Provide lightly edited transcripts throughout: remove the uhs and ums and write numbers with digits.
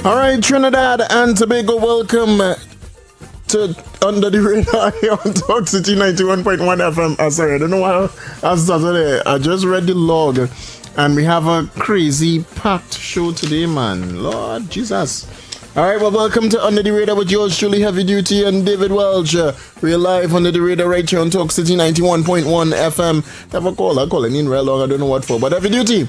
All right, Trinidad and Tobago, welcome to Under the Radar here on Talk City 91.1 FM. Sorry, I don't know why I started there. I just read the log, and we have a crazy packed show today, man. Lord Jesus. All right, well, welcome to Under the Radar with yours truly, Heavy Duty and David Welch. We're live Under the Radar right here on Talk City 91.1 FM. Have a caller calling in real long, I don't know what for, but Heavy Duty.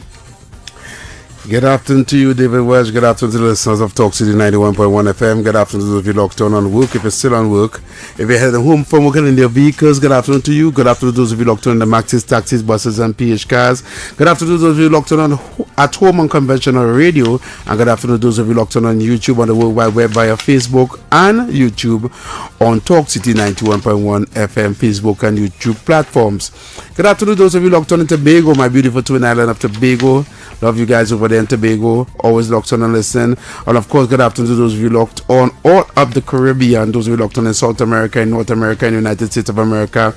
Good afternoon to you, David Welch. Good afternoon to the listeners of Talk City 91.1 FM. Good afternoon to those of you locked on work, if you're still on work. If you're heading home from working in their vehicles, good afternoon to you. Good afternoon to those of you locked on in the maxis, taxis, buses, and PH cars. Good afternoon to those of you locked on at home on conventional radio. And good afternoon to those of you locked on YouTube on the World Wide Web via Facebook and YouTube on Talk City 91.1 FM, Facebook, and YouTube platforms. Good afternoon to those of you locked on in Tobago, my beautiful twin island of Tobago. Love you guys over there in Tobago. Always locked on and listen. And of course, good afternoon to those of you locked on all up the Caribbean. Those of you locked on in South America, in North America, in the United States of America,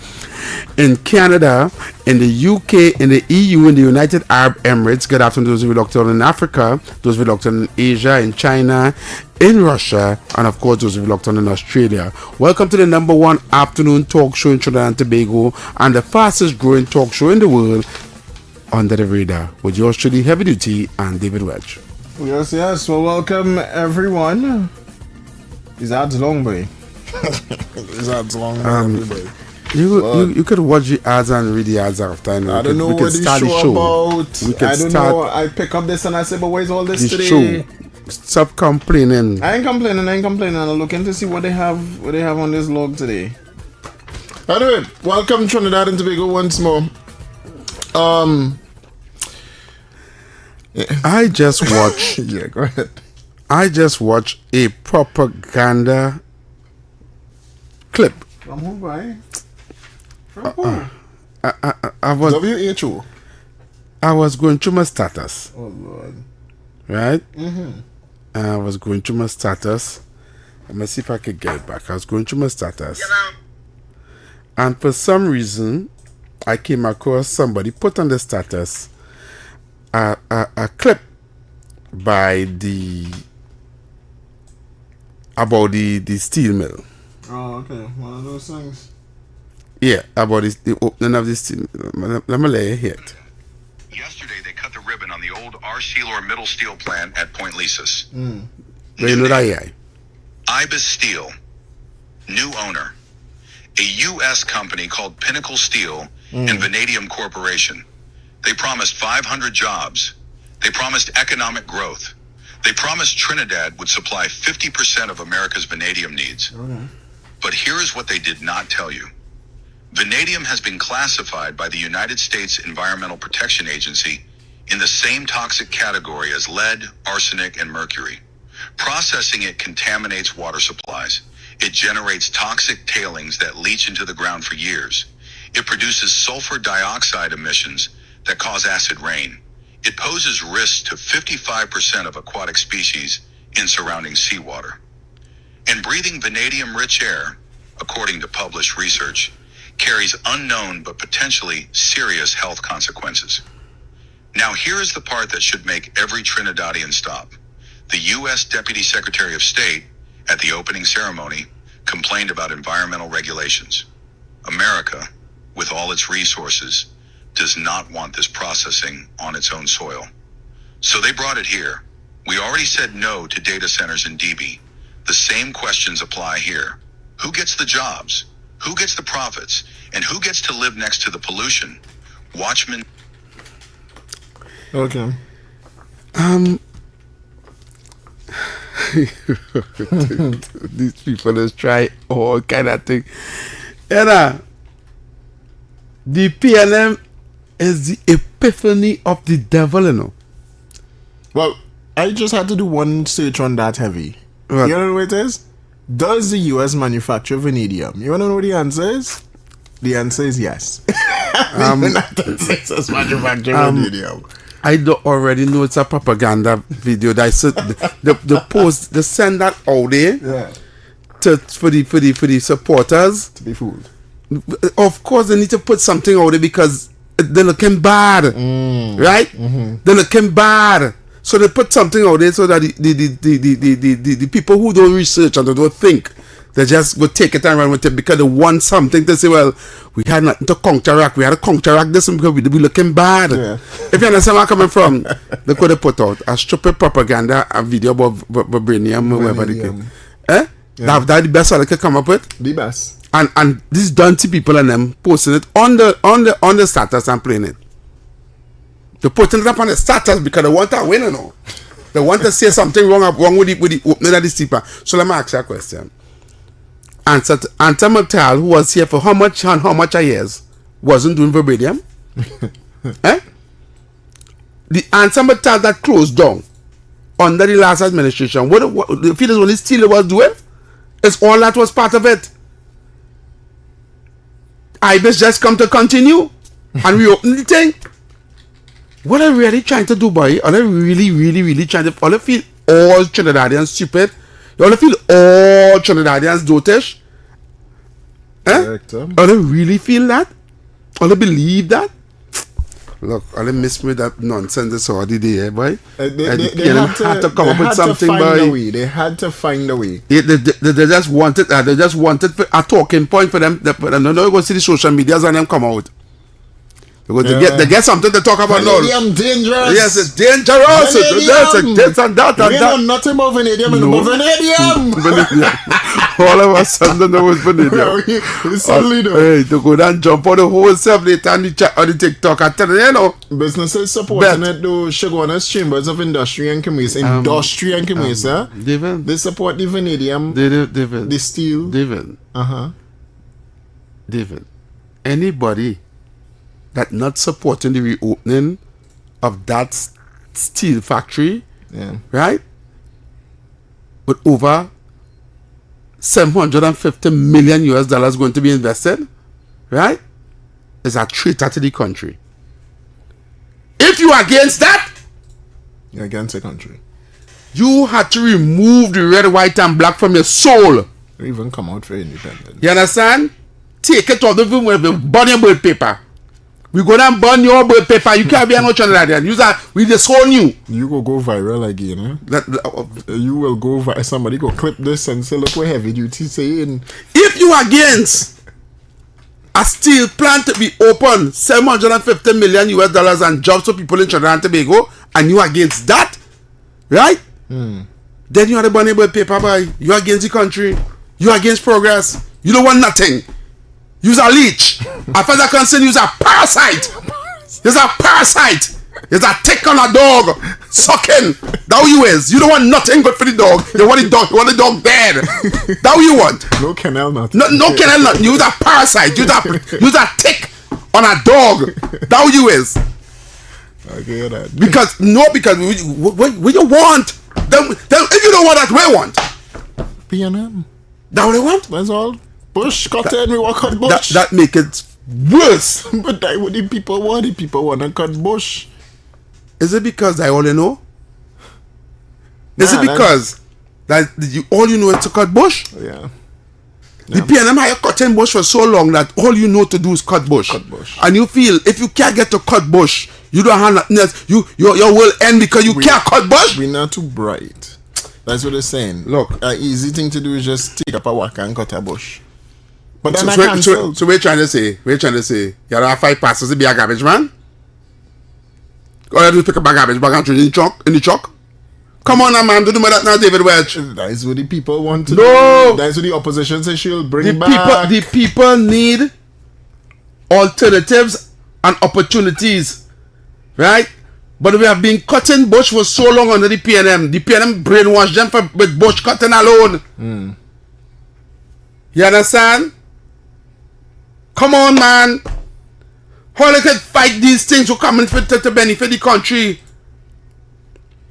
in Canada, in the UK, in the EU, in the United Arab Emirates. Good afternoon to those of you locked on in Africa. Those of you locked on in Asia, in China, in Russia, and of course those of you locked on in Australia. Welcome to the number one afternoon talk show in Trinidad and Tobago and the fastest growing talk show in the world, Under the Radar, with yours truly, Heavy Duty and David Welch. Yes, yes. Well, welcome everyone. His ad's long, boy. His ad's long, boy. You could watch the ads and read the ads after. I don't know what the show about. I don't know. I pick up this and I say, but where's all this today? Show. Stop complaining. I ain't complaining. I'm looking to see what they have on this log today. Anyway, welcome Trinidad and Tobago once more. I just watched. Yeah, go ahead. I just watched a propaganda clip. From who, boy? From who? I was WHO. I was going through my status. Oh Lord. Right? Mm-hmm. I was going through my status. Let me see if I could get it back. I was going through my status. And for some reason, I came across somebody put on the status a clip by about the steel mill. Oh, okay. One of those things. Yeah, about the opening of the steel mill. Let me lay you hear it. Yesterday, they cut the ribbon on the old R. Middle Steel plant at Point Lisas. Where you know that, yeah? Ibis Steel, new owner. A U.S. company called Pinnacle Steel and Vanadium Corporation. They promised 500 jobs. They promised economic growth. They promised Trinidad would supply 50% of America's vanadium needs. Okay. But here is what they did not tell you. Vanadium has been classified by the United States Environmental Protection Agency in the same toxic category as lead, arsenic, and mercury. Processing it contaminates water supplies. It generates toxic tailings that leach into the ground for years. It produces sulfur dioxide emissions that cause acid rain. It poses risks to 55% of aquatic species in surrounding seawater. And breathing vanadium-rich air, according to published research, carries unknown but potentially serious health consequences. Now here is the part that should make every Trinidadian stop. The U.S. Deputy Secretary of State, at the opening ceremony, complained about environmental regulations. America, with all its resources, does not want this processing on its own soil. So they brought it here. We already said no to data centers in DB. The same questions apply here. Who gets the jobs? Who gets the profits? And who gets to live next to the pollution? Watchmen. Okay. These people just try all kind of thing. And the PNM is the epiphany of the devil, you know. Well, I just had to do one search on that heavy. What? You know what it is? Does the US manufacture vanadium? You want to know what the answer is? The answer is yes. The United States does manufacture vanadium. I already know it's a propaganda video that I said the post, they send that out there for the supporters To be fooled. Of course they need to put something out there because they're looking bad, right? They're looking bad, so they put something out there so that the people who don't research and they don't think, they just go take it and run with it because they want something to say, well, we had nothing to counteract. We had to counteract this because we looking bad. Yeah. If you understand where I'm coming from, they could have put out a stupid propaganda, a video about vibranium or whatever they can. That's the best one they could come up with. The best. And these dirty people and them posting it on the status and playing it. They're putting it up on the status because they want to win, you know. They want to say something wrong with the opening of the steeper. So let me ask you a question. Answer Mattel, who was here for how much a years, wasn't doing vibranium? The Answer Mattel that closed down under the last administration, what the field is only steel was doing? It's all that was part of it. IBIS just come to continue and reopen the thing. What are really trying to do, boy? Are they really trying to feel all Trinidadians stupid? You all feel all Trinidadians dotish? Or they really feel that? Or they believe that? Look, all they miss me that nonsense this already there, boy. They had to come up with something, boy. They had to find a way. They just wanted a talking point for them. They go see the social medias and them come out. They get something to talk about now. Vanadium dangerous. Yes, it's dangerous. Vanadium. This and that and we that. know nothing about vanadium. No. Vanadium. All of a sudden there was vanadium. We suddenly know. Hey, to go down and jump on the whole self later on the TikTok. I tell you, you know. Businesses supporting it though. Shagona's Chambers of Industry and Commerce. David. They support the vanadium. David. The steel. David. David. Anybody that not supporting the reopening of that steel factory, right? With over $750 million going to be invested, right? Is a traitor to the country. If you are against that, you're against the country. You had to remove the red, white, and black from your soul. Or even come out for independence. You understand? Take it off the room with burn your bird paper. We go down burn your bird paper. You can't be an Trinidadian. Use that. We just own you. You go viral again, you will go viral. Somebody go clip this and say, look what heavy duty saying. If you are against a steel plant to be open, $750 million and jobs for people in Trinidad and Tobago, and you are against that, right? Then you are the burning bird paper boy. You are against the country. You are against progress. You don't want nothing. Use a leech. As far as I can say, use a parasite. There's a parasite. There's a tick on a dog. Sucking. That you is. You don't want nothing good for the dog. You want the dog. You want the dog dead. That you want. No kennel nothing. No kennel nothing. Use a parasite. Use a tick on a dog. That you is. Okay, that. Because what you want? Then if you don't want that, we want. PNM. That what they want? That's all. Bush, cut we want cut bush. That make it worse. But that what the people want. The people want to cut bush. Is it because I only know? Is it because all you know is to cut bush. Yeah. The PNM have cutting bush for so long that all you know to do is cut bush. And you feel if you can't get to cut bush, you don't have nothing else. Your will end because you can't cut bush. We're not too bright. That's what they're saying. Look, an easy thing to do is just take up a waka and cut a bush. But then so we're trying to say, you don't have 5 passes to be a garbage man? All you do is pick up a garbage bag and throw it in the truck? Come on now, man, do that now, David Welch. That's what the people want to do. That's what the opposition says she'll bring back. The people need alternatives and opportunities, right? But we have been cutting bush for so long under the PNM. The PNM brainwashed them with bush cutting alone. You understand? Come on, man. How they can fight these things who come in to benefit the country?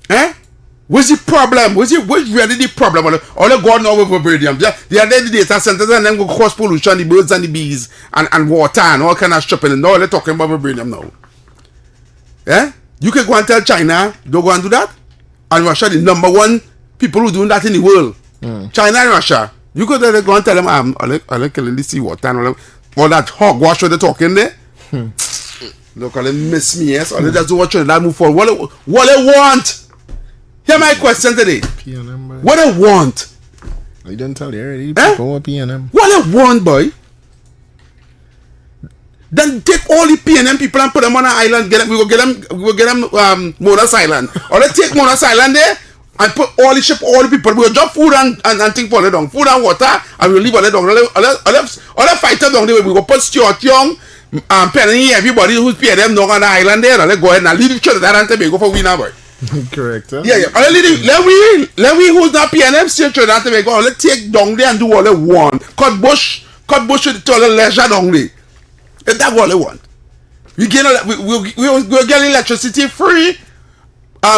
Eh? What's the problem? What's really the problem? All the God know with vibranium. They are the data centers and then go cause pollution, the birds and the bees and water and all kind of stuff. And now they're talking about vibranium now. Eh? You can go and tell China, don't go and do that. And Russia, the number 1 people who doing that in the world. China and Russia. You could go and tell them, I'm killing the seawater and all that hogwash they're talking there. Look, they miss me, yes. Or they just do what Trinidad move forward. What they want? Hear my question today. PNM, what they want? I didn't tell you already. People want PNM. What they want, boy? Then take all the PNM people and put them on an island. We will get them Monas Island. Or let's take Monas Island there and put all the people. We will drop food and things for them down. Food and water, and we'll leave all the down. All the fighters down there. We will put Stuart Young, Penny, everybody who's PNM down on the island there. And let's go ahead and leave Trinidad and Tobago for winner, boy. Correct. Huh? Yeah. Let we who's not PNM still Trinidad and Tobago. Let's take down there and do all they want. Cut bush with all the leisure down there. And that's what they want. We'll get electricity free,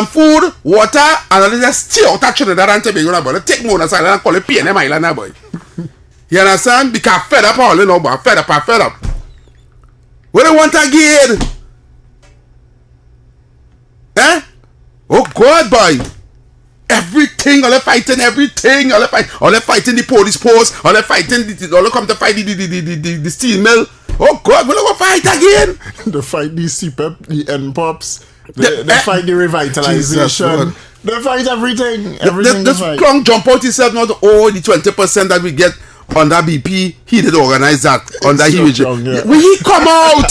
food, water, and let's still touch Trinidad and Tobago. Let's take Monas Island and call it PNM Island now, boy. You understand? Because fed up all, you know, but fed up. What they want again? Eh? Oh God, boy. Everything, all they fighting everything. All they fighting the police post. All they fighting, all they come to fight the steel mill. Oh God, we're going to fight again. They fight the CPEP, the NPOPs. They fight the revitalization. They fight everything. This strong jump out himself, not all the 20% that we get under BP. He did organize that under huge. Yeah. Will he come out?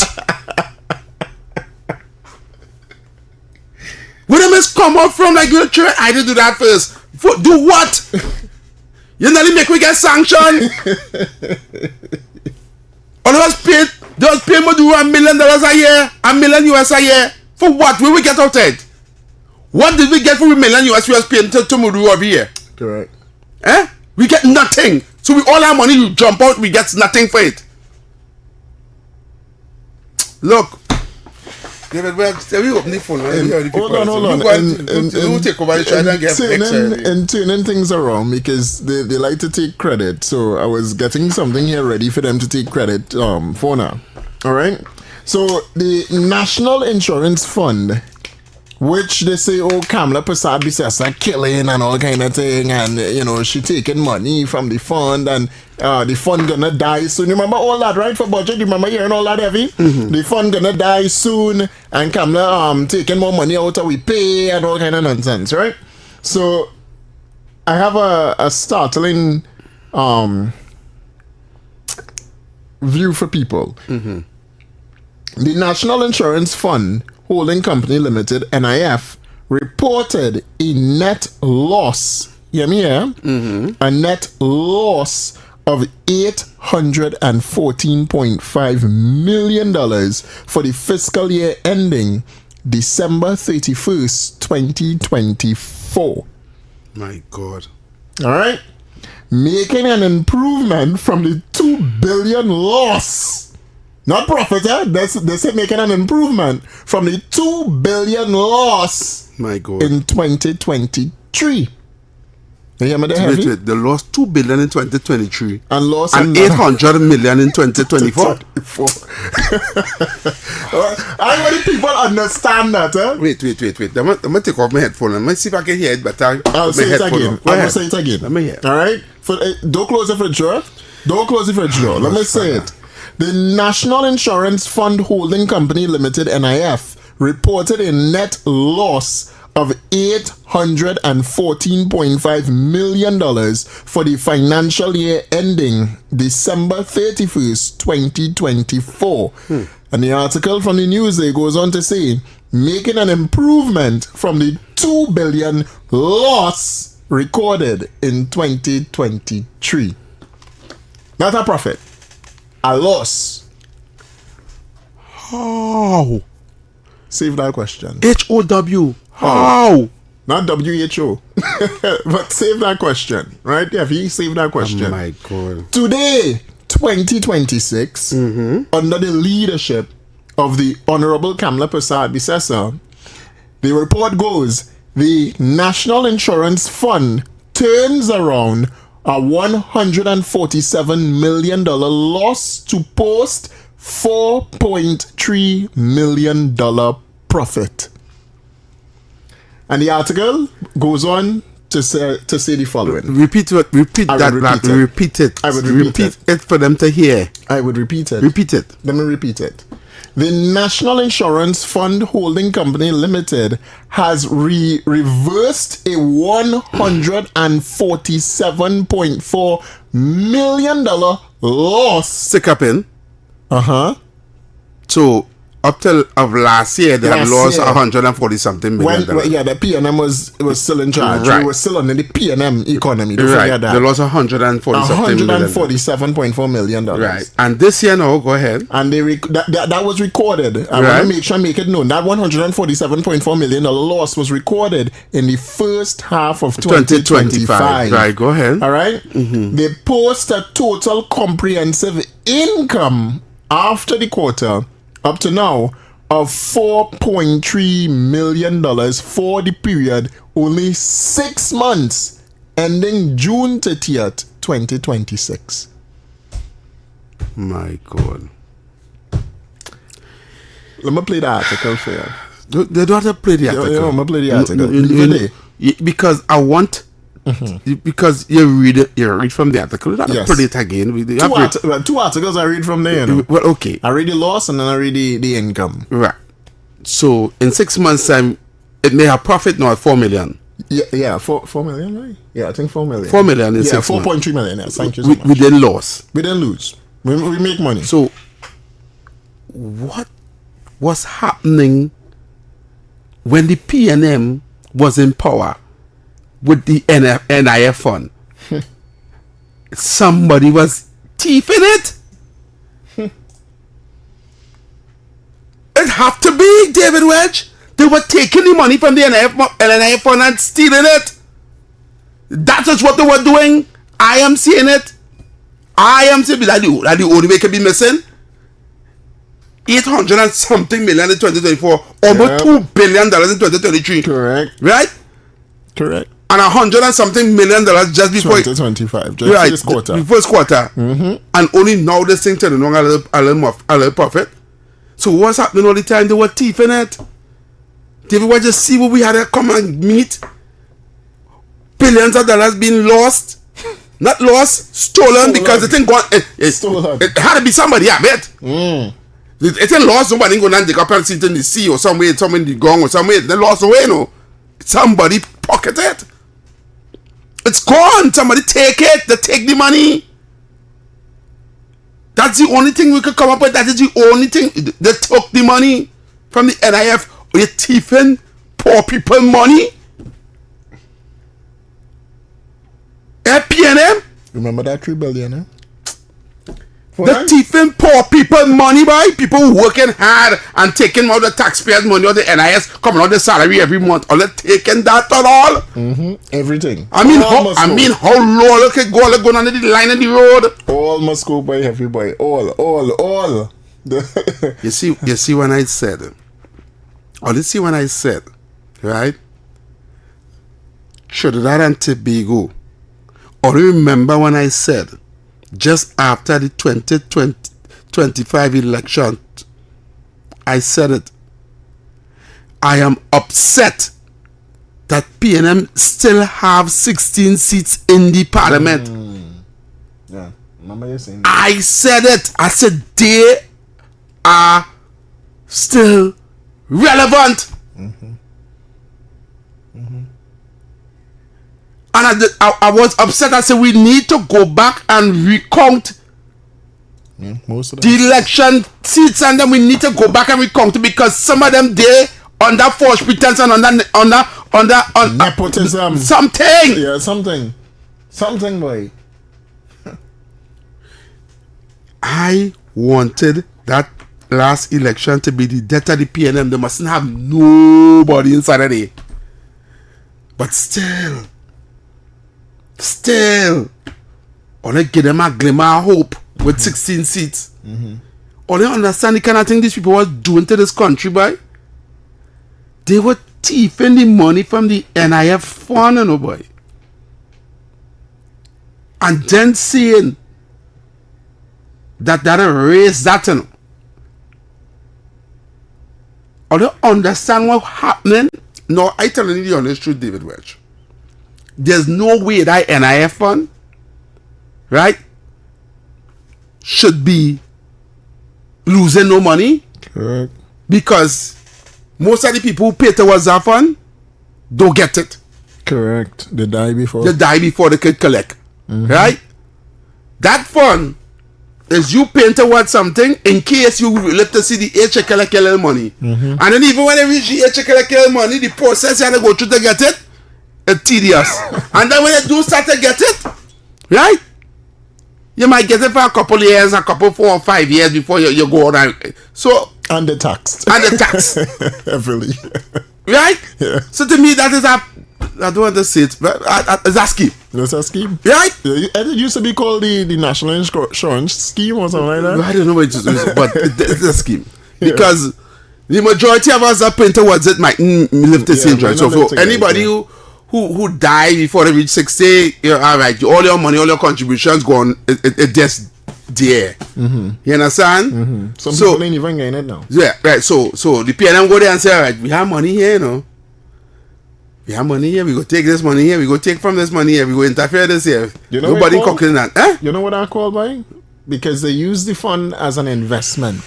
Will they must come out from like your church? I did do that first. Do what? You nearly make we get sanctioned. All of us paid more than $1 million a year, $1 million US a year. For what? Will we get out of it? What did we get for $1 million US paying to Mudu over here? Correct. Eh? We get nothing. So we all our money, you jump out, we get nothing for it. Look. David, we open the phone. Hold on. And turning things around because they like to take credit. So I was getting something here ready for them to take credit for now. All right. So the National Insurance Fund, which they say, Kamala Prasad Bisesa killing and all kind of thing, and you know she taking money from the fund, and the fund gonna die soon. You remember all that, right? For budget, you remember hearing all that heavy? The fund gonna die soon, and Kamala taking more money out of we pay and all kind of nonsense, right? So I have a startling view for people. The National Insurance Fund Holding Company Limited, NIF, reported a net loss. Hear me here? A net loss of $814.5 million for the fiscal year ending December 31st, 2024. My God. All right? Making an improvement from the $2 billion loss. Not profit, eh? They say making an improvement from the $2 billion loss. My God. In 2023. You hear me there, heavy? Wait, they lost $2 billion in 2023 And lost and another- $800 million in 2024. I want people understand that, eh? Wait. Let me take off my headphone. Let me see if I can hear it better. I'll say it again. I'll say it again. Let me hear. All right? Don't close the fridge door. Don't close the fridge door. Let me say it. The National Insurance Fund Holding Company Limited, NIF, reported a net loss of $814.5 million for the financial year ending December 31st, 2024. And the article from the Newsday goes on to say, making an improvement from the $2 billion loss recorded in 2023. Not a profit, a loss. How? Save that question. HOW. How? Not WHO. But save that question. Right? Yeah, if you save that question. Oh my God. Today, 2026, under the leadership of the Honorable Kamla Prasad Bisesa, the report goes, the National Insurance Fund turns around a $147 million loss to post $4.3 million profit. And the article goes on to say the following. Repeat it. I would repeat it for them to hear. I would repeat it. Repeat it. Let me repeat it. The National Insurance Fund Holding Company Limited has reversed a $147.4 million loss. Stick up in. So up till of last year, they had lost 140 something million. The PNM was still in charge. Right. We were still under the PNM economy. Don't Right. forget that. They lost 140 something million. $147.4 million. Right. And this year now, go ahead. And they that was recorded. I want to make it known that $147.4 million loss was recorded in the first half of 2025. Right, go ahead. All right? They post a total comprehensive income after the quarter up to now of $4.3 million for the period only 6 months ending June 30th, 2026. My God. Let me play the article for you. They don't have to play the article. I'm going to play the article. Because I want... Because you read from the article. You don't have to play it again. Two articles I read from there. Well, okay. I read the loss and then I read the income. Right. So in 6 months' time, it may have profit now at 4 million. Yeah, 4 million, right? Yeah, I think 4 million. 4 million in 6 months. 4.3 million. Yes, thank you so much. We didn't lose. We didn't lose. We make money. So what was happening when the PNM was in power with the NIF fund? Somebody was thieving it. It have to be, David Welch. They were taking the money from the NIF fund and stealing it. That is what they were doing. I am seeing it. I am saying that the only way can be missing. 800 and something million in 2024, almost $2 billion in 2023. Correct. Right? Correct. And 100 and something million just before 2025, just right, first quarter. The first quarter. And only now this thing turning on a little profit. So what's happening all the time? They were thieving it. David, what just see what we had to come and meet? Billions of dollars being lost. Not lost, stolen because the thing gone. Stolen. It had to be somebody, I bet. It ain't lost. Somebody ain't going to dig up and sit in the sea or somewhere in the gong or somewhere. They lost away, no. Somebody pocket it. It's gone. Somebody take it. They take the money. That's the only thing we could come up with. That is the only thing. They took the money from the NIF. You're thieving poor people money. PNM. Remember that 3 billion, eh? The thieving poor people money, by people working hard and taking all the taxpayers' money or the NIS coming out the salary every month. All they taking that at all. Everything. I mean, how low look at go going under the line of the road. All must go by everybody. All. You see when I said, right? Trinidad and Tobago Or remember when I said, just after the 2025 election, I said it. I am upset that PNM still have 16 seats in the parliament. Yeah, remember you saying that. I said it. I said they are still relevant. And I was upset. I said we need to go back and recount Most of the election seats, and then we need to go back and recount it because some of them they under false pretense and under nepotism. something. Yeah, something, boy. I wanted that last election to be the death of the PNM. They mustn't have nobody inside of there. But still, only give them a glimmer of hope with 16 seats. Only understand the kind of thing these people were doing to this country, boy. They were thieving the money from the NIF fund, you know, boy. And then saying that erase that, you know. Or they understand what's happening. No, I telling you the honest truth, David Welch. There's no way that NIF fund, right, should be losing no money. Correct. Because most of the people who pay towards that fund don't get it. Correct. They die before. They die before they could collect. Right? That fund is you paying towards something in case you live to see the HA collect your little money. And then even when they reach the HA collect your money, the process you have to go through to get it, it's tedious. And then when they do start to get it, right? You might get it for a couple of years, 4 or 5 years before you go on. So, And the tax. Heavily. Right? Yeah. So to me, that is I don't want to say it, but it's a scheme. That's a scheme. Right? It used to be called the National Insurance Scheme or something like that. I don't know what it is, but it's a scheme. Because the majority of us are paying towards it might live to see enjoy. So for anybody who die before they reach 60, you're all right. All your money, all your contributions gone. It just there. You understand? Some people ain't even getting it now. Yeah, right. So the PNM go there and say, all right, we have money here, you know. We have money here. We go take this money here. We go take from this money here. We go interfere this here. You know nobody cooking that. You know what I call by? Because they use the fund as an investment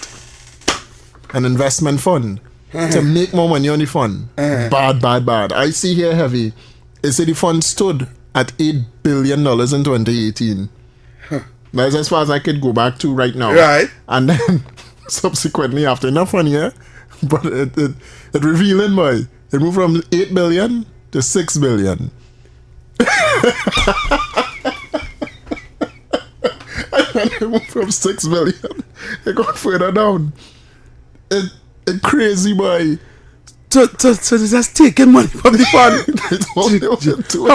fund to make more money on the fund. Bad. I see here heavy. They say the fund stood at $8 billion in 2018. That's as far as I could go back to right now. Right. And then subsequently after enough fun here, but it revealing boy. It moved from 8 billion to 6 billion. And it moved from 6 billion. It got further down. It crazy boy. So they just taking money from the fund.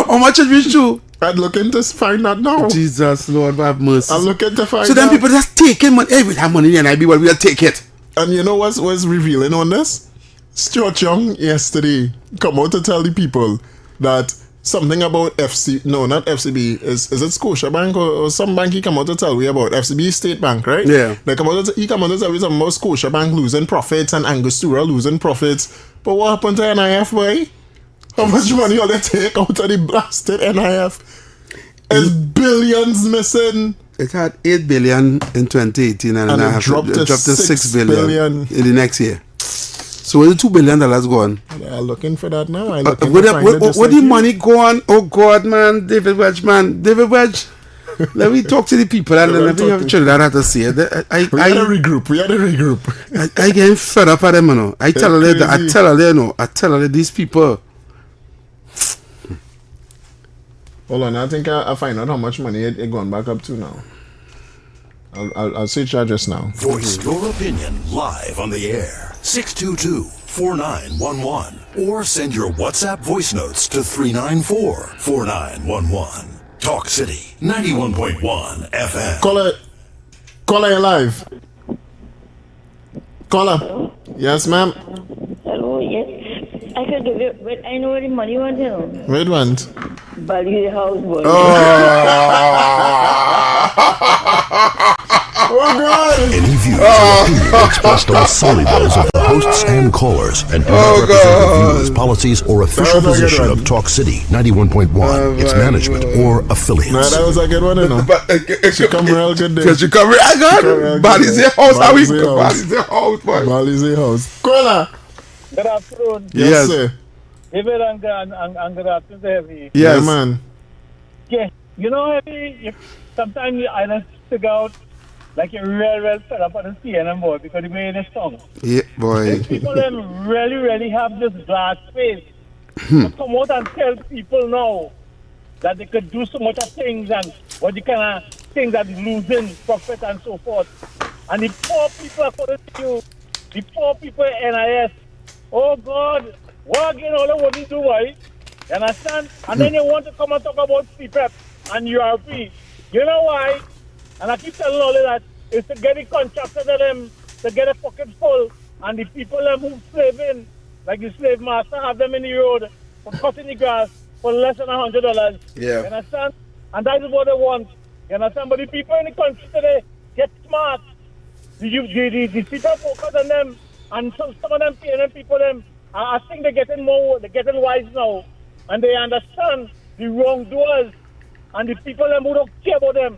How much it reach to? I'm looking to find that now. Jesus Lord have mercy. I'm looking to find so then out. people just taking money. Hey, we have money and I be what we'll take it. And you know what's revealing on this? Stuart Young yesterday come out to tell the people that something about not FCB, is it Scotiabank or some bank he come out to tell we about? FCB State Bank, right? Yeah. He come out to tell we something about Scotiabank losing profits and Angostura losing profits. But what happened to NIF, boy? How much money all they take out of the blasted NIF? It's billions missing. It had 8 billion in 2018 and it dropped to 6 billion in the next year. So where's the $2 billion gone? They're looking for that now. Where the money gone? Oh God, man, David Wedge. Let me talk to the people and then let me have Trinidad have to see it. We had a regroup. I get fed up at them, you know. I tell her these people. Hold on, I think I'll find out how much money it gone back up to now. I'll search that just now. Voice your opinion live on the air. 622-4911. Or send your WhatsApp voice notes to 394-4911. Talk City 91.1 FM. Caller, you live. Caller. Hello? Yes, ma'am. Hello, yes. I I could give it, but I know where the money went, you know. Wait one. Value the house, boy. Oh God! Any views or opinions expressed are solely those of the hosts and callers and do not represent the views, policies, or official That was a good position one. of Talk City 91.1, its management, or affiliates. Nah, that was a good one, you know. But She come real good there. because you come real come real good. good. Body's your house. How we Body's your house. body's your house, boy. Bali's a house. Kola! Good afternoon. Yes, sir. David and good afternoon, Heavy. Yeah, Yes. man. Yeah, you know, Heavy, sometimes you either stick out like you're real fed up on the CNN boy because you made a song. Yeah, boy. People them really have this glass face to come out and tell people now that they could do so much of things and what you kind of things that losing profit and so forth. And the poor people, according to you, the poor people in NIS, oh God, what again all they want to do, right? You understand? And then you want to come and talk about CPEP and URP. You know why? And I keep telling all of that, is to get the contractors of them, to get a pocket full, and the people them who slave in, like the slave master, have them in the road for cutting the grass for less than $100. Yeah. You understand? And that is what they want. You understand? But the people in the country today get smart. The people focus on them, and some of them PNM people, I think they're getting wise now, and they understand the wrongdoers and the people who don't care about them.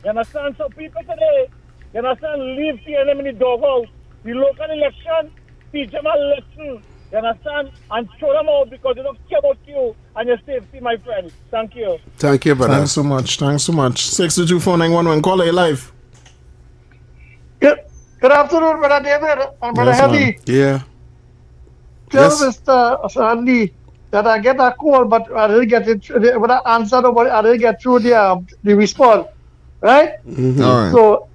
You understand? So people today, you understand, leave PNM in the doghouse. The local election, teach them a lesson, you understand, and throw them out because they don't care about you and your safety, my friend. Thank you. Thank you, brother. Thanks so much. 6224911. Call A live. Good afternoon, Brother David and Brother Yes, Heavy. Yeah. Tell Yes. Mr. Sandy that I get a call, but I didn't get it. When I answered, I didn't get through the response. Right? Mm-hmm. All right.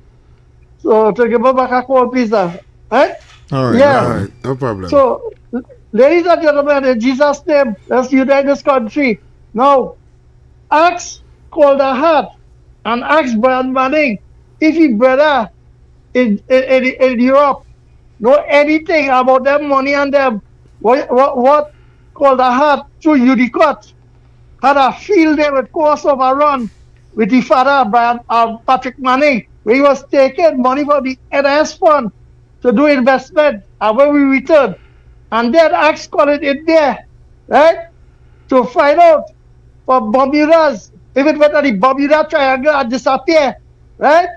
So to give me back a call, please. Right? All right. Yeah. All right. No problem. So, ladies and gentlemen, in Jesus' name, let's unite this country. Now, ask Calder Hart and ask Brian Manning if his brother in Europe know anything about them money and them. What Calder Hart through Udicott had a field day with course overrun with the father, Brian Patrick Manning, where he was taking money from the NS fund to do investment, and when we return, and then ask call it in there, right? To find out for Bermudas, if it went on the Bermuda Triangle and disappear, right?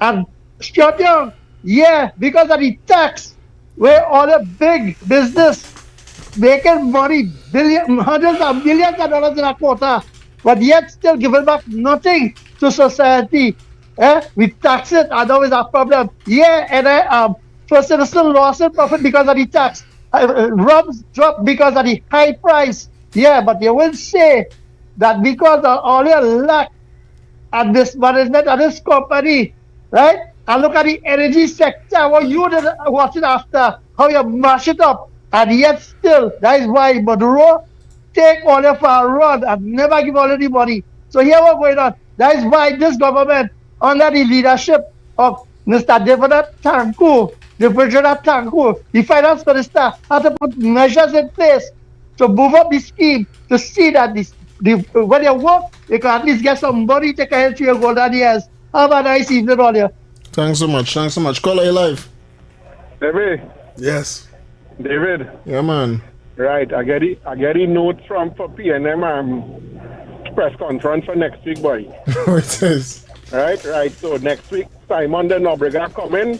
And shut down, yeah, because of the tax, where all the big business making money, hundreds of millions of dollars in a quarter, but yet still giving back nothing to society. We tax it, and always a problem. Yeah, and First Citizen lost in profit because of the tax. Rums dropped because of the high price. Yeah, but you will say that because of all your lack and mismanagement of this company, right? And look at the energy sector, what you did watching after, how you mash it up, and yet still, that is why Maduro take all of our run and never give all the money. So here what's going on. That is why this government, under the leadership of Mr. David Tanku, the President Tanku, the finance minister, had to put measures in place to move up the scheme to see that when you work, you can at least get some money to carry to your golden years. Have a nice evening, all you. Thanks so much. Call A live. David, Yes. David, Yeah, man. right, I get the note from for PNM press conference for next week, boy. What it is? Right. So next week, Simon the Nobrega coming.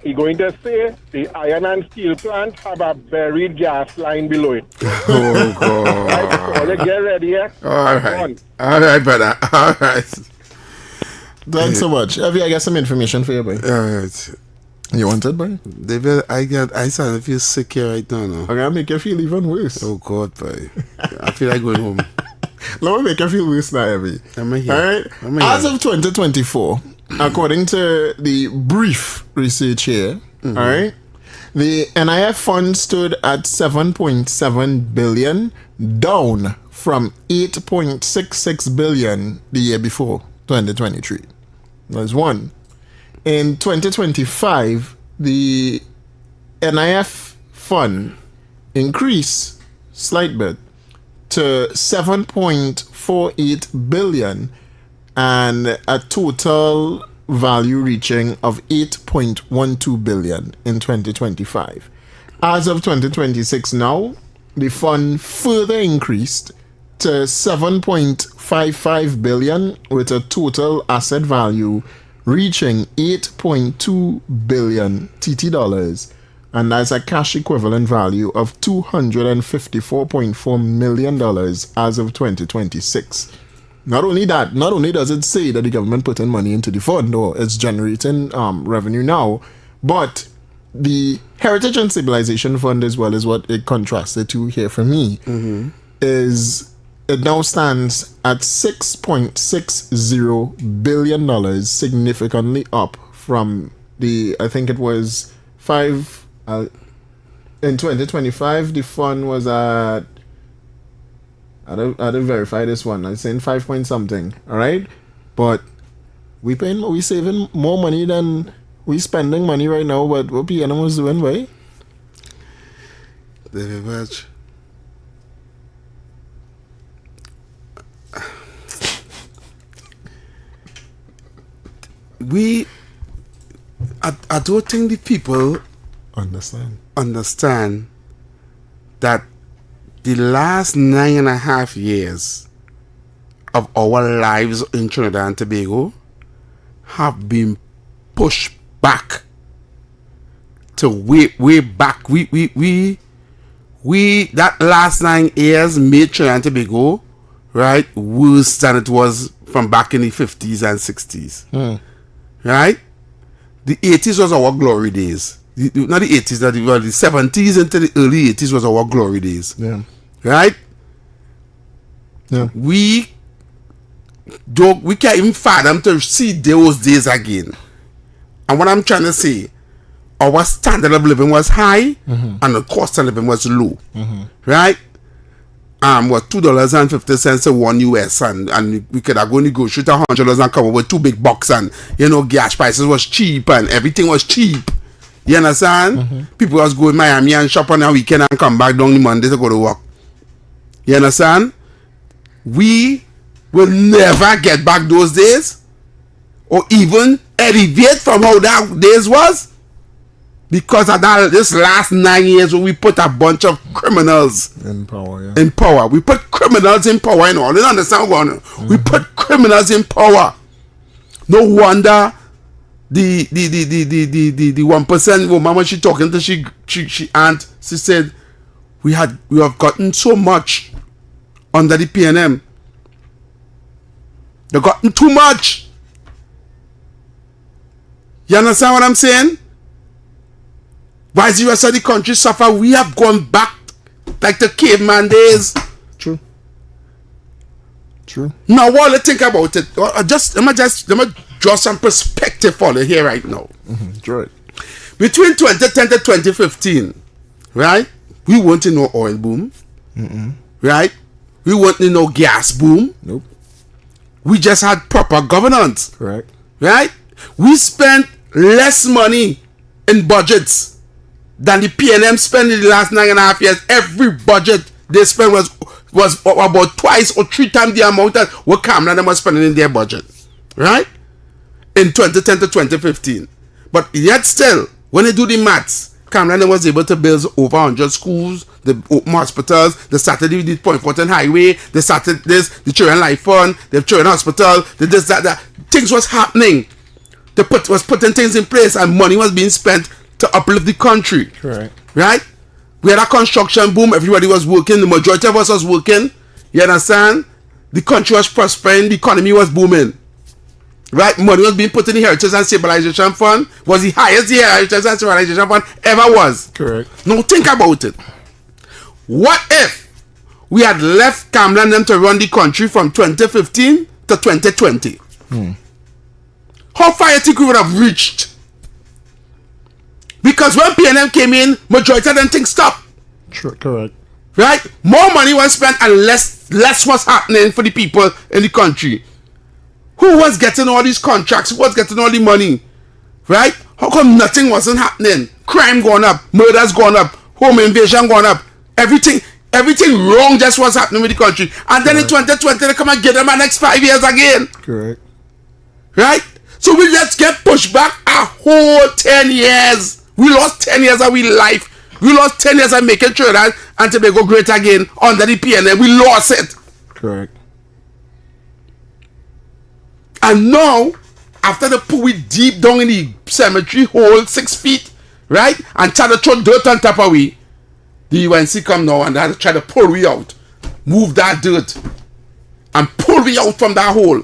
He going to say the iron and steel plant have a buried gas line below it. Oh, God. Right, so let's get ready, yeah? All Come right. on. All right, brother. All right. Thanks so much. Have I got some information for you, boy? All right. You want it, boy? David, I start to feel sick here right now. No? I'm gonna make you feel even worse. Oh, God, boy. I feel like going home. Let me make you feel worse now, Evie. I'm here. All right. I'm here. As of 2024, according to the brief research here, all right, the NIF fund stood at 7.7 billion, down from 8.66 billion the year before, 2023. That's one. In 2025, the NIF fund increased slight bit, to 7.48 billion, and a total value reaching of 8.12 billion in 2025. As of 2026 now, the fund further increased to 7.55 billion with a total asset value reaching 8.2 billion TT dollars, and that's a cash equivalent value of $254.4 million as of 2026. Not only that, not only does it say that the government put in money into the fund, or it's generating revenue now, but the Heritage and Civilization Fund, as well as what it contrasted to here for me, is it now stands at $6.60 billion, significantly up from the, I think it was in 2025, the fund was at, I didn't verify this one, I'm saying 5 point something, all right? But we saving more money than we spending money right now, but what PNM was doing, right? David Welch. I don't think the people understand that the last 9.5 years of our lives in Trinidad and Tobago have been pushed back to way back. We that last 9 years made Trinidad and Tobago, right, worse than it was from back in the 50s and 60s. Right? The 80s was our glory days. Not the 80s, the 70s into the early 80s was our glory days. Yeah. Right? Yeah. We can't even fathom to see those days again. And what I'm trying to say, our standard of living was high, and the cost of living was low. Right? Was $2.50 to $1 and we could have go negotiate $100 and come up with 2 big bucks, and gas prices was cheap and everything was cheap. You understand? People was going to Miami and shop on a weekend and come back down the Monday to go to work. You understand? We will never get back those days, or even elevate from how that days was, because of that this last 9 years when we put a bunch of criminals in power. Yeah. In power. We put criminals in power. You don't understand what going on. We put criminals in power. No wonder the 1% woman, when she talking to she aunt, she said we have gotten so much under the PNM. They've gotten too much. You understand what I'm saying? Why is the rest of the country suffer? We have gone back like the caveman days. True. Now, while you think about it, let me draw some perspective for you here right now. Draw it. Between 2010 to 2015, right? We weren't in no oil boom. Right? We weren't in no gas boom. Nope. We just had proper governance. Correct. Right? We spent less money in budgets than the PNM spent in the last 9.5 years. Every budget they spent was about 2 or 3 times the amount that what Cameron was spending in their budget. Right? In 2010 to 2015. But yet still, when they do the maths, Cameron was able to build over 100 schools, the open hospitals, they started the Point Fortin Highway, they started the Children Life Fund, the Children Hospital, that. Things was happening. Was putting things in place, and money was being spent to uplift the country. Correct. Right? We had a construction boom, everybody was working, the majority of us was working. You understand? The country was prospering, the economy was booming. Right? Money was being put in the Heritage and Civilization Fund, was the highest the Heritage and Civilization Fund ever was. Correct. Now think about it. What if we had left Cameron them to run the country from 2015 to 2020? How far you think we would have reached? Because when PNM came in, majority of them things stopped. Sure, correct. Right? More money was spent and less was happening for the people in the country. Who was getting all these contracts? Who was getting all the money? Right? How come nothing wasn't happening? Crime gone up, murders gone up, home invasion gone up, everything Everything wrong just what's happening with the country. And then in 2020, they come and get them the next 5 years again. Correct. Right? So we just get pushed back a whole 10 years. We lost 10 years of our life. We lost 10 years of making Trinidad and Tobago great again under the PNA. We lost it. Correct. And now, after they put it deep down in the cemetery hole, 6 feet, right? And try to throw dirt on top of we, the UNC come now and they try to pull we out. Move that dirt. And pull we out from that hole.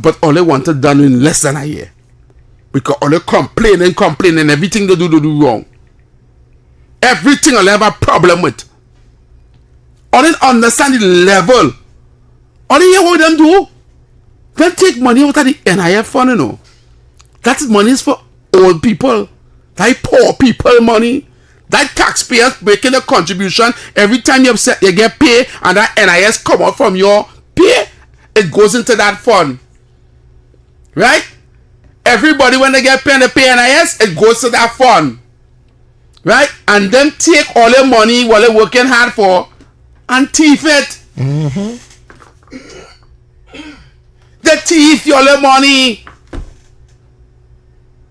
But all they wanted done in less than a year. Because all they complaining, everything they do wrong. Everything all they have a problem with. All they understand the level. All they hear what them do. They take money out of the NIF fund, you know. That money is for old people. That poor people money. That taxpayers making a contribution every time you get paid and that NIS come out from your pay, it goes into that fund. Right? Everybody when they get paid and they pay NIS, it goes to that fund. Right? And them take all their money while they're working hard for and thief it. Mm-hmm. They thief all their money.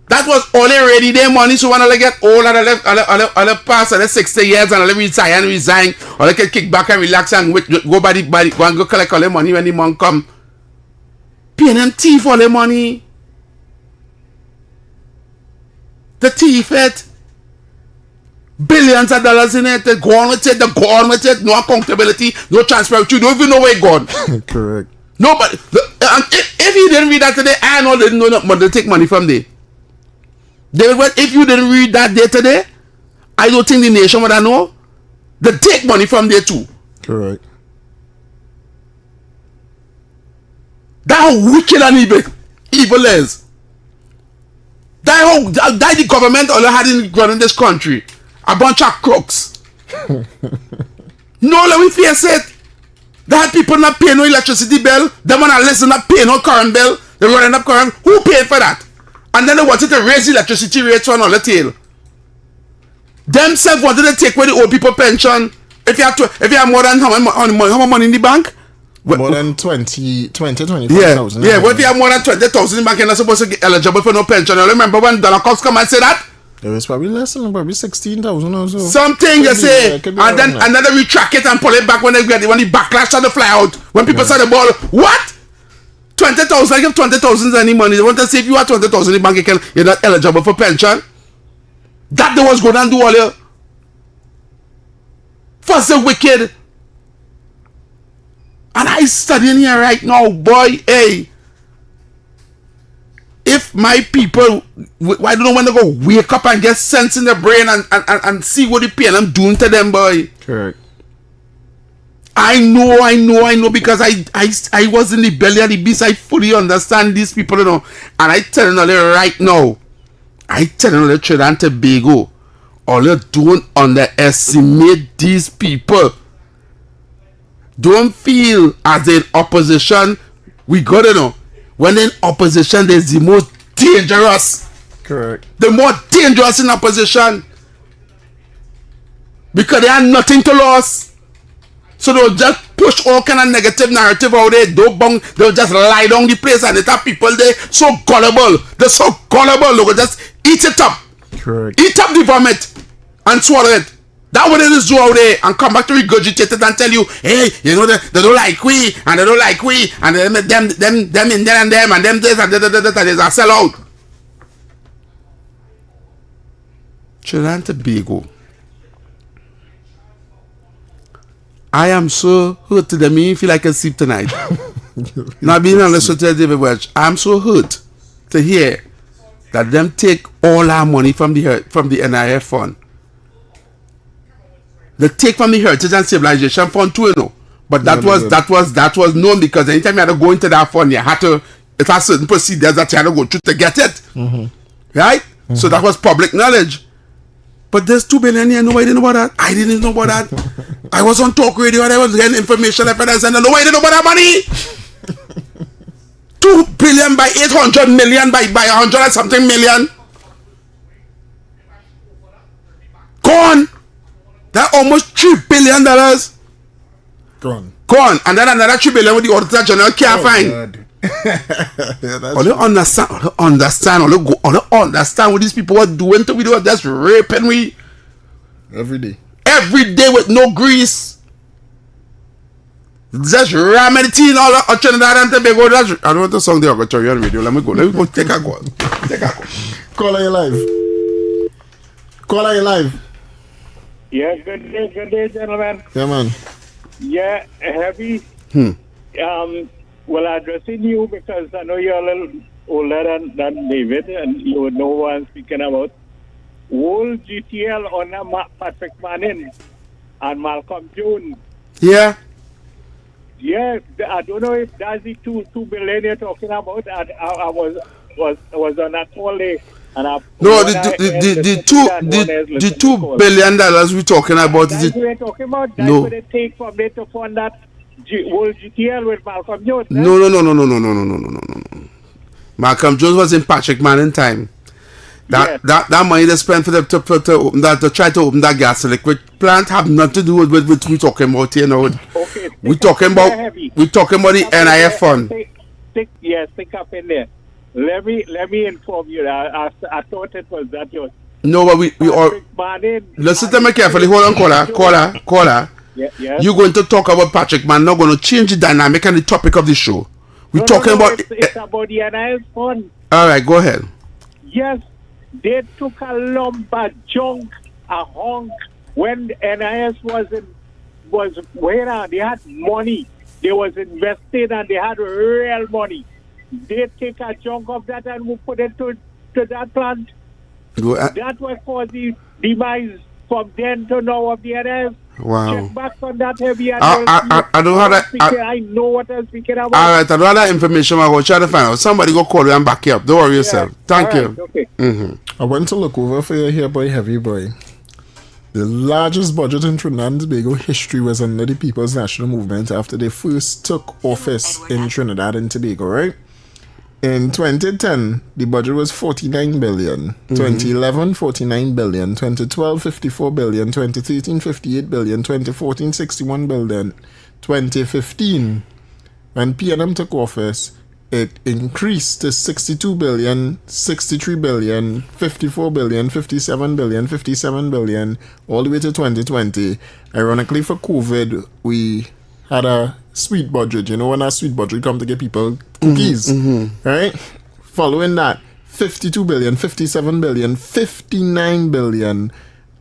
That was only ready their money, so when they get old and they pass and 60 years and they resign, or they can kick back and relax and go by the go and go collect all their money when the month come. Paying them thief all their money. The thief it. Billions of dollars in it, they go on with it, no accountability, no transparency, you don't even know where it gone. Correct. Nobody, if you didn't read that today, I know they didn't know that, but they take money from there. If you didn't read that day today, I don't think the nation would have know. They take money from there too. Correct. That how wicked and evil is. That the government all had in this country. A bunch of crooks. No, let me face it. That people not paying no electricity bill. Them want to listen not paying no current bill. They're running up current. Who paid for that? And then they wanted to raise the electricity rates on all the tail. Themselves wanted to take away the old people pension. If you have more than how much money in the bank? More than 25,000. Yeah. What if you have more than 20,000 in the bank, you're not supposed to get eligible for no pension? I remember when Donald Cox come and say that? It was probably less than probably 16,000 or so. Something you say, and then they retract it and pull it back when the backlash started to fly out. When people said the ball, what? 20,000, I give 20,000 any money. They want to say if you have 20,000 in the bank, you're not eligible for pension. That they was going to do all you. First the wicked. And I studying here right now, boy, hey. If my people, I don't know when they go wake up and get sense in their brain and see what the pain I'm doing to them, boy. Correct. I know because I was in the belly of the beast. I fully understand these people, you know. And I tell you right now, I tell you Trinidad and Tobago, all you don't underestimate these people. Don't feel as in opposition. We got to know. When in opposition, there's the most dangerous. Correct. The more dangerous in opposition. Because they have nothing to lose. So they'll just push all kind of negative narrative out there. They'll just lie down the place and they have people there so gullible. They're so gullible. They'll just eat it up. Correct. Eat up the vomit and swallow it. That what it is do out there and come back to regurgitate it and tell you, hey, you know, they don't like we and they don't like we and them in there and them and them this and that and there's a sellout. Trinidad and Tobago. I am so hurt to them. Me feel like I sleep tonight. Not being honest with you, David Welch, I'm so hurt to hear that them take all our money from the NIF fund. They take from the Heritage and Civilization Fund too, you know. But that was known because anytime you had to go into that fund, you had to, it has certain procedures that you had to go through to get it. Mm-hmm. Right? Mm-hmm. So that was public knowledge. But there's 2 billion here, nobody didn't know about that. I didn't know about that. I was on talk radio and I was getting information and I said, nobody didn't know about that money. 2 billion by 800 million by 100 and something million. Gone. That almost $3 billion. Gone. Gone. And then another $3 billion with the Auditor General can't find. God. Yeah, that's Or they understand what these people are doing to we do. Just raping we every day. every day with no grease. Just ramming the tea all of Trinidad and Tobago. I don't want the song there. I'm going to tell you on radio. Let me go. Take a go. Call are you live? Call are you live? Yeah, good day, gentlemen. Yeah, man. Yeah, Heavy. Well, addressing you because I know you're a little older than David, and you would know what I'm speaking about. Whole GTL on Patrick Manning and Malcolm Jones. Yeah. Yeah, I don't know if that's the $2 billion you're talking about. I was on that call day, and the $2 billion we're talking about is it? We're talking about that No. would it take from there to fund that whole GTL with Malcolm Jones? Right? No. Malcolm Jones was in Patrick Manning time. That money they spent for them to try to open that gas liquid plant have nothing to do with what we talking about here now. Okay, we talking about the NIF fund. Stick up in there. Let me inform you. I thought it was that yours. No, but we all listen to me carefully. Hold on, caller. Yes. You're going to talk about Patrick Manning. Not going to change the dynamic and the topic of the show. We're talking about it's about the NIS fund. All right, go ahead. Yes, they took a lump, a junk, a honk when the NIS was where they had money. They was invested and they had real money. They take a chunk of that and we put it to that plant. That was for the demise from then to now of the NIS. Wow. Check back on that Heavy. I don't have that. I know what I'm speaking about. All right, I don't have that information. I'm going to try to find out. Somebody go call you and back you up. Don't worry yourself. Thank you. Okay. Mm-hmm. I went to look over for you here, boy, Heavy boy. The largest budget in Trinidad and Tobago history was under the People's National Movement after they first took office in Trinidad and Tobago, right? In 2010, the budget was 49 billion. 2011, 49 billion. 2012, 54 billion. 2013, 58 billion. 2014, 61 billion. 2015, when PNM took office, it increased to 62 billion, 63 billion, 54 billion, 57 billion, 57 billion, all the way to 2020. Ironically, for COVID, we had a sweet budget. You know, when a sweet budget come to get people cookies, right? Following that, 52 billion, 57 billion, 59 billion,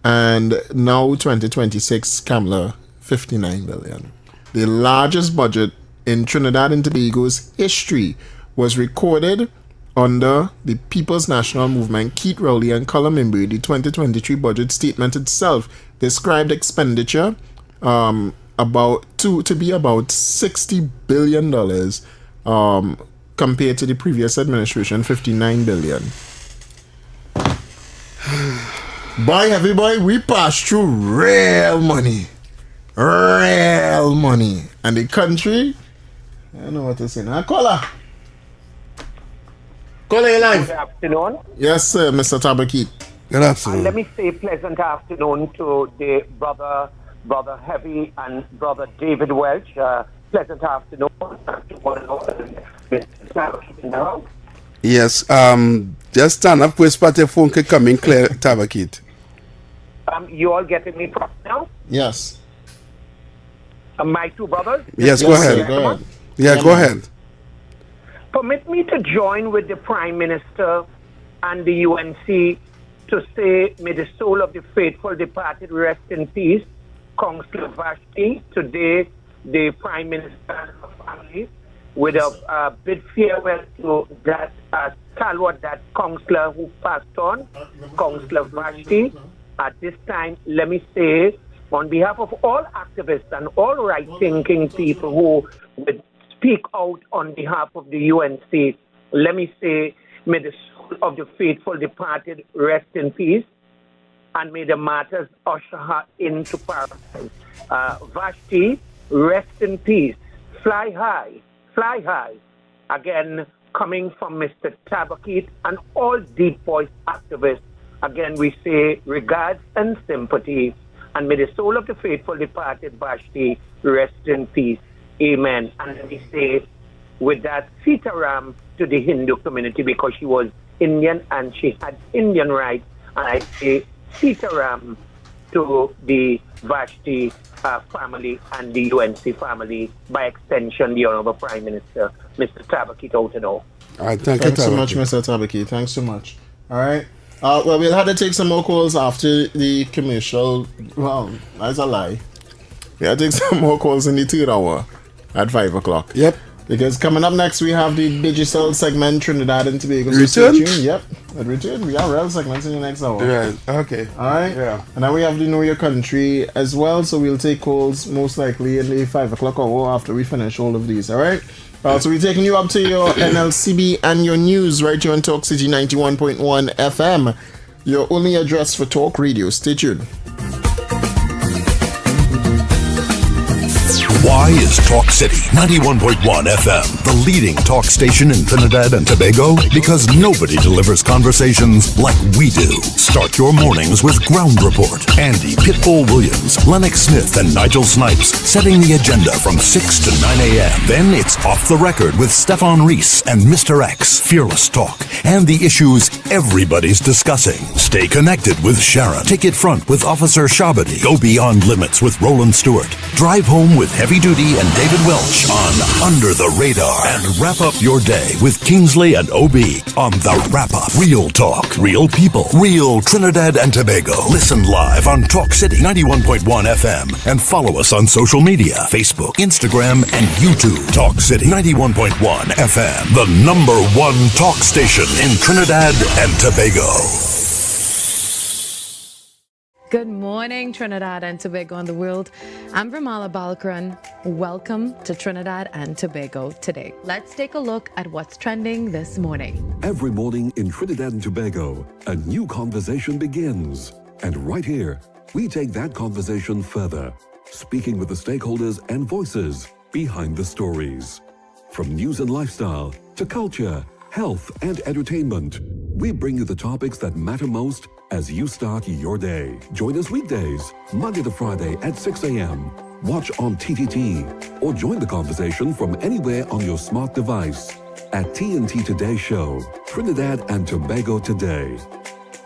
and now 2026, Kamala, 59 billion. The largest budget in Trinidad and Tobago's history was recorded under the People's National Movement. Keith Rowley and Colin Mimbury. The 2023 budget statement itself described expenditure to be about $60 billion compared to the previous administration, $59 billion. Boy, Heavy boy, we passed through real money. And the country, I don't know what to say now. Caller, you live. Good afternoon. Yes, sir, Mr. Tabakit. Good afternoon. Let me say pleasant afternoon to the brother Heavy and brother David Welch. Pleasant afternoon. Yes, just stand up, whisper your phone can come in clear, Tabakit. You all getting me proper now? Yes. My two brothers? Yes, go ahead. Sir, go ahead. Yeah, go ahead. Permit me to join with the Prime Minister and the UNC to say, may the soul of the faithful departed rest in peace. Councillor Vashti, today the Prime Minister and her family, with a bid farewell to that stalwart, that councillor who passed on, Councillor Vashti. At this time, let me say, on behalf of all activists and all right-thinking people who would speak out on behalf of the UNC, let me say, may the soul of the faithful departed rest in peace, and may the martyrs usher her into paradise. Vashti, rest in peace. Fly high, fly high. Again, coming from Mr. Tabakit and all deep voice activists, again we say regards and sympathy. And may the soul of the faithful departed Vashti rest in peace. Amen. And then we say with that Sitaram to the Hindu community because she was Indian and she had Indian rights. And I say Sitaram to the Vashti family and the UNC family, by extension, the Honorable Prime Minister, Mr. Tabaki Totono. All right, thanks so much, Mr. Tabaki. Thanks so much. All right. Well, we'll have to take some more calls after the commercial. Well, that's a lie. We'll take some more calls in the third hour at 5 o'clock. Yep. Because coming up next, we have the Digicel segment, Trinidad and Tobago. Return? Yep, it returned. We have real segments in the next hour. Right, okay. All right? Yeah. And then we have the Know Your Country as well, so we'll take calls most likely in the 5 o'clock hour after we finish all of these, all right? So we're taking you up to your NLCB and your news right here on Talk City 91.1 FM, your only address for talk radio. Stay tuned. Why is Talk City 91.1 FM the leading talk station in Trinidad and Tobago? Because nobody delivers conversations like we do. Start your mornings with Ground Report. Andy Pitbull Williams, Lennox Smith, and Nigel Snipes setting the agenda from 6 to 9 a.m. Then it's Off the Record with Stefan Reese and Mr. X, Fearless Talk, and the issues everybody's discussing. Stay connected with Sharon. Take it front with Officer Shabadi. Go beyond limits with Roland Stewart. Drive home with Heavy Duty and David Welch on Under the Radar. And wrap up your day with Kingsley and OB on The Wrap Up. Real talk, real people, real Trinidad and Tobago. Listen live on Talk City 91.1 FM and follow us on social media, Facebook, Instagram, and YouTube. Talk City 91.1 FM, the #1 talk station in Trinidad and Tobago. Good morning, Trinidad and Tobago and the world. I'm Ramala Balkaran. Welcome to Trinidad and Tobago today. Let's take a look at what's trending this morning. Every morning in Trinidad and Tobago, a new conversation begins. And right here, we take that conversation further, speaking with the stakeholders and voices behind the stories. From news and lifestyle to culture, health and entertainment, we bring you the topics that matter most as you start your day. Join us weekdays, Monday to Friday at 6 a.m. Watch on TTT or join the conversation from anywhere on your smart device at TNT Today Show, Trinidad and Tobago Today,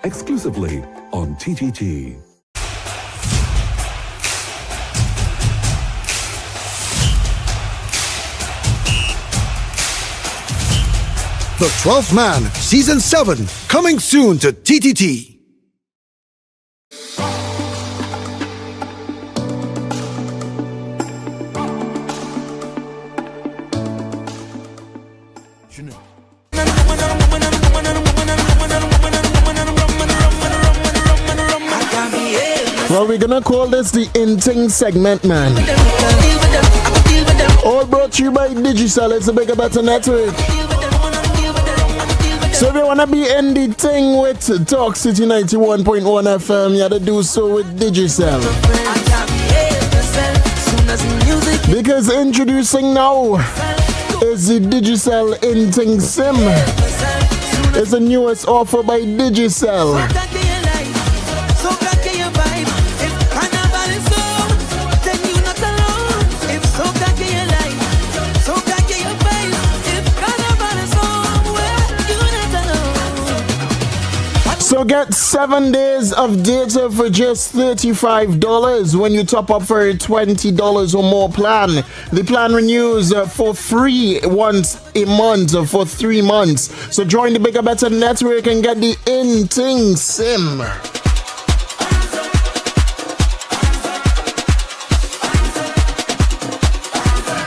exclusively on TTT. The 12th Man, Season 7, coming soon to TTT. Well, we're gonna call this the Inting segment, man. All brought to you by Digicel. It's a bigger, better network. So if you wanna be in the thing with Talk City 91.1 FM, you gotta do so with Digicel. Because introducing now is the Digicel Inting SIM. It's the newest offer by Digicel. So get 7 days of data for just $35 when you top up for a $20 or more plan. The plan renews for free once a month for 3 months. So join the bigger, better network and get the Inting SIM.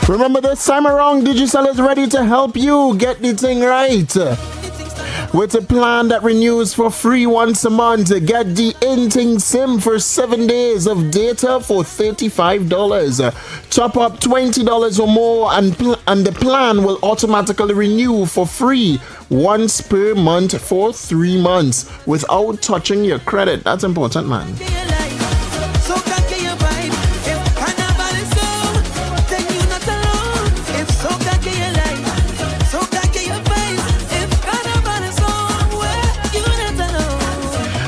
Remember, this time around, Digicel is ready to help you get the thing right. With a plan that renews for free once a month, get the Inting SIM for 7 days of data for $35. Top up $20 or more and the plan will automatically renew for free once per month for 3 months without touching your credit. That's important, man.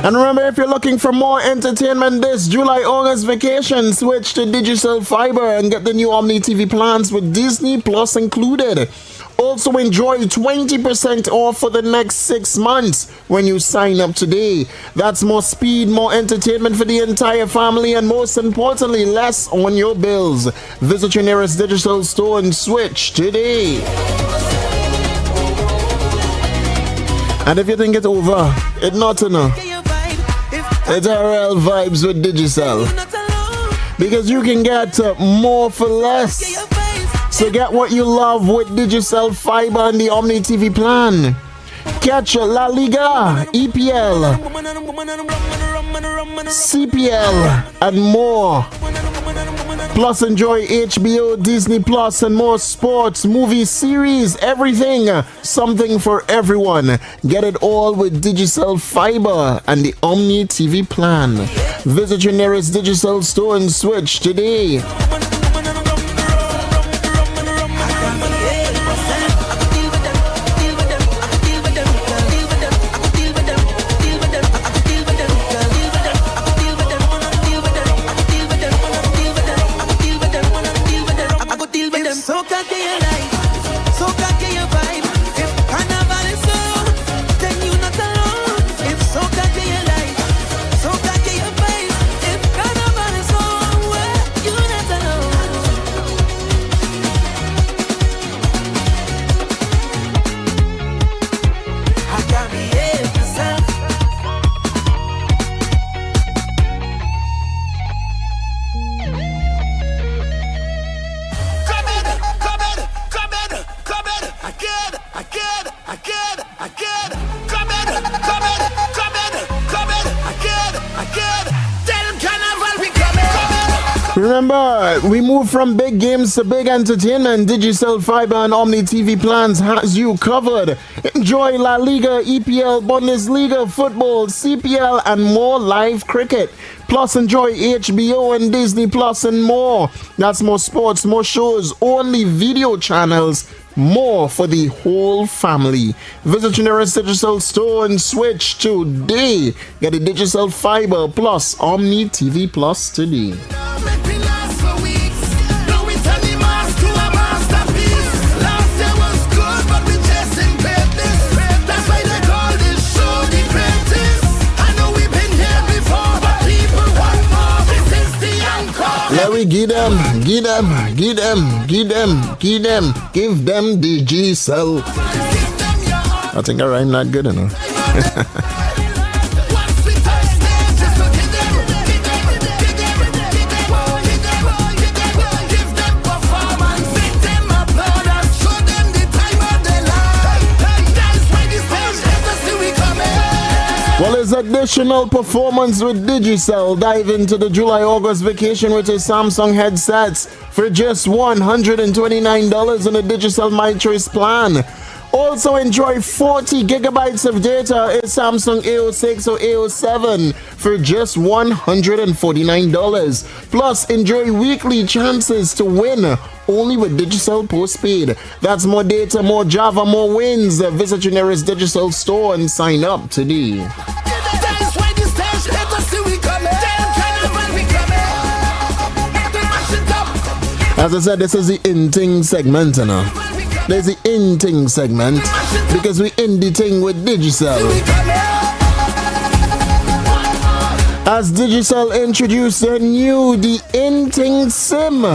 And remember, if you're looking for more entertainment this July-August vacation, switch to Digicel Fiber and get the new Omni TV plans with Disney Plus included. Also enjoy 20% off for the next 6 months when you sign up today. That's more speed, more entertainment for the entire family, and most importantly, less on your bills. Visit your nearest Digicel store and switch today. And if you think it's over, it's not enough. It's RL vibes with Digicel. Because you can get more for less. So get what you love with Digicel Fiber and the Omni TV plan. Catch La Liga, EPL, CPL, and more. Plus enjoy HBO, Disney Plus, and more sports, movies, series, everything. Something for everyone. Get it all with Digicel Fiber and the Omni TV plan. Visit your nearest Digicel store and switch today. Remember, we move from big games to big entertainment. Digicel Fiber and Omni TV plans has you covered. Enjoy La Liga, EPL, Bundesliga, football, CPL, and more live cricket. Plus, enjoy HBO and Disney Plus and more. That's more sports, more shows, only video channels, more for the whole family. Visit your nearest Digicel store and switch today. Get a Digicel Fiber plus Omni TV Plus today. Let me give them Digicel. I think I rhyme not good enough. Well, as additional performance with Digicel, dive into the July-August vacation with a Samsung headsets for just $129 on a Digicel My Choice plan. Also enjoy 40 gigabytes of data, a Samsung A06 or A07 for just $149. Plus, enjoy weekly chances to win only with Digicel Postpaid. That's more data, more Java, more wins. Visit your nearest Digicel store and sign up today. As I said, this is the in-ting segment, you know. There's the in-ting segment because we in the thing with Digicel. As Digicel introduced the new, the in-ting SIM.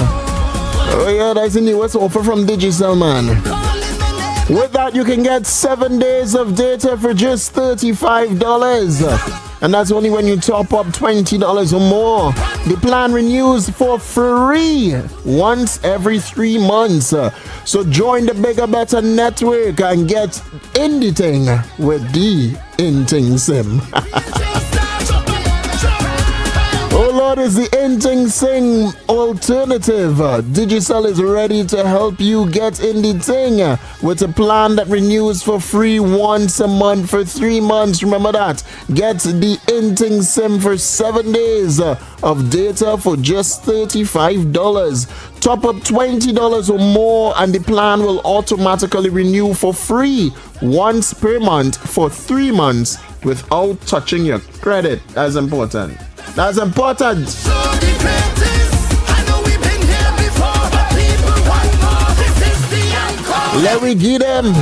Oh yeah, that's the newest offer from Digicel, man. With that, you can get 7 days of data for just $35. And that's only when you top up $20 or more. The plan renews for free once every 3 months. So join the bigger, better network and get anything with the in-ting SIM. Oh Lord, is the in-ting SIM alternative. Digicel is ready to help you get in the thing with a plan that renews for free once a month for 3 months. Remember that. Get the in-ting SIM for 7 days of data for just $35. Top up $20 or more and the plan will automatically renew for free once per month for 3 months without touching your credit. That's important. That's important. Let me get them.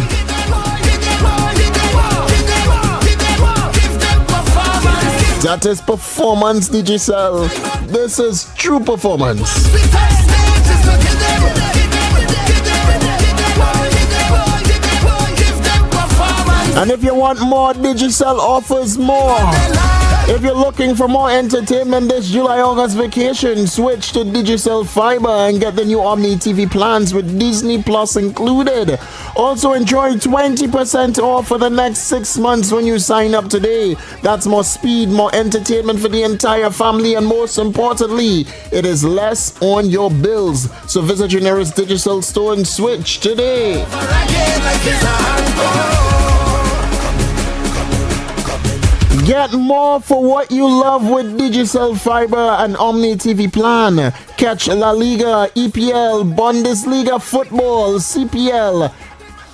That is performance, Digicel. This is true performance. And if you want more, Digicel offers more. If you're looking for more entertainment this July-August vacation, switch to Digicel Fiber and get the new Omni TV plans with Disney Plus included. Also enjoy 20% off for the next 6 months when you sign up today. That's more speed, more entertainment for the entire family, and most importantly, it is less on your bills. So visit your nearest Digicel store and switch today. Get more for what you love with Digicel Fiber and Omni TV plan. Catch La Liga, EPL, Bundesliga football, CPL,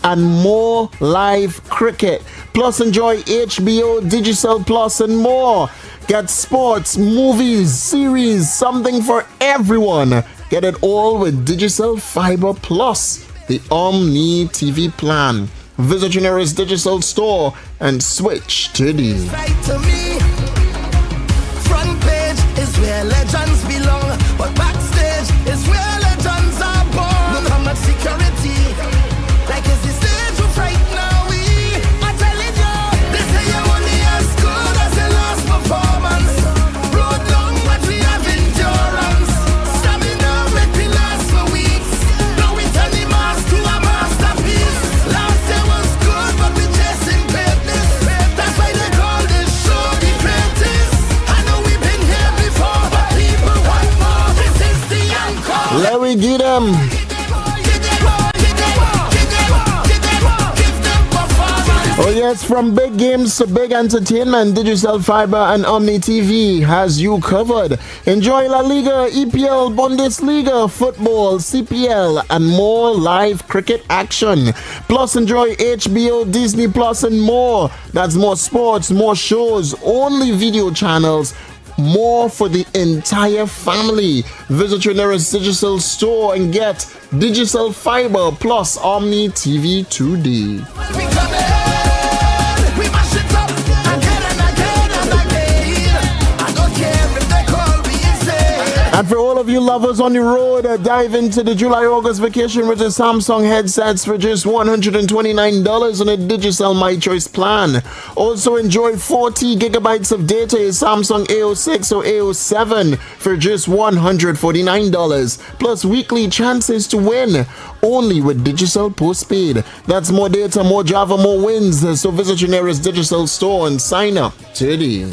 and more live cricket. Plus enjoy HBO, Digicel Plus, and more. Get sports, movies, series, something for everyone. Get it all with Digicel Fiber Plus, the Omni TV plan. Visit your nearest Digicel store and switch today. Right to me. Front page is where legends belong, but backstage is where legends are born. Look how much security, like is the stage of right now. I'm telling you, they say you're only as good as the last performance. Road long, but we have endurance. Stamina make me last for weeks. Now we turn the mask to a masterpiece. Last year was good, but we chasing greatness. That's why they call this show the greatest. I know we've been here before, but people want more. This is the encore. Let me get them. Oh yes, from big games to big entertainment, Digicel Fiber and Omni TV has you covered. Enjoy La Liga, EPL, Bundesliga, football, CPL, and more live cricket action. Plus enjoy HBO, Disney Plus, and more. That's more sports, more shows, only video channels, more for the entire family. Visit your nearest Digicel store and get Digicel Fiber plus Omni TV today. And for all of you lovers on the road, dive into the July-August vacation with the Samsung headsets for just $129 on a Digicel My Choice plan. Also enjoy 40 gigabytes of data in Samsung A06 or A07 for just $149. Plus weekly chances to win only with Digicel Postpaid. That's more data, more Java, more wins. So visit your nearest Digicel store and sign up today.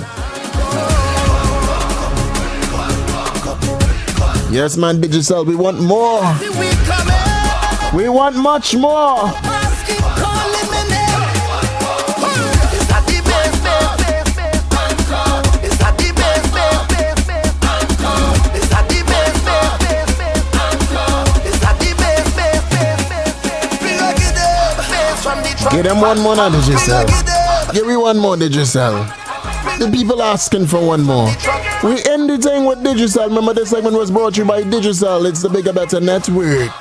Yes, man, Digicel, we want more. We want much more. Give them one more now, Digicel. Give me one more, Digicel. The people asking for one more. We end the thing with Digicel. Remember, this segment was brought to you by Digicel. It's the bigger, better network.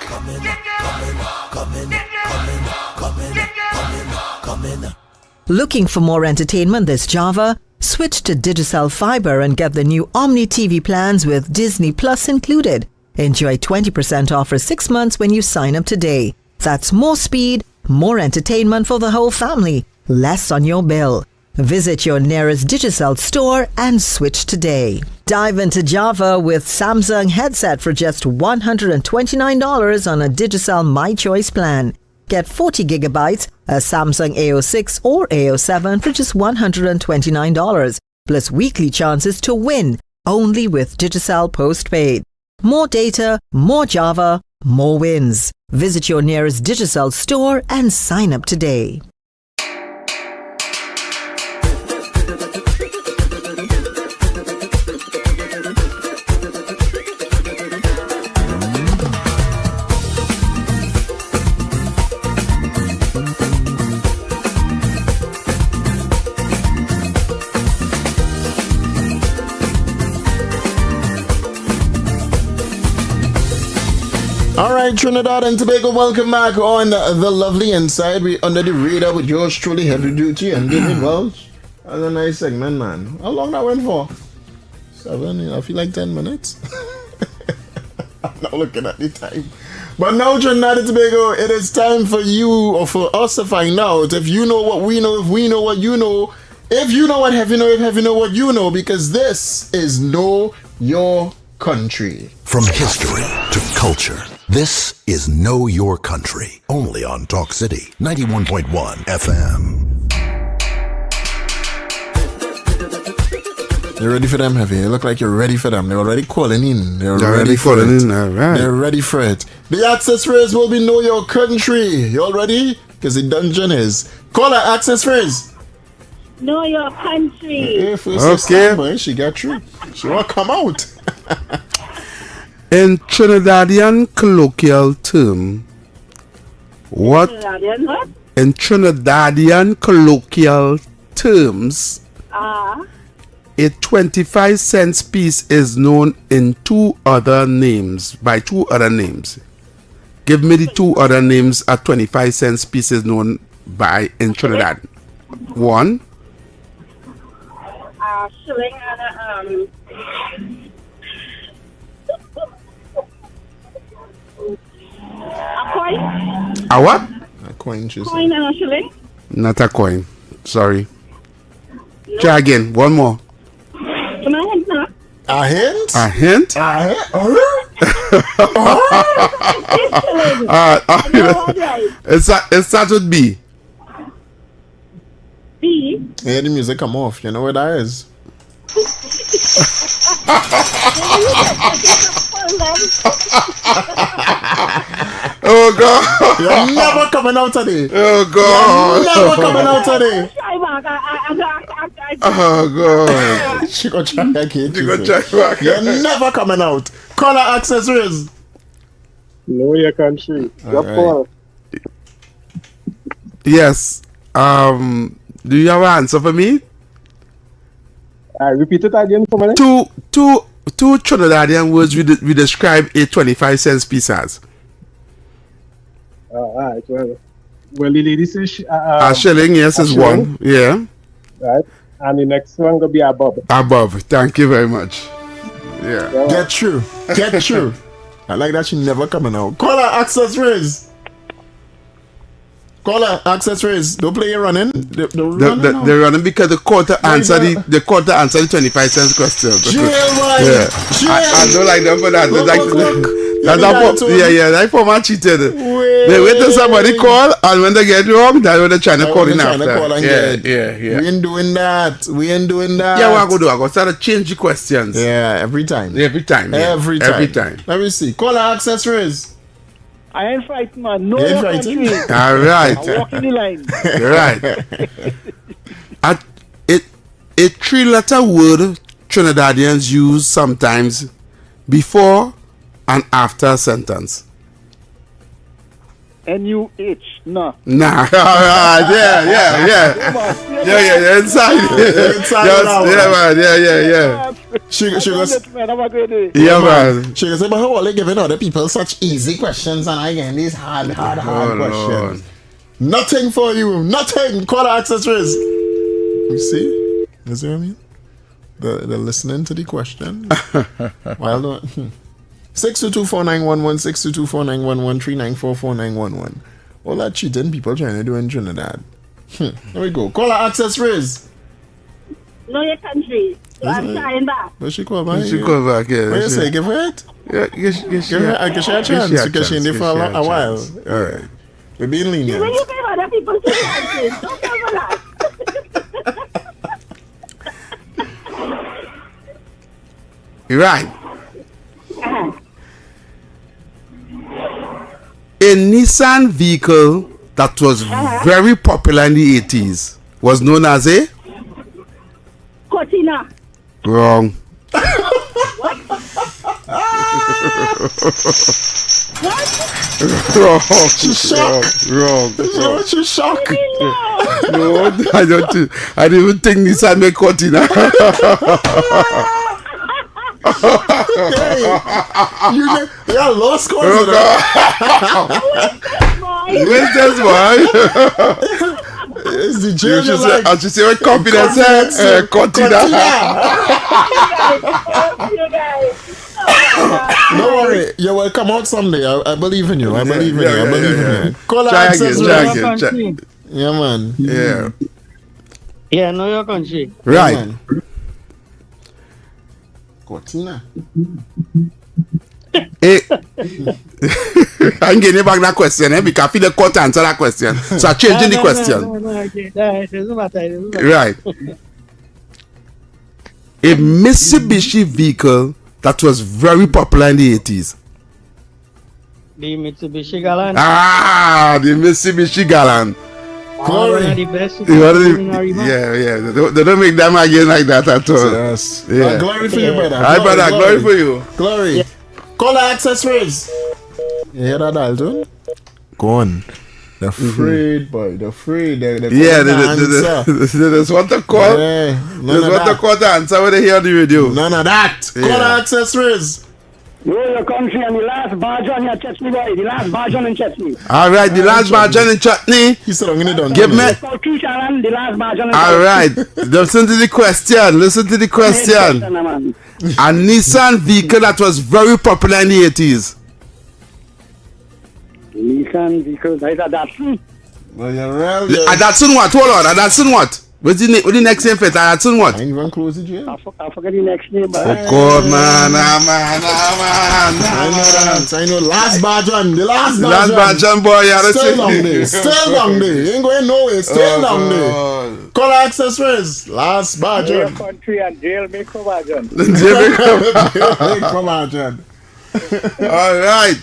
Looking for more entertainment this Java? Switch to Digicel Fiber and get the new Omni TV plans with Disney Plus included. Enjoy 20% off for 6 months when you sign up today. That's more speed, more entertainment for the whole family, less on your bill. Visit your nearest Digicel store and switch today. Dive into Java with Samsung headset for just $129 on a Digicel My Choice plan. Get 40 gigabytes, a Samsung A06 or A07 for just $129, plus weekly chances to win only with Digicel Postpaid. More data, more Java, more wins. Visit your nearest Digicel store and sign up today. right, Trinidad and Tobago, welcome back on the lovely inside. We under the radar with yours truly, Heavy Duty and David Welch. That's a nice segment, man. How long that went for? 7, I feel like 10 minutes. I'm not looking at the time. But now, Trinidad and Tobago, it is time for you or for us to find out if you know what we know, if we know what you know, if you know what Heavy know, if Heavy know what you know, because this is Know Your Country. From history to culture, this is Know Your Country, only on Talk City 91.1 FM. You ready for them, Heavy? You look like you're ready for them. They're already calling in. They're already calling in, all right. They're ready for it. The access phrase will be Know Your Country. You all ready? Because the dungeon is. Call her access phrase. Know your country. Okay. She got through. She won't come out. In Trinidadian colloquial term, what? In Trinidadian colloquial terms, a 25-cent piece is known in by two other names. Give me the two other names a 25-cent piece is known by in Trinidad. One. Shilling and a coin. A what? A coin, Coin and a shilling. Not a coin. Sorry. No. Try again. One more. Can I hint now? A hint? A hint? A hint? It starts with B. B? Yeah, the music come off. You know what that is? Oh God! You're never coming out today. Oh God! You're never coming out today. Oh God! She gonna try again. She gonna try back. You're never coming out. Call her accessories. Know Your Country. Right. Yes. Do you have an answer for me? Repeat it again for me. Two Trinidadian words we describe a 25-cent piece as. Alright, well, the lady says a shilling, yes, is shilling. One. Yeah. Right. And the next one will be above. Above. Thank you very much. Yeah. Get through. Get through. I like that she never coming out. Call her accessories. Call her accessories. Don't play your running. They're running because the court answer the 25-cent question. Yeah. I don't like them for that. That format cheated. They wait till somebody call, and when they get wrong, that's when they're trying to call in after. Yeah. We ain't doing that. Yeah, what I go do? I go start to change the questions. Yeah, every time. Every time. Let me see. Call her accessories. I ain't fighting, man. Know your country. All right. I walk in the line. Right. A 3-letter word Trinidadians use sometimes before and after a sentence. N-U-H. Nah. Yeah. Inside. Yeah. She goes, yeah, man. She goes, but how are they giving other people such easy questions and I getting these hard questions? Lord. Nothing for you. Nothing. Call the accessories. You see? You see what I mean? They're listening to the question. While not. 6224911, 6224911, 3944911. All that cheating people trying to do in Trinidad. There we go. Call her accessories. Know Your Country. I'm trying back. But she call back. She call back, yeah. What you say? Give her it? Yeah, give her a chance because she in there for a while. All right. We're being lenient. When you give other people chances, don't tell me that. You're right. A Nissan vehicle that was very popular in the 80s was known as a? Cortina. Wrong. What? Wrong. She's shocked. Wrong. She's shocked. No, I didn't even think Nissan made Cortina. You got low scores. Where's this boy? It's the You junior should say, like. I should say what confidence Cortina. Don't worry, you will come out someday. I believe in you. I believe in you. I believe in you. Call Try access. again. Yeah, man. Yeah. Yeah, know your country. Right. Cortina. Hey, I'm getting back that question, because I feel the court answer that question. So I'm changing the question. It doesn't matter. Right. A Mitsubishi vehicle that was very popular in the 80s. The Mitsubishi Galant. Ah, the Mitsubishi Galant. One of the best. Yeah. They don't make them again like that at all. Yes. Yeah. Glory for you, brother. Hi, brother. Glory for you. Glory. Yeah. Call the access phrase. You hear that, Dalton? Go on. They're afraid, boy. They're afraid. They there's what to call. Yeah. There's what to call the answer when they hear the radio. None of that. Call the access phrase. Know your country and the last barge on your chutney, boy. The last barge on in chutney. All right, the last barge on in chutney. He said, I'm going to give me. The last barge on in all right. Listen to the question. A Nissan vehicle that was very popular in the 80s. Nissan vehicle. That is a Datsun. Well, you're real. A Datsun what? Hold on. A Datsun what? What's the next name for it? A Datsun what? I ain't even close the jail. I forget the next name. But Oh, God, man. I know. Last barge on. The last barge on, boy. Still long day. Ain't going nowhere. Still long day. Call access phrase. Last barge on. country and jail make for barge on. All right.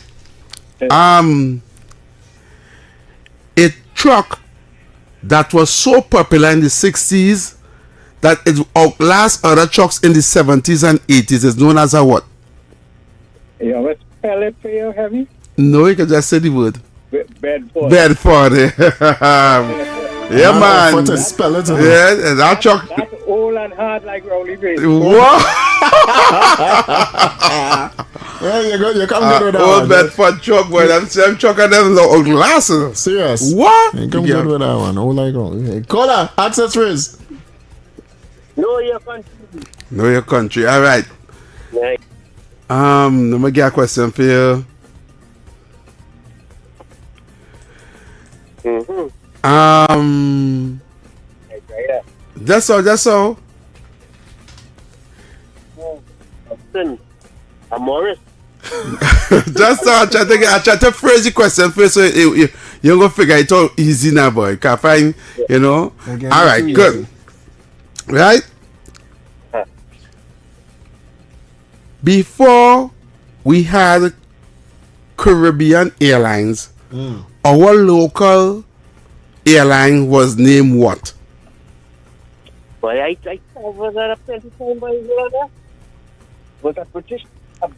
A truck that was so popular in the 60s that it outlasts other trucks in the 70s and 80s is known as a what? You want to spell it for you, heavy? No, you can just say the word. Bedford. Yeah, man. What to spell it? Yeah, that truck. That's old and hard like Rowley Bay. What? Yeah, you come good with that Old one. Bedford truck, boy. Them same truck and them old glasses. Serious. What? You come good with that one. All like on. Call her. Access phrase. Know your country. Know your country. All right. Nice. Let me get a question for you. That's all. I'm Morris. Just I try to phrase the question first, so you're gonna figure it out easy now, boy. Can't find, you know. Again, all right, good. Right. Before we had Caribbean Airlines, our local airline was named what? Boy, I was that a 20 time by there. Was that British? Was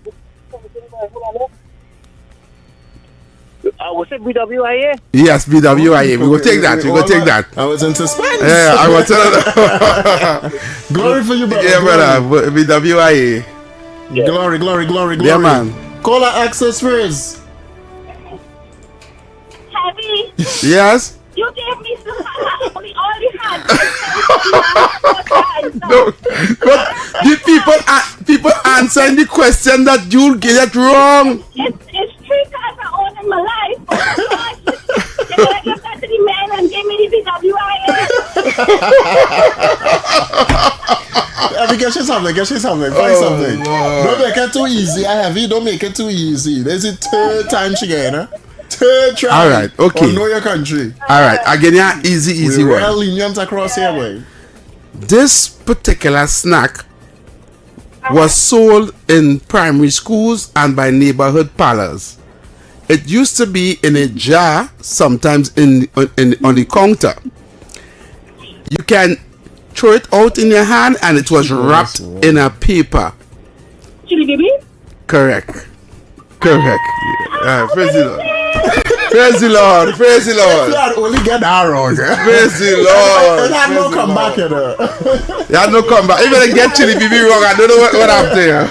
it BWIA? Yes, BWIA. We will take that. I was in suspense. Yeah, I was telling Glory for you, brother. Yeah, brother. BWIA. Yeah. Glory. Yeah, man. Call her access phrase. Heavy. Yes. You gave me some only all you had. No, but the people answering the question that you get it wrong. It's 3 times I own in my life. You're gonna give that to the man and give me the BWIA. Get you something. Find something. Don't make it too easy. I have you. Don't make it too easy. This is third time she get, huh? Third try. All right, okay. Know your country. All right, again, yeah, easy We're one. real lenient across here, boy. This particular snack was sold in primary schools and by neighborhood parlors. It used to be in a jar, sometimes on the counter. You can throw it out in your hand, and it was wrapped in a paper. Chili baby? Correct. President. Praise the Lord. Praise the Lord. You had only get that wrong. Praise the Lord. It had no comeback, you know. You had no comeback. Even they get Chili BB wrong, I don't know what happened here.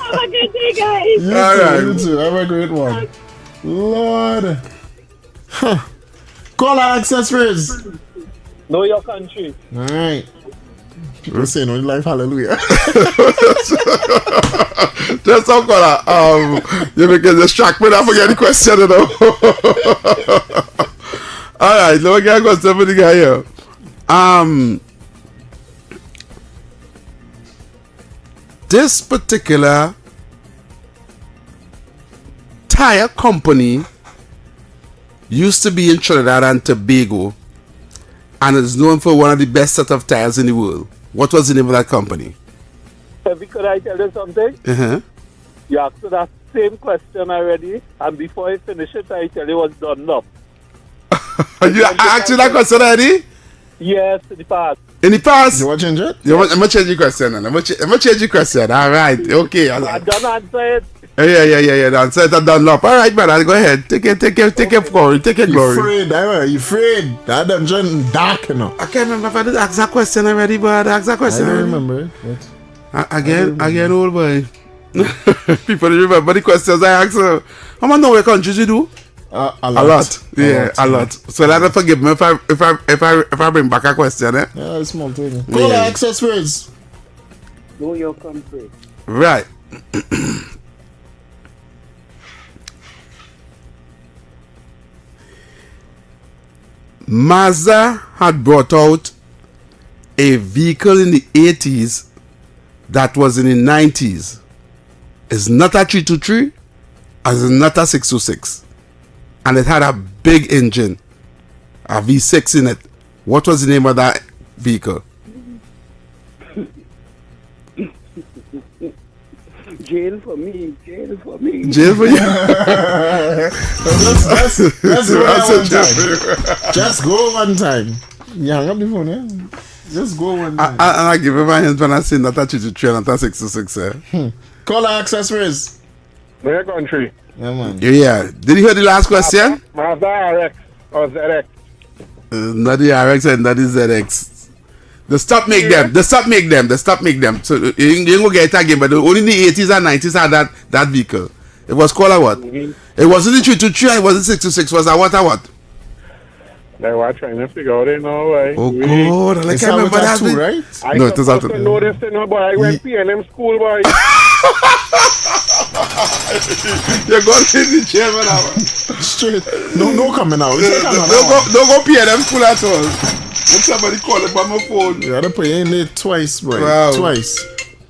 Have a good day, guys. You too. Have a great one. Lord. Huh. Call our accessories. Know your country. All right. People saying only life, hallelujah. Just some color. You make it distract me. I forget the question, you know. All right, let me get a question for the guy here. This particular tire company used to be in Trinidad and Tobago, and is known for one of the best set of tires in the world. What was the name of that company? Could I tell you something? Uh-huh. You asked me that same question already, and before I finish it, I tell you what's done up. You asked you that question already? Yes, in the past. In the past? You want to change it? I'm going to change your question. I'm going to change your question. All right. Okay. I don't answer it. Yeah. The answer is done up. All right, brother. Go ahead. Take your glory. Take your glory. You afraid. That them just dark, you know. I can't remember if I did ask that question already, but I asked that question I don't already. remember it. Again, old boy. People remember the questions I asked. How much know what countries you do? A lot. Yeah, a lot. So let them forgive me if I bring back a question, eh? Yeah, it's small thing. Call the access words. Know your country. Right. Mazda had brought out a vehicle in the 80s that was in the 90s. It's not a 323, and it's not a 626. And it had a big engine, a V6 in it. What was the name of that vehicle? Jail for me. Jail for you? Let's go one time. Just go one time. You hang up the phone, yeah? Just go one time. And I give him my hands when I say not a 323 and not a 626, eh? Call our accessories. Know your country. Yeah, man. Yeah. Did you hear the last question? Mazda RX or ZX. Not the RX and not the ZX. They stop make them. They stop make them. So you ain't gonna get it again. But only in the 80s and 90s had that vehicle. It was called a what? It wasn't the 323. It wasn't 626. Was a what? They were trying to figure out it now, right? Oh God! I can't remember that too, right? No, it was I know this thing, boy. I went P&M school, boy. You're going in the chair, man. Straight. No coming out. Don't go P&M school at all. When somebody call it by my phone. You gotta put in there twice, boy. Wow. Twice.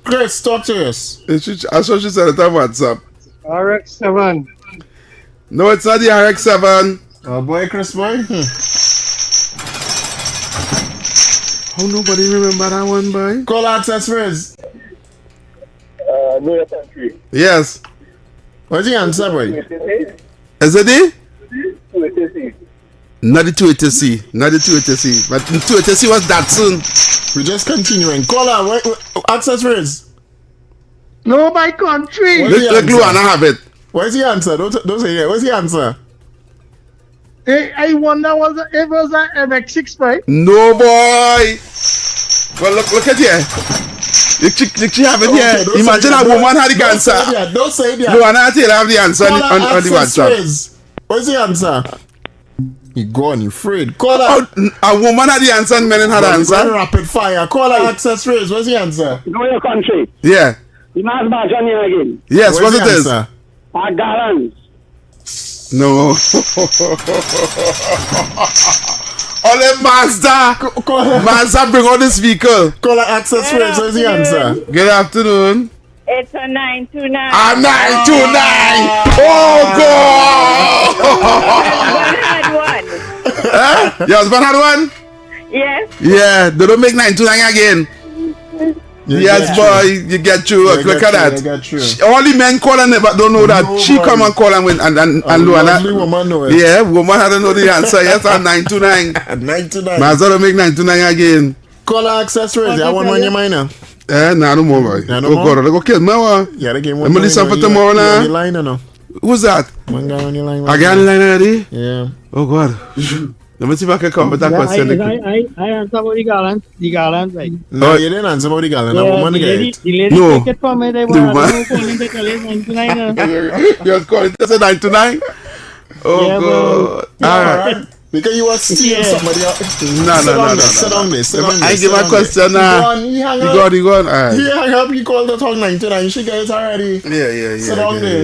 Chris, talk to us. I saw she said it on WhatsApp. RX-7. No, it's not the RX-7. Oh boy, Chris, boy. How nobody remember that one, boy? Call access first. Know your country. Yes. What's the answer, boy? Is it the? 280C. Not the 280C. Not the 280C. But the 280C was that soon. We're just continuing. Call her. Access first. No, my country. Look, Luana have it. What's the answer? Don't say that. What's the answer? I wonder if it was an MX6, right? No, boy. Well, look at here. The chick have it here. Imagine a woman had the answer. Don't say that. Luana Taylor have the answer on the WhatsApp. What's the answer? You gone, you afraid. Call her. A woman had the answer and men had the answer. Rapid fire. Call her access raise. What's the answer? Know your country. Yeah. You must buy Johnny again. Yes, what it is? A gallons. No. Only Mazda. Mazda bring on this vehicle. Call her access raise. What's the answer? Good afternoon. It's a 929. A 929. Oh, God. Your husband had one? Yes. Yeah, they don't make 929 again. Yes, boy, you get through. Look at that. All the men call and never don't know that. She come and call and Luana. Yeah, woman had to know the answer. Yes, on 929. 929. Mazda don't make 929 again. Call her access raise. I want on your mind now. No more, boy. Oh, God, they go kill me. Yeah, they game one. I'm listen for tomorrow now. Line, no. Who's that? One guy on your line. I got on the line already? Yeah. Oh, God. Let me see if I can come with that question. I answer about the garland, right? No, you didn't answer about the gallon. Yeah, A woman the lady, get it. the lady No. take it from me. They No, were man. calling the colleague 99. You're calling this a 99? Oh, Yeah, God. All right. Because you were stealing somebody else. No. Sit down there. Sit down there. I give a question now. He hang You up. gone. All right. He hang up. He called the talk 99. She get it already. Yeah. Sit down there.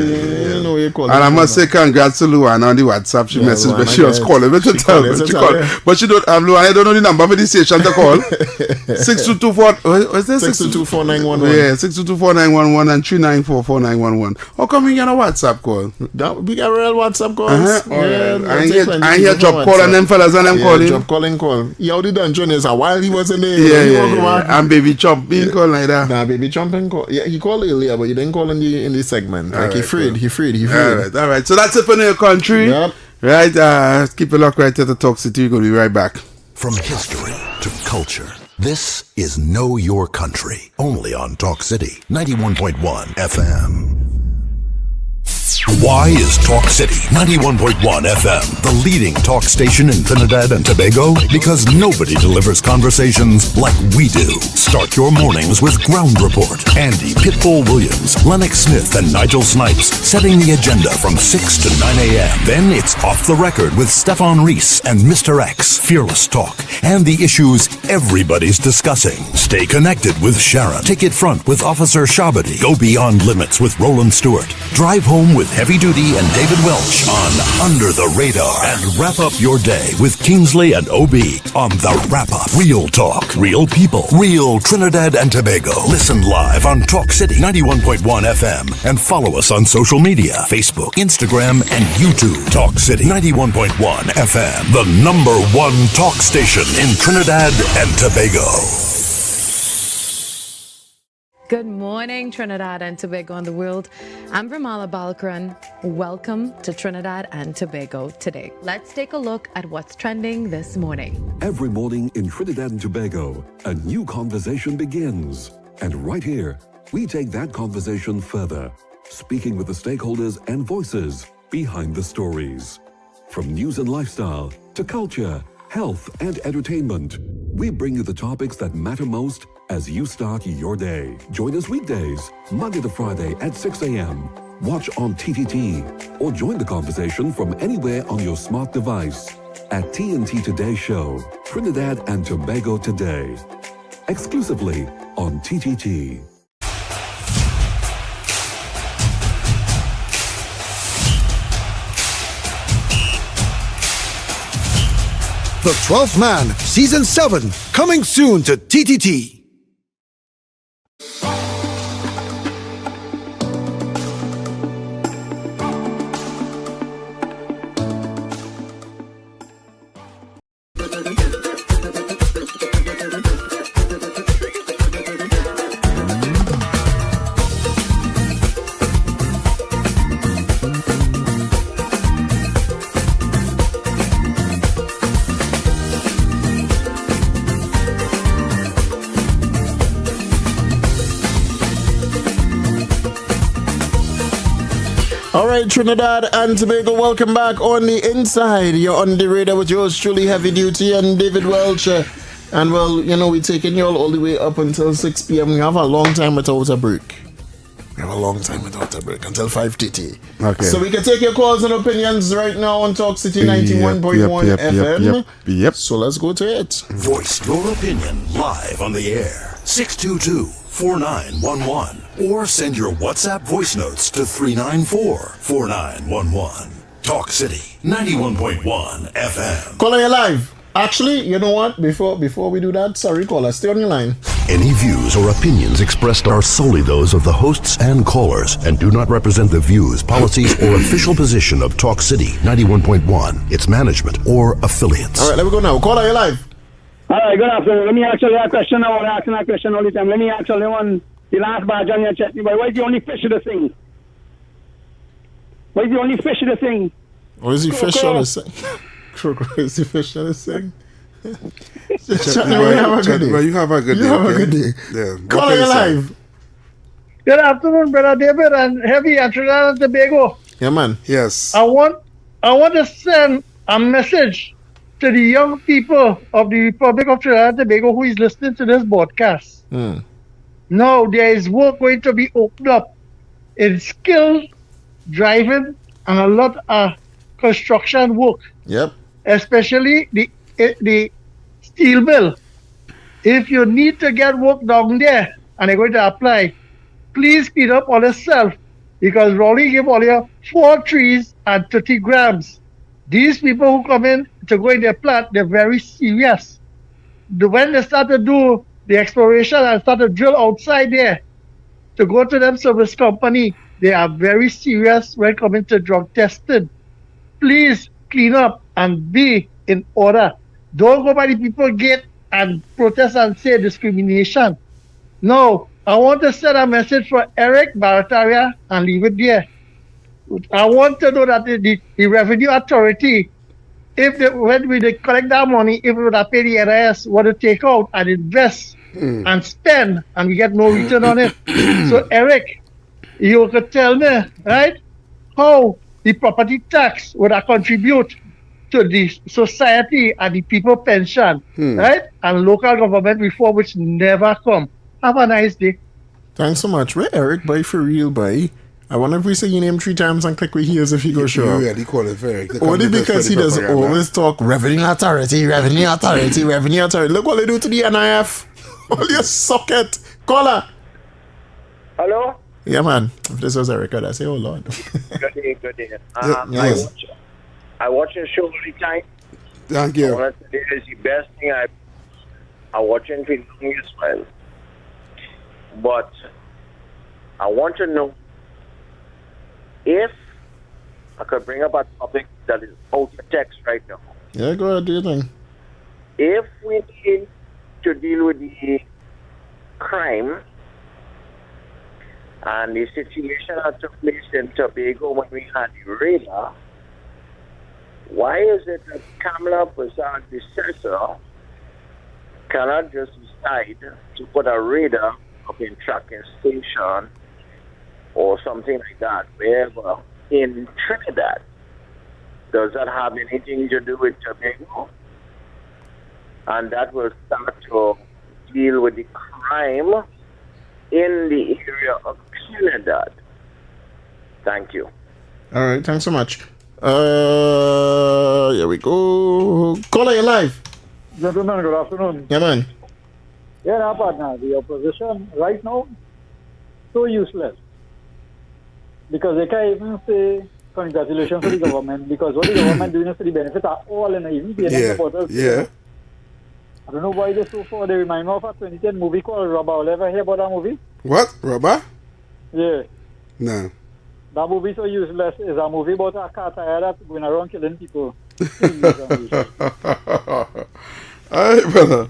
You know you call it. And I must say congrats to Luana on the WhatsApp. She messaged me. Luana, She was yes. calling me to She tell me. called, She to called. tell you. But she don't, Luana, I don't know the number for the station to call. 6224. What's that? 6224911. Yeah, 6224911 and 3944911. How come you get a WhatsApp call? We got real WhatsApp calls. I hear job call and them fellas and them calling. Job calling call. He already done Jonas while he was in there. Yeah. And baby chop being called like that. Nah, baby jumping call. Yeah, he called earlier, but he didn't call in the segment. Like he freed. All right. So that's it for your country. Yep. Right. Keep it locked right to the Talk City. We're going to be right back. From history to culture, this is Know Your Country, only on Talk City 91.1 FM. Why is Talk City 91.1 FM the leading talk station in Trinidad and Tobago? Because nobody delivers conversations like we do. Start your mornings with Ground Report. Andy Pitbull Williams, Lennox Smith, and Nigel Snipes setting the agenda from 6 to 9 a.m. Then it's Off the Record with Stefan Reese and Mr. X, Fearless Talk, and the issues everybody's discussing. Stay connected with Sharon. Take it front with Officer Shabadi. Go beyond limits with Roland Stewart. Drive home with Heavy Duty and David Welch on Under the Radar. And wrap up your day with Kingsley and OB on The Wrap Up. Real talk, real people, real Trinidad and Tobago. Listen live on Talk City 91.1 FM and follow us on social media, Facebook, Instagram, and YouTube. Talk City 91.1 FM, the #1 talk station in Trinidad and Tobago. Good morning, Trinidad and Tobago and the world. I'm Ramala Balkaran. Welcome to Trinidad and Tobago today. Let's take a look at what's trending this morning. Every morning in Trinidad and Tobago, a new conversation begins. And right here, we take that conversation further, speaking with the stakeholders and voices behind the stories. From news and lifestyle to culture, health, and entertainment, we bring you the topics that matter most as you start your day. Join us weekdays, Monday to Friday at 6 a.m. Watch on TTT or join the conversation from anywhere on your smart device at TNT Today Show, Trinidad and Tobago Today, exclusively on TTT. The 12th Man, Season 7, coming soon to TTT. All right, Trinidad and Tobago, welcome back on the inside. You're on the radar with yours truly, Heavy Duty and David Welch. And well, you know, we're taking you all the way up until 6 p.m. We have a long time without a break. We have a long time without a break until 5:30. Okay. So we can take your calls and opinions right now on Talk City 91.1 FM. Yep. So let's go to it. Voice your opinion live on the air. 622-4911. Or send your WhatsApp voice notes to 394-4911. Talk City 91.1 FM. Caller, you live. Actually, you know what? Before we do that, sorry, caller, stay on your line. Any views or opinions expressed are solely those of the hosts and callers and do not represent the views, policies, or official position of Talk City 91.1, its management, or affiliates. All right, let me go now. Caller, you live. All right, good afternoon. Let me ask you a question. I want to ask that question all the time. Let me ask you the last barge on your chest. Why is the only fish of the thing? Why is the only fish of the thing? What is the fish on the thing? Is the fish on the thing? You have a good day. You have a good day. Yeah. Caller, you live. Good afternoon, Brother David and Heavy and Trinidad and Tobago. Yeah, man. Yes. I want to send a message to the young people of the Republic of Trinidad and Tobago who is listening to this broadcast. Now there is work going to be opened up in skilled driving and a lot of construction work. Yep. Especially the steel mill. If you need to get work down there and you're going to apply, please clean up all yourself because Rolly gave all you 4 trees and 30 grams. These people who come in to go in their plant, they're very serious. When they start to do the exploration and start to drill outside there to go to them service company, they are very serious when coming to drug testing. Please clean up and be in order. Don't go by the people gate and protest and say discrimination. No, I want to send a message for Eric Barataria and leave it there. I want to know that the Revenue Authority, when we collect that money, if we would have paid the NIS, what to take out and invest and spend, and we get no return on it. So, Eric, you could tell me, right, how the property tax would have contribute to the society and the people pension, right, and local government reform, which never come. Have a nice day. Thanks so much. Where Eric, boy, for real, boy? I wonder if we say your name 3 times and click with heels if you go show. You really call it Eric. Only because he does always talk revenue authority. Look what they do to the NIF. All you suck it. Caller. Hello? Yeah, man. If this was a record, I say, oh, Lord. Good day. Yes. I watch your show all the time. Thank you. I want to say it's the best thing I watching for long as well. But I want to know if I could bring up a topic that is out of text right now. Yeah, go ahead, do your thing. If we need to deal with the crime and the situation that took place in Tobago when we had the radar, why is it that Kamala Prasad, the censor, cannot just decide to put a radar up in tracking station or something like that, wherever in Trinidad? Does that have anything to do with Tobago? And that will start to deal with the crime in the area of Trinidad. Thank you. All right, thanks so much. Here we go. Caller, you live. Gentlemen, good afternoon. Yeah, man. Yeah, now, partner, the opposition right now, so useless. Because they can't even say congratulations to the government, because what the government doing is to the benefit of all, and even the supporters. Yeah. I don't know why they're so far. They remind me of a 2010 movie called Rubber. Ever hear about that movie? What? Rubber? Yeah. No. That movie so useless is a movie about a cat that's going around killing people. Alright, brother.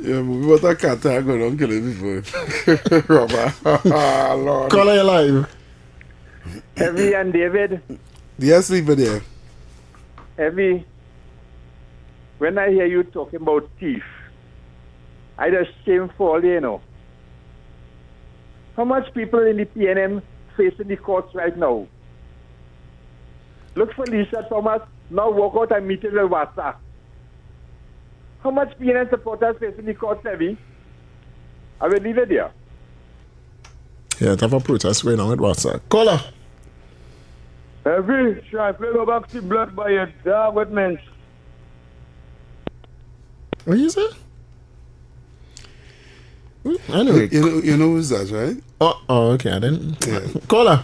Yeah, movie about a cat going around killing people. Rubber. Lord. Caller, you live. Evie and David. Yes, leave it there. Evie, when I hear you talking about thief, I just shameful, you know. How much people in the PNM facing the courts right now? Look for Lisa Thomas, now walk out and meet her with WhatsApp. How much PNM supporters facing the courts, Evie? I will leave it there. Yeah, have a protest going on with WhatsApp. Caller. Evie, should I play go back to blood by your dog with men? What you say? Anyway. You know who's that, right? Oh, okay. I didn't. Yeah. Caller.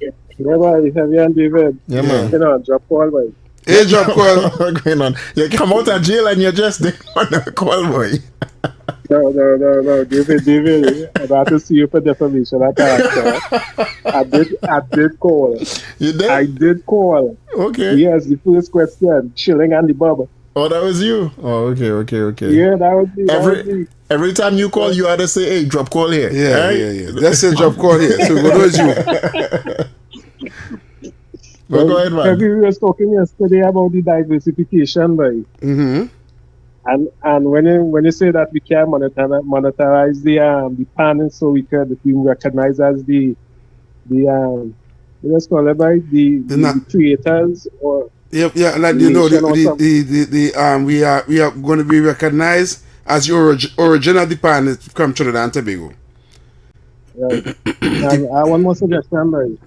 Yeah, man, it's Evie and David. Yeah, man. You know, drop call, boy. Hey, drop call. What's going on? You come out of jail and you're just there on the call, boy. No. David, I'd have to see you for defamation of character. I did call. You did? I did call. Okay. Yes, the first question, chilling and the bubble. Oh, that was you? Oh, okay. Yeah, that was me. Every time you call, you had to say, hey, drop call here. Yeah, right? yeah. Let's say drop call here. So what was you? Well, go ahead, man. We was talking yesterday about the diversification, right? Mm-hmm. And when you say that we can monetize the panel, so we recognize as the let's call it by the creators or yeah, like you know, nation or something. we are going to be recognized as the original department from Trinidad and Tobago. Right. And I one more suggestion, right?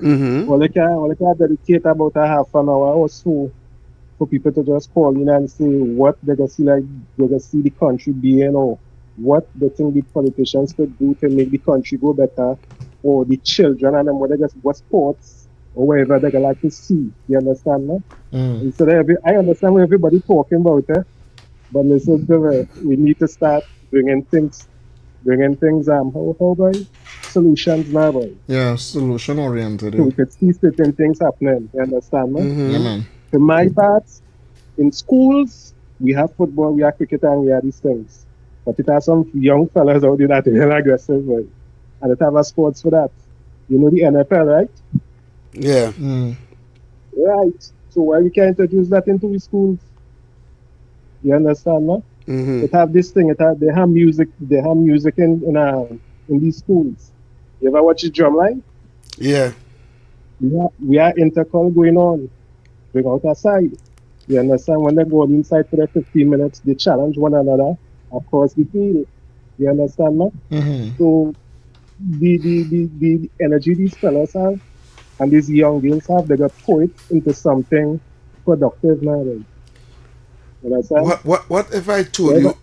Well, I can dedicate about a half an hour or so for people to just call in and say what they're gonna see, like they're gonna see the country being, or what they think the politicians could do to make the country go better, or the children and them what sports or whatever they like to see. You understand, no? Instead of I understand what everybody talking about it, but listen to me, we need to start bringing things how about solutions now, boy. Yeah, solution oriented. So we could see certain things happening. You understand, man? Yeah, man. For my part, in schools, we have football, we have cricket, and we have these things. But it has some young fellas out there that are really aggressive, right? And it have a sports for that. You know the NFL, right? Yeah. Right. So why we can't introduce that into the schools? You understand, no? It have this thing. They have music. They have music in these schools. You ever watch the drumline? Yeah. We are intercall going on. Bring out aside. You understand? When they go inside for the 15 minutes, they challenge one another across the field. You understand, no? So the energy these fellas have and these young girls have, they got put it into something productive now. Right? You understand? What if I told you?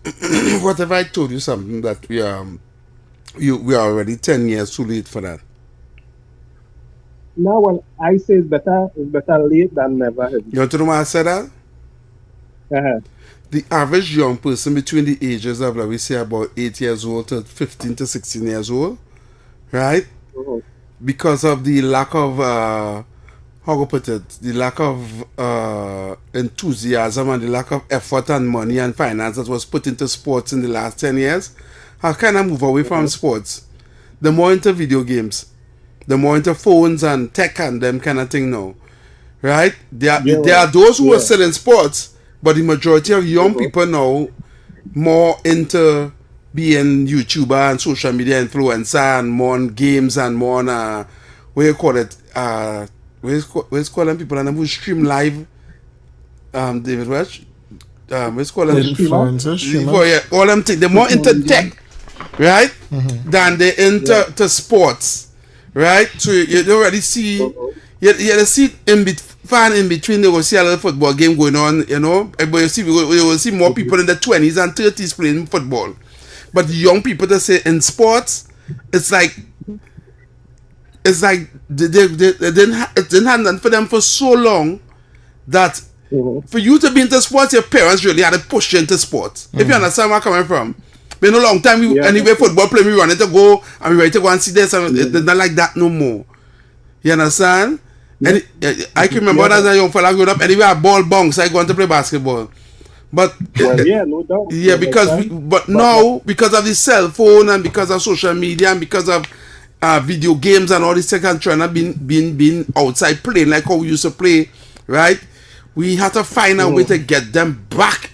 What if I told you something that we are already 10 years too late for that? Now, when I say it's better late than never. You want to know why I said that? The average young person between the ages of, like we say, about 8 years old to 15 to 16 years old, right? Because of the lack of, how to put it, the lack of enthusiasm and the lack of effort and money and finance that was put into sports in the last 10 years, have kind of moved away from sports. The more into video games, the more into phones and tech and them kind of thing now, right? There are those who are still in sports, but the majority of young people now more into being YouTuber and social media influencer and more on games and more on what you call it, what's calling people and who stream live, David Welch, what's calling influencers, all them things. They're more into tech, right, than they into sports. Right, so you already see, you see in between. They will see a little football game going on, you know. But you will see more people in the 20s and 30s playing football. But the young people that say in sports, it's like they didn't have done for them for so long that for you to be into sports, your parents really had to push you into sports. If you understand where I'm coming from. Been a long time. Anyway, football play, we wanted to go and we ready to go and see this. And it's not like that no more. You understand? And I can remember as a young fella growing up. Anyway, I ball bounce. I go on to play basketball. But no doubt. Yeah, because now because of the cell phone and because of social media and because of video games and all this second trying to being outside playing like how we used to play, right? We had to find a way to get them back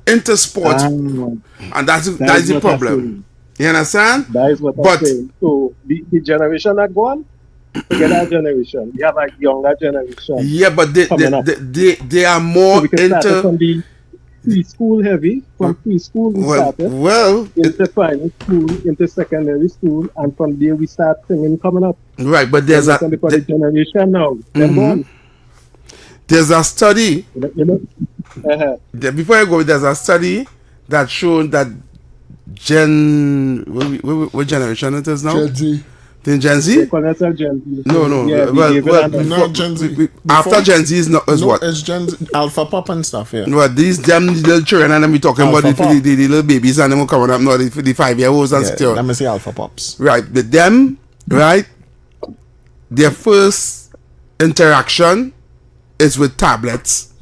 into sports, and that's the problem. You understand? That is what I'm saying. So the generation that gone, forget our generation. We have a younger generation. Yeah, but they are more so into from the preschool heavy. From preschool we started into primary school, into secondary school, and from there we start singing coming up. Right, but there's the generation now. They're gone. There's a study. Before I go, there's a study that showed that what generation it is now? Gen Z. Gen Z? Gen Z. No. Not Gen Z. After Gen Z is what? It's Gen Z, Alpha Pop and stuff, yeah. Well, these them little children and then we talking about the little babies and them coming up now, the 5-year-olds and stuff. Let me see Alpha Pops. Right, but them, right, their first interaction is with tablets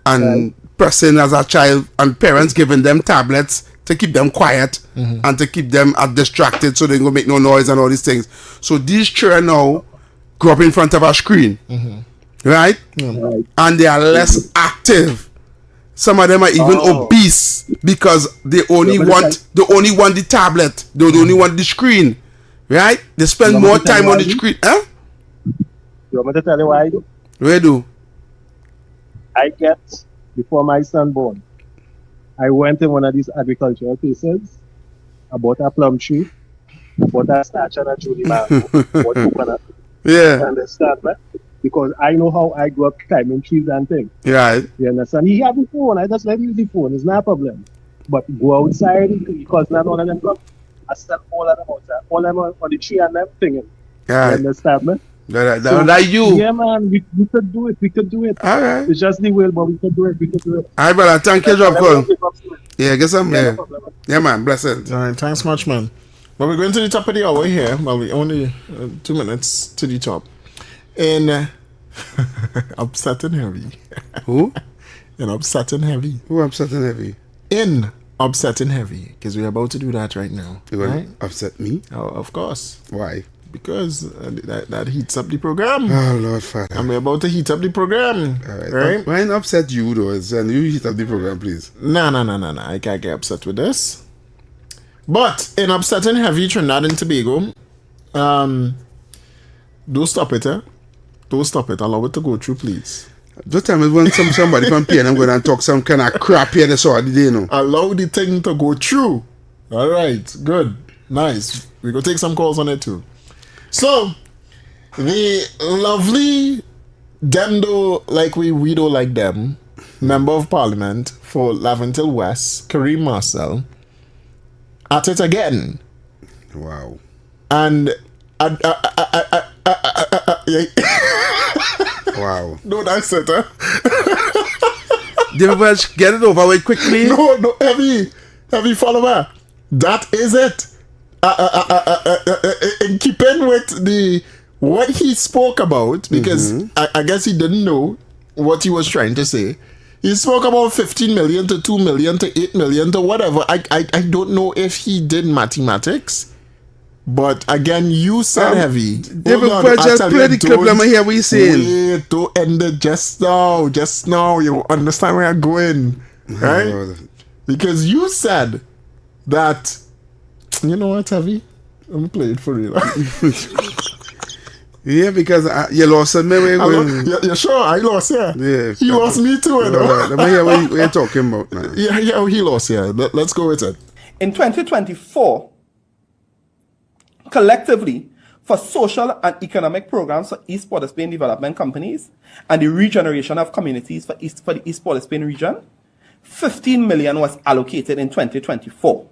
and pressing as a child and parents giving them tablets to keep them quiet and to keep them distracted so they don't make no noise and all these things. So these children now grow up in front of a screen, right? And they are less active. Some of them are even obese because they only want the tablet. They only want the screen, Right? They spend more time on the street. Huh? You want me to tell you why I do? Where do? I get, before my son born, I went in one of these agricultural places, I bought a plum tree, I bought a starch and a Julie mango, bought coconut. Yeah. You understand, man? Because I know how I grew up climbing trees and things. Right. You understand? He have the phone, I just let him use the phone, it's not a problem. But go outside, because not all of them come. I sell all of them outside, all of them on the tree and them thinging. Right. You understand, man? That you. Yeah, man, we could do it. All right. It's just the will, but we could do it. All right, brother. Thank you, job call. Yeah, get some. Yeah, man. Blessed. All right, thanks much, man. Well, we're going to the top of the hour here. Well, we only 2 minutes to the top. In Upset and Heavy. Who? In Upset and Heavy. Who Upset and Heavy? In Upset and Heavy, because we're about to do that right now. You want to upset me? Oh, of course. Why? Because that heats up the program. Oh, Lord Father. And we're about to heat up the program. All right. Right? Why not upset you, though? And you heat up the program, please. No. I can't get upset with this. But in Upset and Heavy, Trinidad and Tobago, don't stop it, eh? Don't stop it. Allow it to go through, please. Just tell me when somebody from PNM going and talk some kind of crap here this all the day, you know. Allow the thing to go through. All right. Good. Nice. We go take some calls on it, too. So, the lovely Demdo, like we don't like them, Member of Parliament for Laventille West, Kareem Marcel, at it again. Wow. And wow. No, that's it, huh? David Welch, get it over with quickly. No, heavy follower. That is it. In keeping with what he spoke about, because I guess he didn't know what he was trying to say. He spoke about 15 million to 2 million to 8 million to whatever. I don't know if he did mathematics, but again, you said heavy. David Welch, just play the clip. Let me hear what you're saying. Wait, don't end it just now. You understand where I'm going, right? Because you said that. You know what, Heavy? I'm play it for real. Yeah, because you lost me. You're sure? I lost, yeah. Yeah. He lost me too, you know. Let me hear what you're talking about, man. Yeah, he lost, yeah. Let's go with it. In 2024, collectively, for social and economic programs for East Port of Spain development companies and the regeneration of communities for the East Port of Spain region, 15 million was allocated in 2024.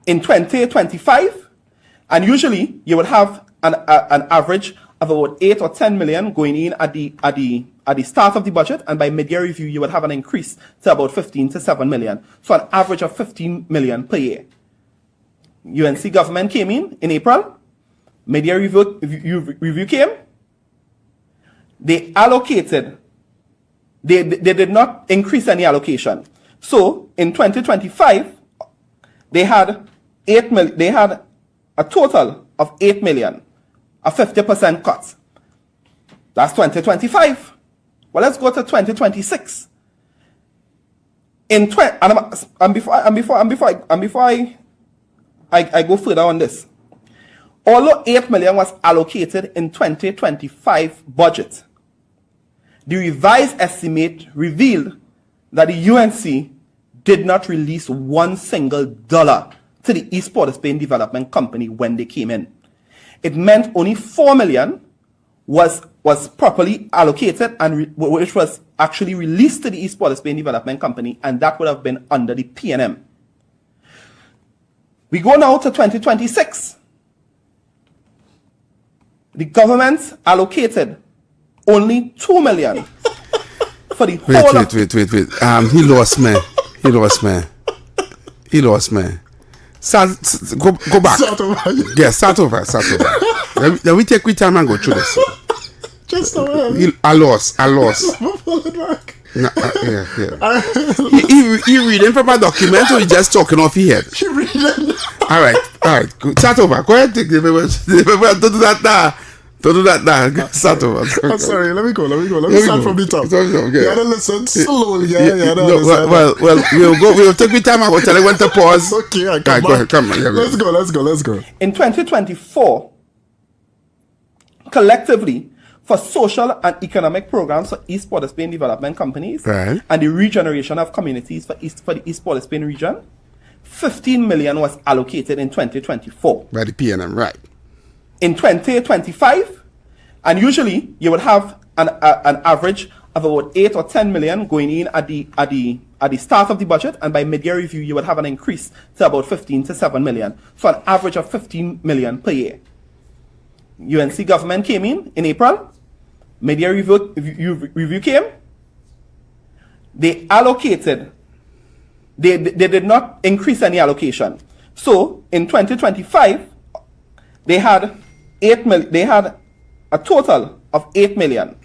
In 2025, and usually you would have an average of about 8 or 10 million going in at the start of the budget, and by mid-year review you would have an increase to about 15 to 7 million. So an average of 15 million per year. UNC government came in April, mid-year review came, they allocated, they did not increase any allocation. So in 2025, they had a total of 8 million, a 50% cut. That's 2025. Well, let's go to 2026. Before I go further on this, although 8 million was allocated in 2025 budget, the revised estimate revealed that the UNC did not release $1 single to the East Port of Spain Development Company when they came in. It meant only 4 million was properly allocated and which was actually released to the East Port of Spain Development Company, and that would have been under the PNM. We go now to 2026. The government allocated only 2 million for the whole Wait. He lost me. Go back. Start over. Yeah, start over. Let me take time and go through this. Just over. I lost. Pull it back. No, yeah. He reading from a document or he just talking off his head? He reading. All right. Start over. Go ahead. Don't do that now. Don't do that now. Start over. I'm sorry, let me go. Let me start from the top. Okay. You gotta listen slowly. We'll take the time. I will tell you when to pause. Okay, go ahead. Come on. Let's go. In 2024, collectively, for social and economic programs for East Port of Spain development companies and the regeneration of communities for the East Port of Spain region, 15 million was allocated in 2024. By the PNM, right. In 2025, and usually you would have an average of about 8 or 10 million going in at the start of the budget, and by mid-year review you would have an increase to about 15 to 7 million. So an average of 15 million per year. UNC government came in April, mid-year review came, they allocated, they did not increase any allocation. So in 2025, they had a total of 8 million.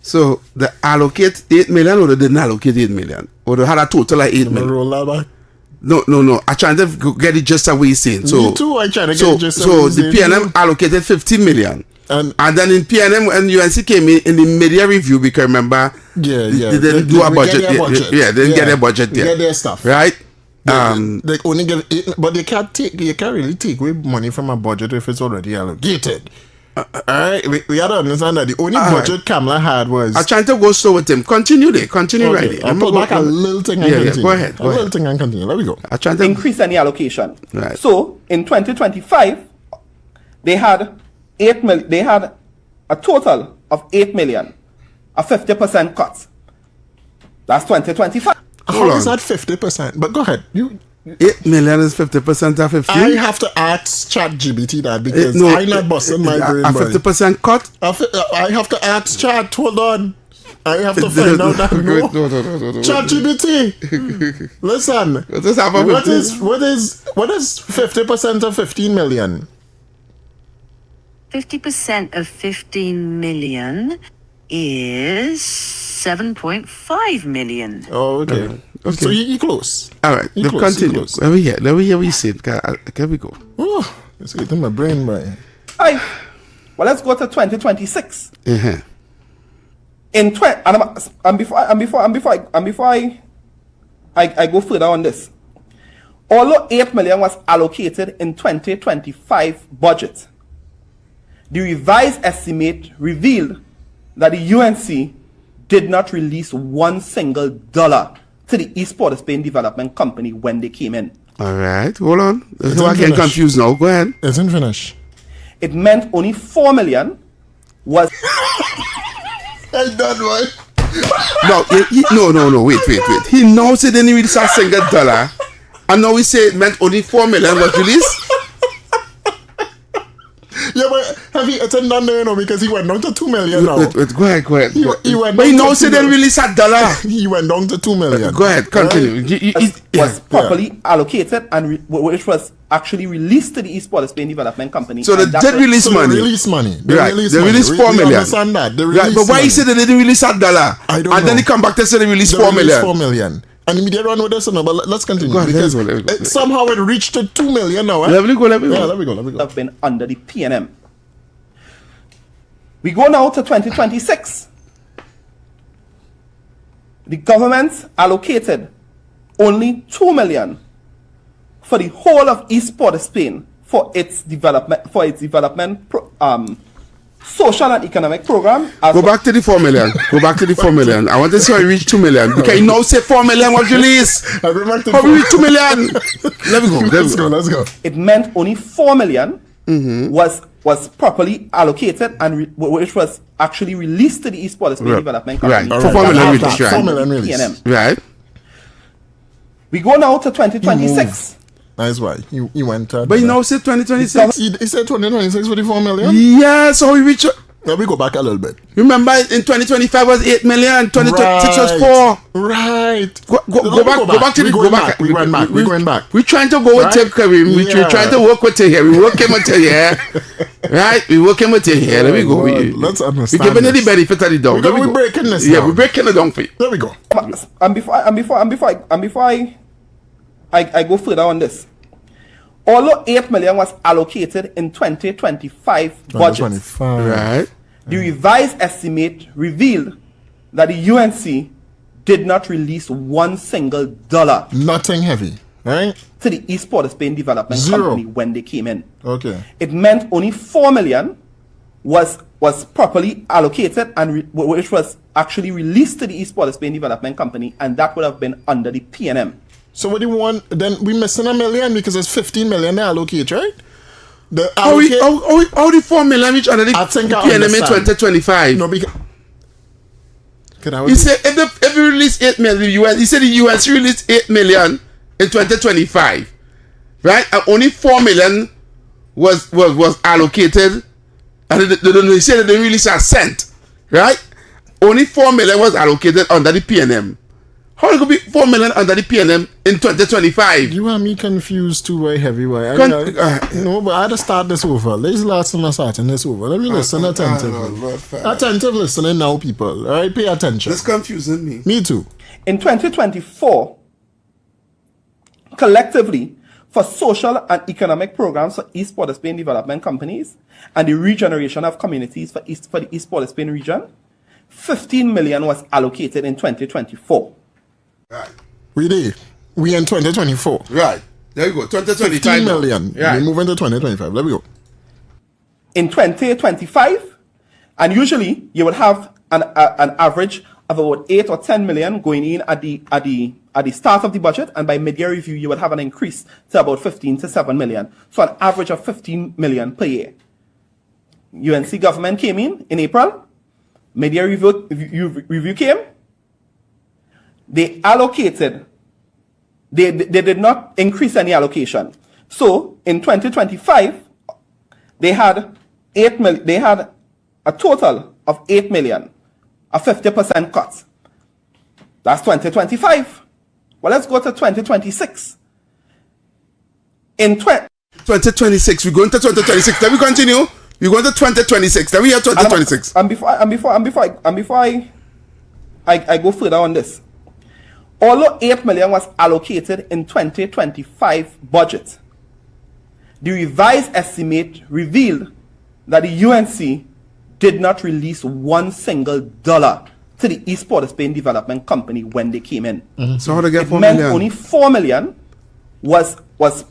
So they allocate 8 million or they didn't allocate 8 million? Or they had a total of 8 million? Roll that back. No. I'm trying to get it just away saying. So, me too, I trying to get it just so the PNM allocated 15 million. And then in PNM, when UNC came in the media review, we can remember they didn't do a budget. They didn't get a budget there. Get their stuff. Right? They only get 8, but you can't really take away money from a budget if it's already allocated. Alright, we have to understand that the only budget Kamala had was. I'm trying to go slow with him. Continue right there. I'll pull back a little thing and continue. Go ahead. Little thing and continue. Let me go. I'm trying to increase any allocation. Right. So in 2025, they had 8 million. They had a total of 8 million, a 50% cut. That's 2025. How is that 50%? But go ahead. 8 million is 50% of 15. I have to ask ChatGPT that because I'm not busting my brain. A 50% cut? I have to ask Chat. Hold on. I have to find out that. No. ChatGPT. Listen. What is 50% of 15 million? 50% of 15 million is 7.5 million. Oh, okay. So you're close. All right, let's continue. Let me hear what you said. Can we go? Oh, it's getting my brain by. Well, let's go to 2026. Uh-huh. Before I go further on this, although 8 million was allocated in 2025 budget, the revised estimate revealed that the UNC did not release one single dollar to the East Port of Spain Development Company when they came in. All right, hold on. I'm getting confused now. Go ahead. Isn't finished. It meant only 4 million was. I done what? No. Wait. He now said they didn't release a single dollar, and now he said it meant only 4 million was released. Yeah, but have you attended on there, because he went down to 2 million now. Wait, go ahead. But he now said they release a dollar. He went down to 2 million. Go ahead, continue. Was properly allocated and which was actually released to the East Port of Spain Development Company. So they did release money. They released money. They released 4 million. We understand that. But why he said they didn't release a dollar? I don't know. And then he come back to say they released 4 million. 4 million. And we did run with this, but let's continue. Go ahead, because somehow it reached to 2 million now. Let me go. Yeah, let me go. Have been under the PNM. We go now to 2026. The government allocated only 2 million for the whole of East Port of Spain for its development, social and economic program. Go back to the 4 million. I want to see how you reach 2 million. Because you now say 4 million was released. How we reach 2 million? Let's go. It meant only 4 million was properly allocated and which was actually released to the East Port of Spain Development Company. Right. For 4 million release, right? 4 million release. Right. We go now to 2026. That's why he went. But he now said 2026. He said 2026 for the 4 million. Yeah, so we reach. Let me go back a little bit. Remember, in 2025 was 8 million. 2026 was 4. Right. Go back. We're going back. We're trying to go with Tim Karim. We're trying to work with you here. We work him with you here. Right? We work him with you here. Let me go. Let's understand. We're giving you the benefit of the doubt. We're breaking this. Yeah, we're breaking it down for you. There we go. And before I go further on this, Although 8 million was allocated in 2025 budget, 2025. Right. the revised estimate revealed that the UNC did not release one single dollar. Nothing heavy, right? To the East Port of Spain Development Zero. Company when they came in. Okay. It meant only 4 million was properly allocated and which was actually released to the East Port of Spain Development Company, and that would have been under the PNM. So what do you want? Then we missing $1 million because it's 15 million they allocate, right? The How the 4 million reach under the PNM in understand. 2025? No, because He said if we release 8 million, he said the US released 8 million in 2025, right? And only 4 million was allocated, and they said they didn't release a cent, right? Only 4 million was allocated under the PNM. How it could be 4 million under the PNM in 2025? You and me confused too very heavy. Why? No, but I had to start this over. Let's last time I starting this over. Let me listen attentively. Attentive listening now, people. All right, pay attention. That's confusing me. Me too. In 2024, collectively, for social and economic programs for East Port of Spain development companies and the regeneration of communities for the East Port of Spain region, 15 million was allocated in 2024. Right. We in 2024. Right. There you go. 2025. 15 million. Right. We move into 2025. Let me go. In 2025, and usually you would have an average of about 8 or 10 million going in at the start of the budget, and by mid-year review you would have an increase to about 15 to 7 million. So an average of 15 million per year. UNC government came in April. Mid-year review came. They allocated. They did not increase any allocation. So in 2025, they had 8 million. They had a total of 8 million, a 50% cut. That's 2025. Well, let's go to 2026. In 2026, we're going to 2026. Then we continue. We're going to 2026. Then we have 2026. And before I go further on this, although 8 million was allocated in 2025 budget, the revised estimate revealed that the UNC did not release one single dollar to the East Port of Spain Development Company when they came in. So how they get 4 It meant million? only 4 million was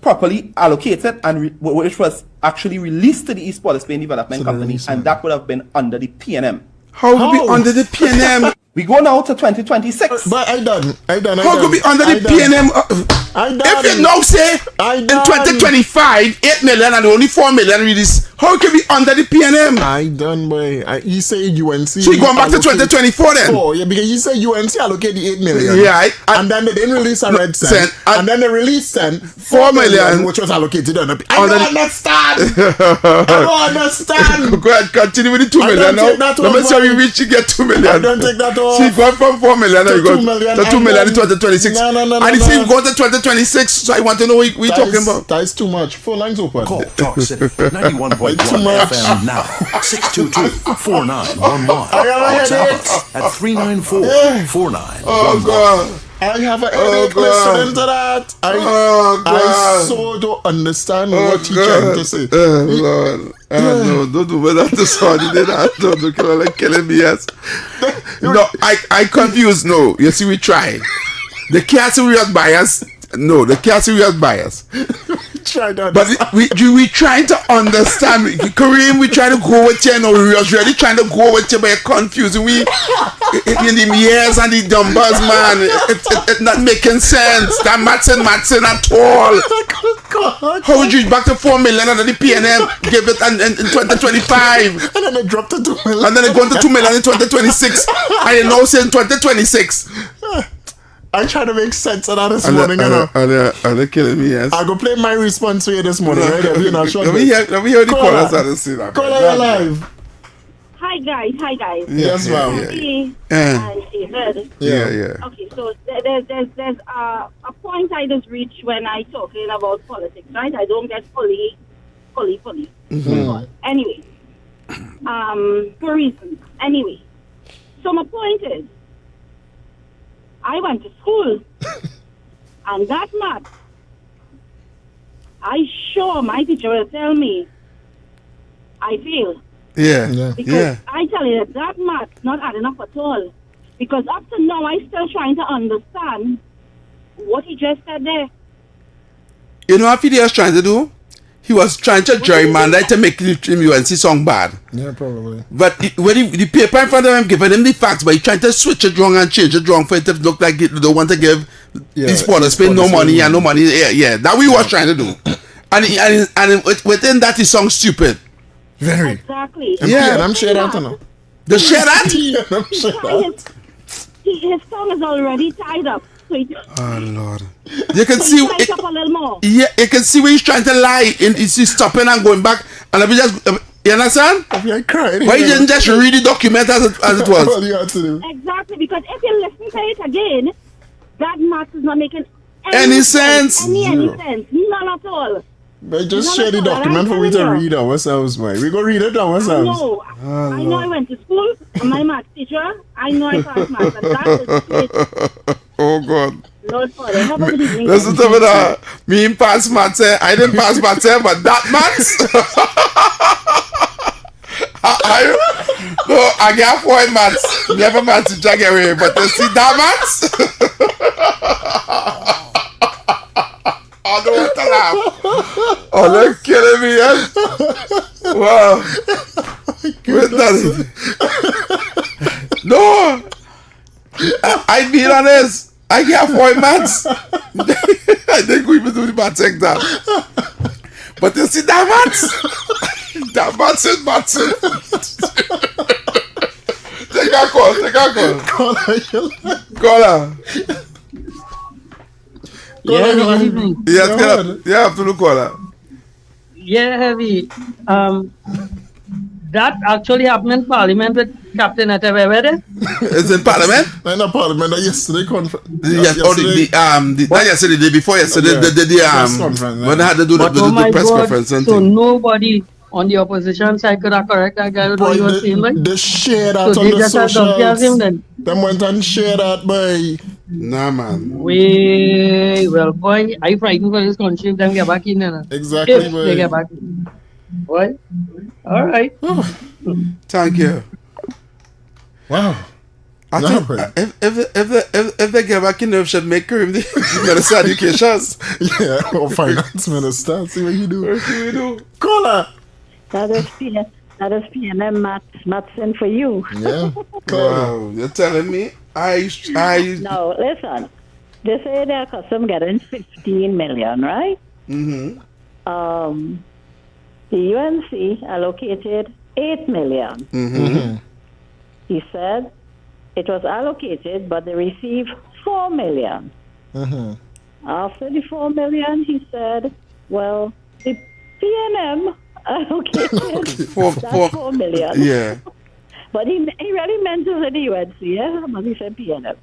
properly allocated and which was actually released to the East Port of Spain Development Company, and that would have been under the PNM. How would it be under the PNM? We go now to 2026. But I done. How could be under the PNM? If you now say in 2025, 8 million and only 4 million release, how can be under the PNM? I done, boy. You say UNC. So you going back to 2024 then? Oh, yeah, because you say UNC allocate the 8 million. Yeah. And then they didn't release a red cent. And then they released 4 million, which was allocated on the. I don't understand. I don't understand. Go ahead, continue with the 2 million now. Let me see how you reach to get 2 million. I don't take that off. See, going from 4 million, now you go to 2 million in 2026. No. And you see, you go to 2026, so I want to know what we're talking about. That is too much. 4 lines open. Call Talk City 91.1 FM now. 622-4911. WhatsApp at 394-4911. Oh, God. I have a headache listening to that. I so don't understand what he's trying to say. Lord. No, don't do that to somebody. Don't do like killing me. Yes. No, I confused. No, you see, we try. The can't serious bias. No, the can't serious bias. But we trying to understand. Kareem, we trying to go with you. No, we was really trying to go with you, but you're confusing. We in the years and the numbers, man. It's not making sense. That matching at all. How would you back to 4 million under the PNM? Give it in 2025, and then they dropped to 2 million, and then they go to 2 million in 2026. I now say in 2026. I try to make sense of that this morning. Are they killing me? Yes. I go play my response for you this morning. Right? Let me hear the callers and see that. Caller live. Hi guys. Yes, ma'am. And David. Yeah. Okay, so there's a point I just reach when I talking about politics, right? I don't get fully. Mm-hmm. Anyway, for reasons. Anyway, so my point is, I went to school and got math. I sure my teacher will tell me I fail. Yeah. Because I tell you that math not adding up at all. Because up to now, I still trying to understand what he just said there. You know what he was trying to do? He was trying to gerrymander to make the UNC song bad. Yeah, probably. But when the paper in front of him giving him the facts, but he trying to switch it wrong and change it wrong for it to look like they don't want to give East Port of Spain no money and no money. Yeah, that we was trying to do. And within that, his song stupid. Very. Exactly. Yeah, I'm sure that now. The share that? I'm sure that. His song is already tied up. So Oh Lord! You can see tied up a little more. Yeah, you can see where he's trying to lie and he's stopping and going back. And if you just, you understand? I cried. Why you didn't just read the document as it was? All you had to do. Exactly, because if you listen to it again, that math is not making Any sense? Any sense? None at all. But just None share at the all. document for we to I'm read ourselves, man. We go read it ourselves. No, I know I went to school. I'm my math teacher. I know I passed math, and that is great. Oh God! Lord Father, have a good evening. Listen to me now. Me in pass maths. I didn't pass maths, but that maths. I get 4 in maths. Never maths to jack away, but you see that maths. I don't want to laugh. Oh, they're killing me, eh? Wow. Wait, no. I be honest. I get 4 in maths. I didn't go even do the maths exam. But you see that maths? That maths is maths. Take a call. Call her. Yeah, good evening. Yes, yeah, absolutely, caller. Yeah, heavy. That actually happened in Parliament with Captain Atewere. It's in Parliament? In the Parliament, yesterday conference. Yes, not yesterday, the day before yesterday, press conference, when they had to do the press conference. And so nobody on the opposition side could have correct that guy with what you were saying, right? They share that so on they the just had socials. him then. Them went and share that, boy. Nah, man. Well, boy, I frightened for this country if them get back in there. Exactly, if boy. they get back in. Boy, all right. Thank you. Wow. I think if they get back in there, should make him the Minister of Education. Yeah, or Finance Minister. See what you do. What do we do? Call her. That is PNM maths in for you. Yeah. Wow, you're telling me? No, listen. They say they're custom getting 15 million, right? Mm-hmm. The UNC allocated 8 million. Mm-hmm. He said it was allocated, but they received 4 million. Mm-hmm. After the 4 million, he said, well, the PNM allocated 4 million. Yeah. But he really meant it was the UNC, yeah? But he said PNM.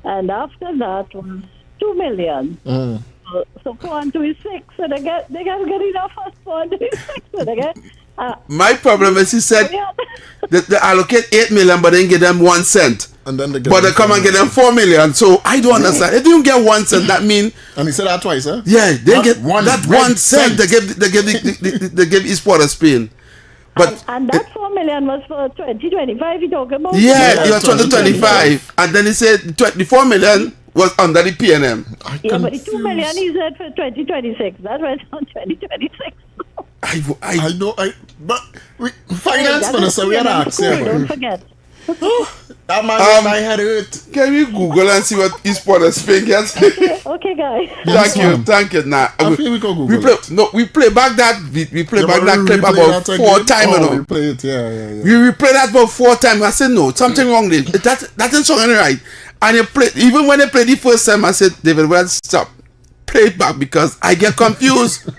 And after that was 2 million. Mm. So 4 and 2 is 6. So they get enough for 4 and 2 is 6. So they get... My problem is he said they allocate 8 million, but then get them 1 cent. And then they come and get them 4 million. So I don't understand. If you don't get 1 cent, that mean. And he said that twice, huh? Yeah, they get one that 1 cent. They give East Port of Spain. But and that 4 million was for 2025. You talking about? Yeah, it was 2025, and then he said 24 million was under the PNM. Yeah, but the 2 million he said for 2026. That was on 2026. But Finance Minister, we had to ask him. Don't forget. That man, my head hurt. Can we Google and see what East Port of Spain gets? Okay, guys. Thank you. Now I feel we go Google. We play back that clip about 4 times. We play it, yeah. We replay that about 4 times. I said no, something wrong there. That ain't something right. And you play, even when they played the first time, I said, David, well, stop. Play it back because I get confused.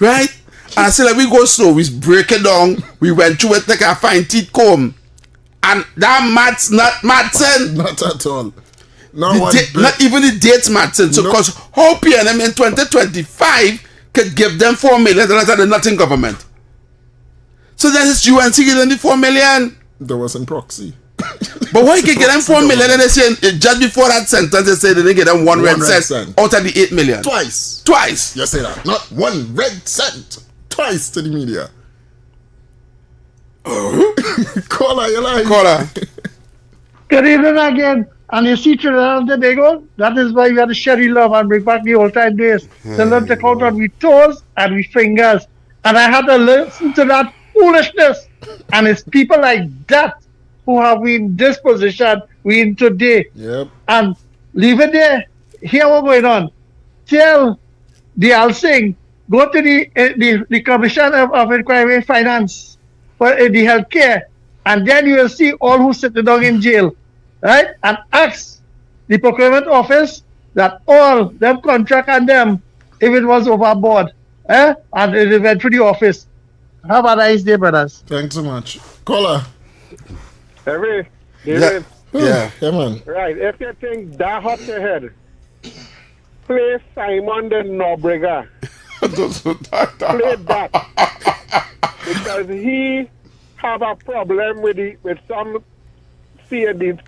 Right? And I said, like, we go slow, we break it down, we went through it like a fine teeth comb. And that maths not mathsing. Not at all. Not even the dates mathsing. So, because how PNM in 2025 could give them 4 million dollars at the nothing government. So that is UNC getting the 4 million. There wasn't proxy. But why you can get them 4 million and they say just before that sentence they say they get them one red cent out of the 8 million? Twice. You say that. Not 1 red cent. Twice to the media. Caller, you're live. Caller. Good evening again. And you see Trinidad and Tobago, that is why we have to share love and bring back the old time days. To learn to count on with toes and with fingers. And I had to listen to that foolishness. And it's people like that who have been in this position we in today. Yep. And leave it there. Hear what's going on. Tell the Alsing, go to the Commission of Inquiry and Finance for the healthcare, and then you will see all who sit down in jail, right? And ask the procurement office that all them contract and them if it was overboard, and it went through the office. Have a nice day, brothers. Thanks so much. Caller. David. David. Yeah, man. Right, if you think that hot your head, play Simon the Nobrega. Play that. Because he have a problem with some the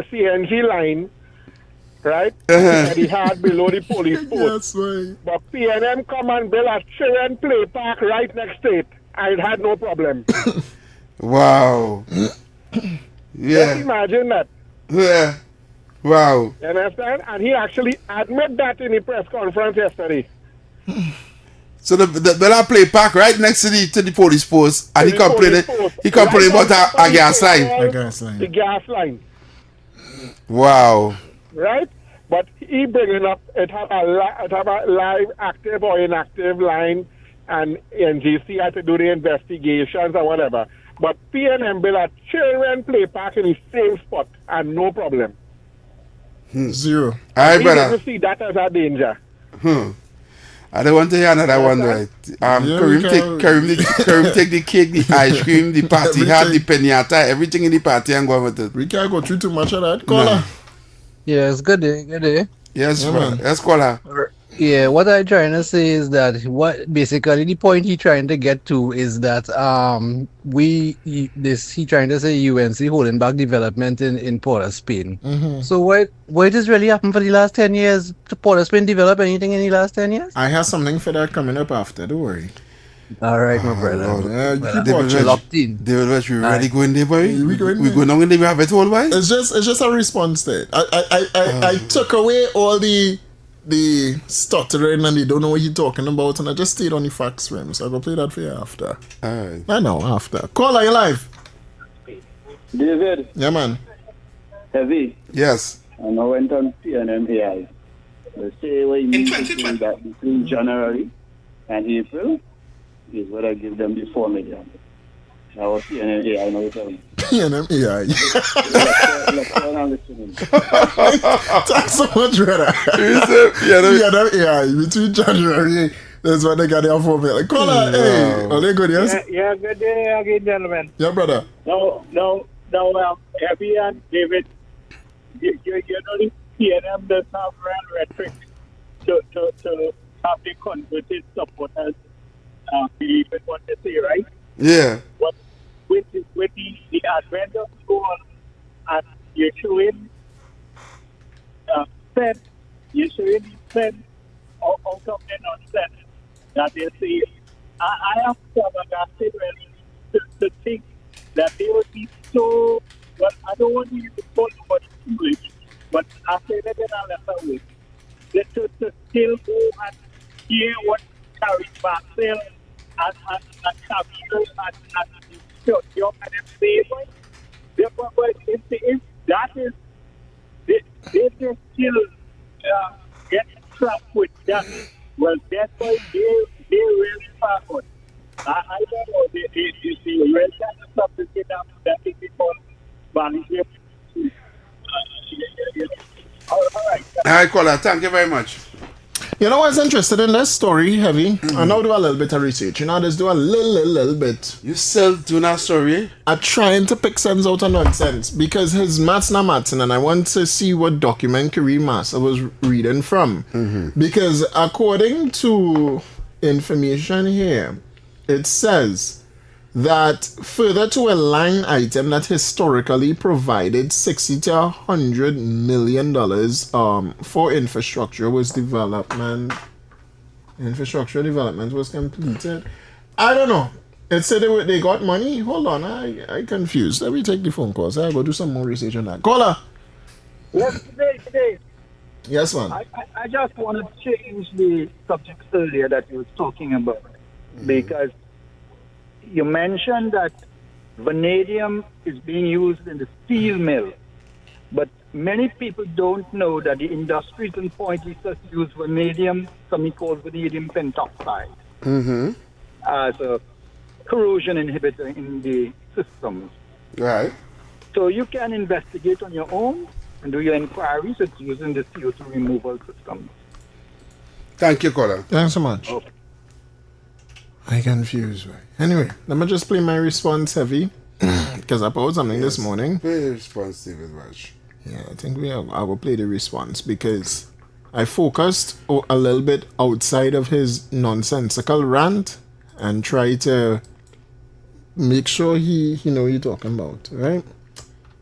CNG line, right? That he had below the police post. That's right. But PNM come and build a children play park right next to it. And it had no problem. Wow. Just imagine that. Yeah. Wow. You understand? And he actually admitted that in the press conference yesterday. So the Bella play park right next to the police post, and he complained about a gas line. The gas line. Wow. Right? But he bringing up it have a live, active or inactive line, and NGC had to do the investigations or whatever. But PNM built a children play park in the same spot and no problem. Zero. All right, brother. You see that as a danger. I don't want to hear another one, right? Karim take the cake, the ice cream, the party hat, the pinata, everything in the party and go with it. We can't go through too much of that. Caller. Yes, good day. Yes, man. Yes, caller. Yeah, what I'm trying to say is that basically the point he's trying to get to is that he trying to say UNC holding back development in Port of Spain. Mm-hmm. So what has really happened for the last 10 years? To Port of Spain develop anything in the last 10 years? I have something for that coming up after. Don't worry. All right, my brother. David Welch, we ready going there, boy? We going on when they have it all, boy? It's just a response to it. I took away all the stuttering and they don't know what you're talking about, and I just stayed on the facts for him. So I'm going to play that for you after. Alright. I know, after. Call, are you live? David. Yeah, man. Heavy. Yes. And I went on PNM AI. They say what you mean that between January and April is what I give them the 4 million. Now was PNM AI, I know what you PNM AI. Thanks so much, brother. PNM AI between January. That's what they got there for me. Like, caller, hey, are they good? Yes. Yeah, good day again, gentlemen. Yeah, brother. No, Heavy and David, you know the PNM does have rhetoric to have the converted supporters believe in what they say, right? Yeah. But with the advent of school and you're showing spend out of the nonsense that they say. I am flabbergasted really to think that they would be so, well, I don't want to use the call nobody foolish, but I say that in a lesser way. To still go and hear what Carrie Marcel and Camille and Young and them say, if that is, they just still get trapped with that. Well, that's why they really forward. I don't know, they really kind of something that is called value. All right. All right, caller. Thank you very much. You know what's interested in this story, Heavy? I now do a little bit of research. You know, just do a little bit. You still doing that story? I'm trying to pick sense out of nonsense because his maths not maths, and I want to see what document Kareem Massa was reading from. Mm-hmm. Because according to information here, it says that further to a line item that historically provided $60 to $100 million for infrastructure was development. Infrastructure development was completed. I don't know. It said they got money. Hold on, I confused. Let me take the phone calls. I'll go do some more research on that. Caller. Yes, today. Yes, man. I just want to change the subject earlier that you were talking about, because you mentioned that vanadium is being used in the steel mill, but many people don't know that the industries in Point East use vanadium, something called vanadium pentoxide, as a corrosion inhibitor in the systems. Right. So you can investigate on your own and do your inquiries. It's using the CO2 removal system. Thank you, caller. Thanks so much. Okay. I confused. Right. Anyway, let me just play my response heavy because I posed something this morning. Play the response, David Welch. Yeah, I think I will play the response because I focused a little bit outside of his nonsensical rant and try to make sure he know what you're talking about. Right?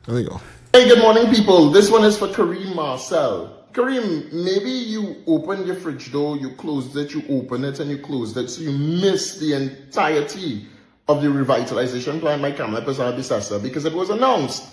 There we go. Hey, good morning, people. This one is for Kareem Marcel. Kareem, maybe you opened your fridge door, you closed it, you opened it, and you closed it, so you missed the entirety of the revitalization plan by Kamala Bissassa because it was announced.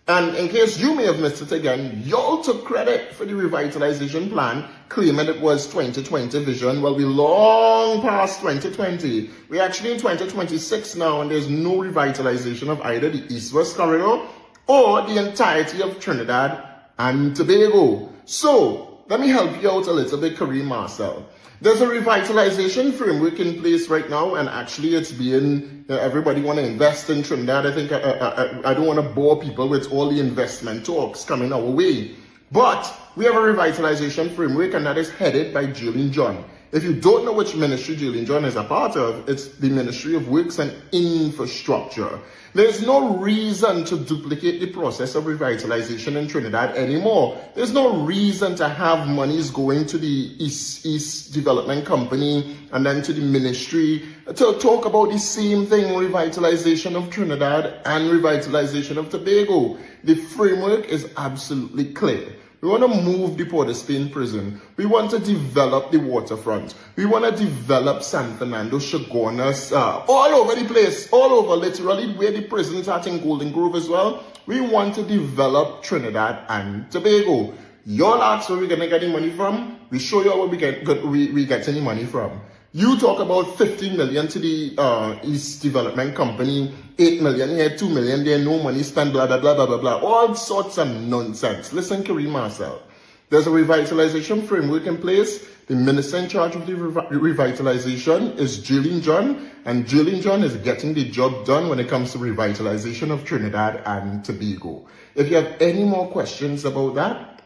And in case you may have missed it again, y'all took credit for the revitalization plan, claiming it was 2020 vision. Well, we're long past 2020. We're actually in 2026 now, and there's no revitalization of either the East-West Corridor or the entirety of Trinidad and Tobago. So, let me help you out a little bit, Kareem Marcel. There's a revitalization framework in place right now, and actually it's being, everybody want to invest in Trinidad. I think I don't want to bore people with all the investment talks coming our way. But we have a revitalization framework, and that is headed by Julian John. If you don't know which ministry Julian John is a part of, it's the Ministry of Works and Infrastructure. There's no reason to duplicate the process of revitalization in Trinidad anymore. There's no reason to have monies going to the East Development Company and then to the ministry to talk about the same thing, revitalization of Trinidad and revitalization of Tobago. The framework is absolutely clear. We want to move the Port of Spain prison. We want to develop the waterfront. We want to develop San Fernando, Chaguanas, all over the place, all over literally where the prisons are in Golden Grove as well. We want to develop Trinidad and Tobago. Y'all ask where we're going to get the money from. We show you where we get any money from. You talk about 15 million to the East Development Company, 8 million here, 2 million there, no money spent, blah, blah, blah, blah, blah, blah. All sorts of nonsense. Listen, Kareem Marcel. There's a revitalization framework in place. The minister in charge of the revitalization is Julian John, and Julian John is getting the job done when it comes to revitalization of Trinidad and Tobago. If you have any more questions about that,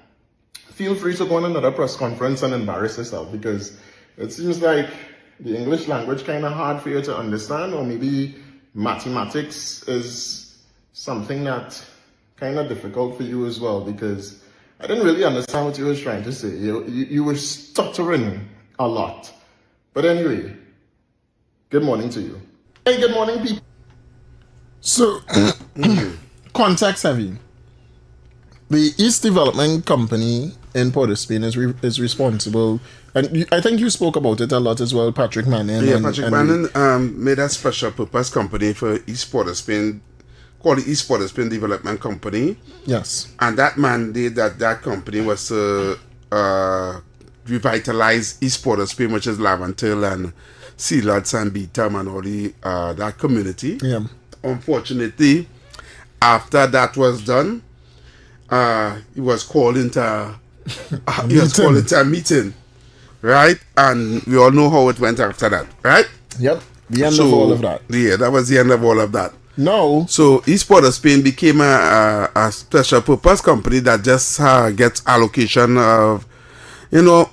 feel free to go on another press conference and embarrass yourself, because it seems like the English language kind of hard for you to understand, or maybe mathematics is something that kind of difficult for you as well, because I didn't really understand what you were trying to say. You were stuttering a lot. But anyway, good morning to you. Hey, good morning, people. So, context heavy. The East Development Company in Port of Spain is responsible, and I think you spoke about it a lot as well, Patrick Manning. Yeah, Patrick Manning made a special purpose company for East Port of Spain, called the East Port of Spain Development Company. Yes. And that mandate that company was to revitalize East Port of Spain, which is Lavantil and Sealards and Beetham and all the that community. Yeah. Unfortunately, after that was done, he was called into a meeting, right? And we all know how it went after that, right? Yep. The end of all of that. Yeah, that was the end of all of that. No. So East Port of Spain became a special purpose company that just gets allocation of,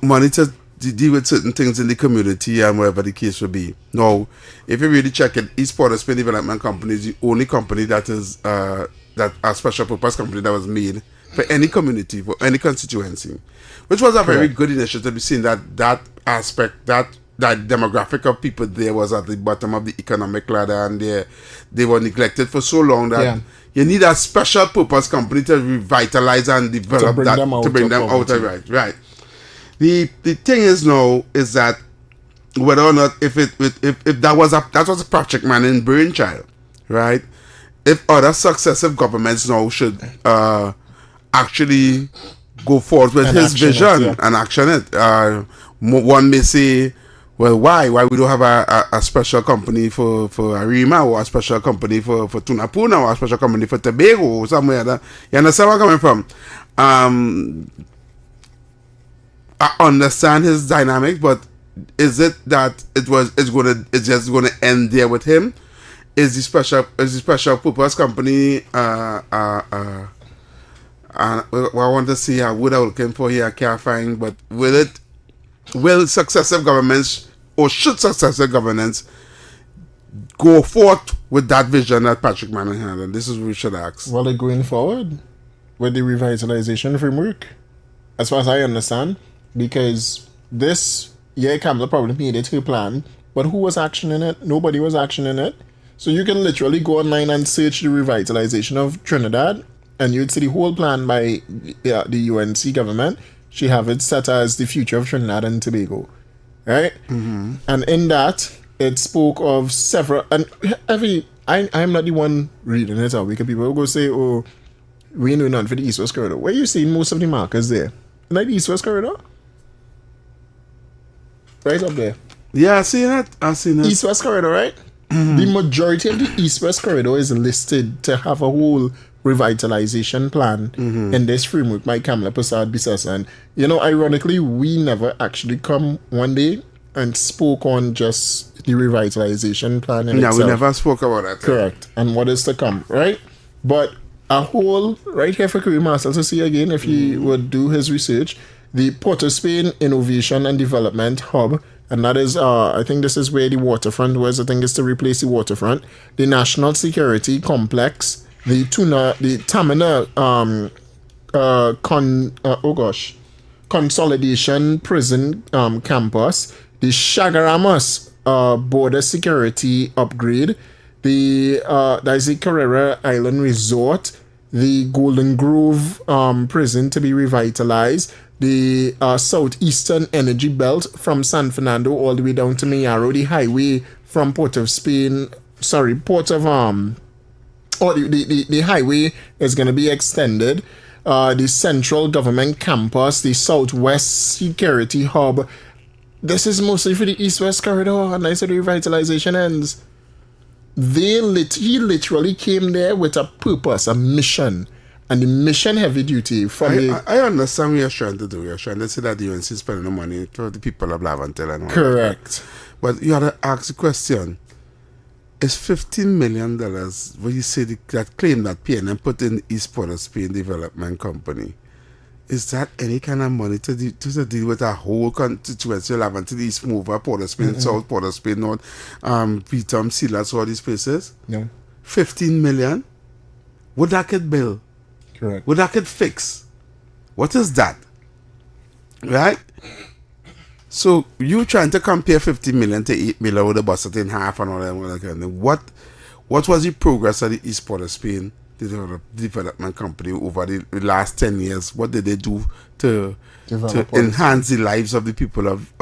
money to deal with certain things in the community and whatever the case will be. Now, if you really check it, East Port of Spain Development Company is the only company that is that a special purpose company that was made for any community, for any constituency, which was a very good initiative. We've seen that aspect, that that demographic of people there was at the bottom of the economic ladder, and they were neglected for so long that you need a special purpose company to revitalize and develop to bring them out of it. Right. The thing is now is that whether or not if that was a Patrick Manning brainchild, right? If other successive governments now should actually go forth with his vision and action it, one may say, well, why we don't have a special company for Arima, or a special company for Tunapuna, or a special company for Tobago, or somewhere that you understand where I'm coming from? I understand his dynamic, but is it that it's just gonna end there with him? Is the special purpose company I want to see a word I'm looking for here, I can't find, but will successive governments, or should successive governments go forth with that vision that Patrick Manning had? And this is what we should ask. Well, they're going forward with the revitalization framework, as far as I understand, because this Kamala probably made it her plan, but who was actioning it? Nobody was actioning it. So you can literally go online and search the revitalization of Trinidad, and you'd see the whole plan by the UNC government. She have it set as the future of Trinidad and Tobago, right? Mm-hmm. And in that, it spoke of several, and I'm not the one reading it out, because people will go say, oh, we know none for the East-West Corridor. Where you see most of the markers there? Like the East-West Corridor? Right up there. Yeah, I've seen that. East-West Corridor, right? Mm-hmm. The majority of the East-West Corridor is listed to have a whole revitalization plan in this framework by Kamala Prasad Bisasa. And, ironically, we never actually come one day and spoke on just the revitalization plan in itself. We never spoke about that. Correct. And what is to come, right? But a whole, right here for Kareem Marcel to see again, if he would do his research, the Port of Spain Innovation and Development Hub, and that is, I think this is where the waterfront was. I think it's to replace the waterfront. The National Security Complex, the Tamina Consolidation Prison Campus, the Chagaramas Border Security Upgrade, there's the Carrera Island Resort, the Golden Grove Prison to be revitalized, the Southeastern Energy Belt from San Fernando all the way down to Mayaro, the highway from the highway is going to be extended, the Central Government Campus, the Southwest Security Hub. This is mostly for the East-West Corridor, and I said revitalization ends. He literally came there with a purpose, a mission. And the mission heavy duty I understand what you're trying to do. You're trying to say that the UNC is spending the money for the people of Laventille and all. Correct. But you had to ask the question, is $15 million what you say that claim that PNM put in East Port of Spain Development Company, is that any kind of money to deal with a whole constituency of Laventille, East Mover, Port of Spain, South Port of Spain, North, Petom, Silas, all these places? No. 15 million? What that could build? Correct. What that could fix? What is that? Right? So you trying to compare 50 million to 8 million with a bust it in half and all that kind of. What was the progress of the East Port of Spain development company over the last 10 years? What did they do to enhance the lives of the people of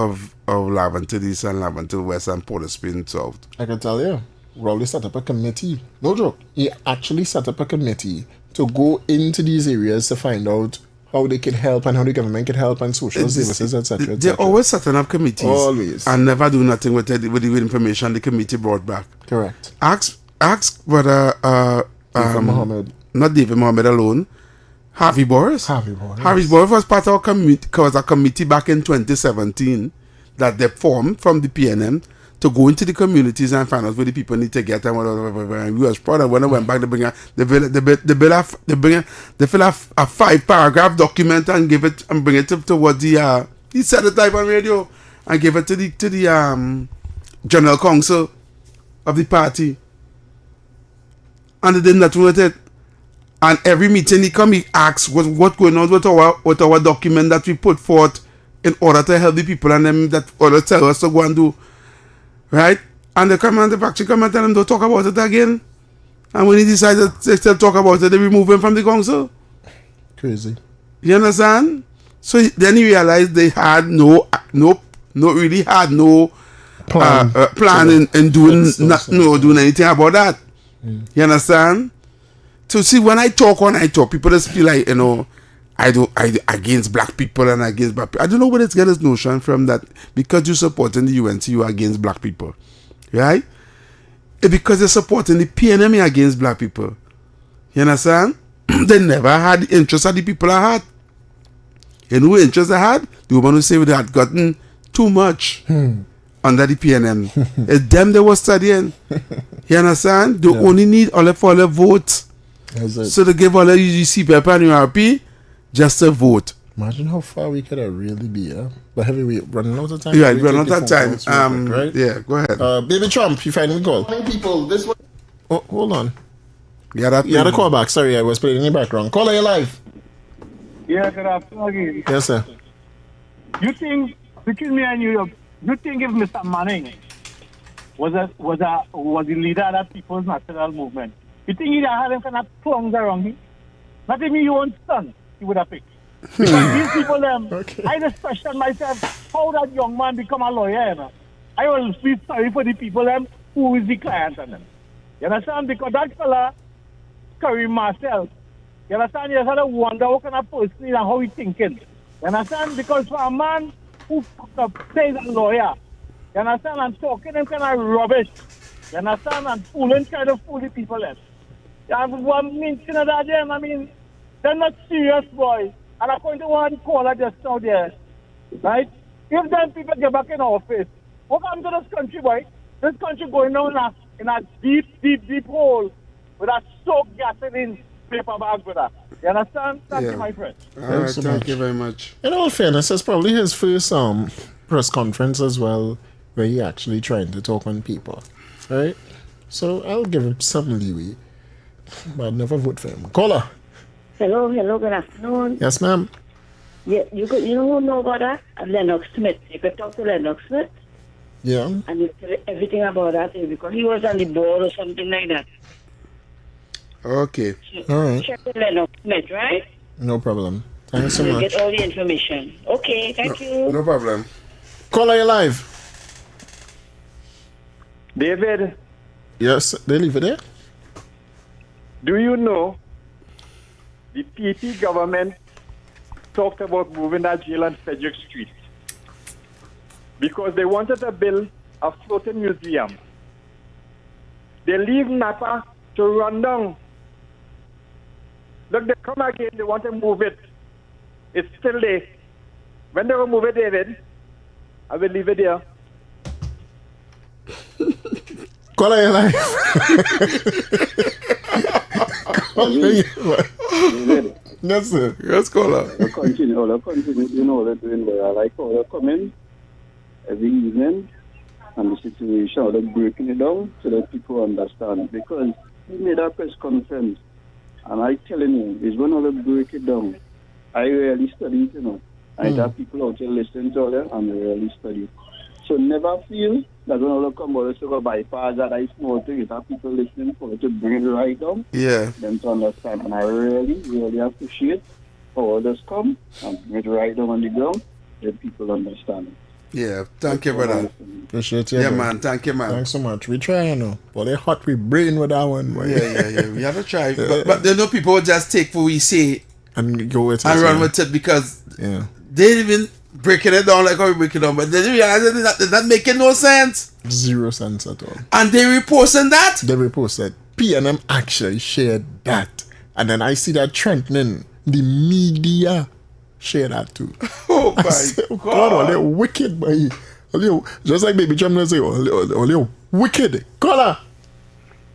Laventille East and Laventille West and Port of Spain South? I can tell you, Rowley set up a committee. No joke. He actually set up a committee to go into these areas to find out how they can help and how the government can help and social services, etc. They're always setting up committees. Always. And never do nothing with the information the committee brought back. Correct. Ask whether David Mohammed. Not David Mohammed alone, Harvey Boris. Harvey Boris was part of a committee back in 2017 that they formed from the PNM to go into the communities and find out where the people need to get and whatever. And we was proud of when I went back, they fill a 5-paragraph document and give it and bring it towards the he said it live on radio and give it to the general council of the party. And they did nothing with it. And every meeting he asks what going on with our document that we put forth in order to help the people and them that other tell us to go and do. Right? And the factory come and tell them don't talk about it again. And when he decided to still talk about it, they remove him from the council. Crazy. You understand? So then he realized they had no plan in doing doing anything about that. You understand? So see, when I talk, people just feel like, I against black people and against black people. I don't know where it's get this notion from that because you're supporting the UNC, you're against black people. Right? It's because you're supporting the PNM, you're against black people. You understand? They never had the interest that the people had. You know what interest they had? The woman who say they had gotten too much under the PNM. It's them they were studying. You understand? They only need all the votes. So they give all the UGC paper and URP just to vote. Imagine how far we could have really be, huh? But have we running out of time? Yeah, running out of time. Right? Yeah, go ahead. Baby Trump, you finally called. People, this one. Oh, hold on. You had a call back. Sorry, I was playing in the background. Caller, you live. Yeah, good afternoon again. Yes, sir. You think, between me and you think if Mr. Manning was the leader of that People's National Movement, you think he'd have had him kind of plunge around me? Not even your own son, he would have picked. Because these people, I just question myself, how that young man become a lawyer, you know? I will feel sorry for the people, who is the client on them. You understand? Because that fella, Kareem Marcel, you understand? You have to wonder what kind of person and how he thinking. You understand? Because for a man who plays a lawyer, you understand? And talking them kind of rubbish. You understand? And trying to fool the people. Trinidad, they're not serious, boys. And according to one caller just now there, right? If them people get back in office, what comes to this country, boy? This country going down in a deep hole with a soaked gasoline paper bag with that. You understand? Thank you, my friend. All right, thank you very much. In all fairness, it's probably his first press conference as well, where he actually trying to talk on people, right? So I'll give him some leeway, but I'd never vote for him. Caller. Hello, good afternoon. Yes, ma'am. Yeah, you know about that? Lennox Smith. You could talk to Lennox Smith. Yeah. And you tell everything about that because he was on the board or something like that. Okay. All right. Check with Lennox Smith, right? No problem. Thanks so You'll much. get all the information. Okay, thank you. No problem. Caller, you live. David. Yes, they leave it there. Do you know the PP government talked about moving that jail on Frederick Street because they wanted to build a floating museum. They leave Napa to run down. Look, they come again, they want to move it. It's still there. When they will move it, David, I will leave it there. Caller, you live. Yes, sir. Yes, caller. Continue, you know what they're doing there. I like how they come in every evening and the situation, how they're breaking it down so that people understand. Because he made a press conference, and I'm telling you, he's going to break it down. I really study it, I have people out there listening to them, and they really study it. So never feel that when all come out, so go bypass that I small thing. You have people listening for it to bring it right down. Yeah. Them to understand. And I really appreciate how others come and bring it right down on the ground. Let people understand it. Yeah, thank you, brother. Appreciate you. Yeah, man. Thank you, man. Thanks so much. We try, But they're hot with brain with that one, boy. Yeah. We have to try. But there are no people who just take what we say and go with it and run with it because they didn't even breaking it down like how we break it down, but they didn't realize that not making no sense. 0 sense at all. And they reposting that? They reposted. PNM actually shared that. And then I see that trending. The media share that too. Oh my God, all they wicked, boy. Just like Baby Trump say, all they wicked. Caller.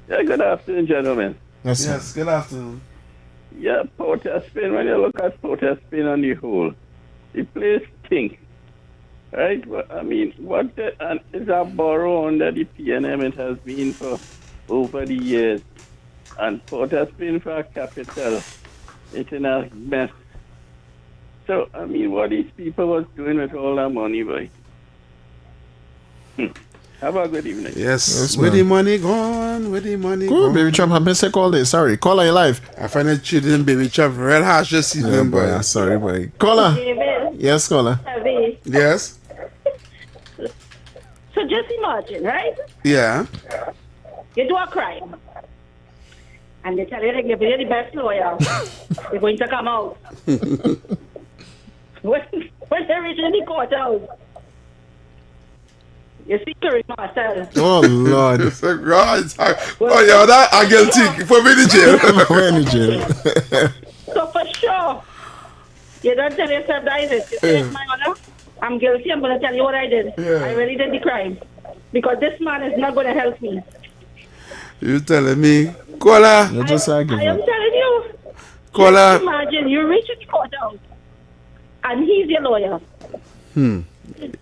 Yeah, good afternoon, gentlemen. Yes, good afternoon. Yeah, Port of Spain, when you look at Port of Spain on the whole, the place stinks, right? And it's a borough under the PNM. It has been for over the years. And Port of Spain for a capital, it's in a mess. So, I mean, what these people was doing with all that money, boy. Have a good evening. Yes, where the money gone? Where the money Good, gone? Baby Trump, I've been sick all day. Sorry. Caller, you live. I find it cheating, Baby Trump, real harsh this evening, boy. I'm sorry, boy. Caller. David. Yes, caller. Heavy. Yes? So just imagine, right? Yeah. You do a crime. And they tell you they give you the best lawyer. They're going to come out. when they reach in the courthouse, you see Curry Marcel. Oh, Lord. Oh, yeah, that I guilty. Put me in jail. We're in jail. So for sure, you don't tell yourself that is it. You say, it's my honor. I'm guilty. I'm going to tell you what I did. Yeah. I really did the crime. Because this man is not going to help me. You telling me? Caller. I am telling you. Caller. Just imagine you reach the courthouse and he's your lawyer.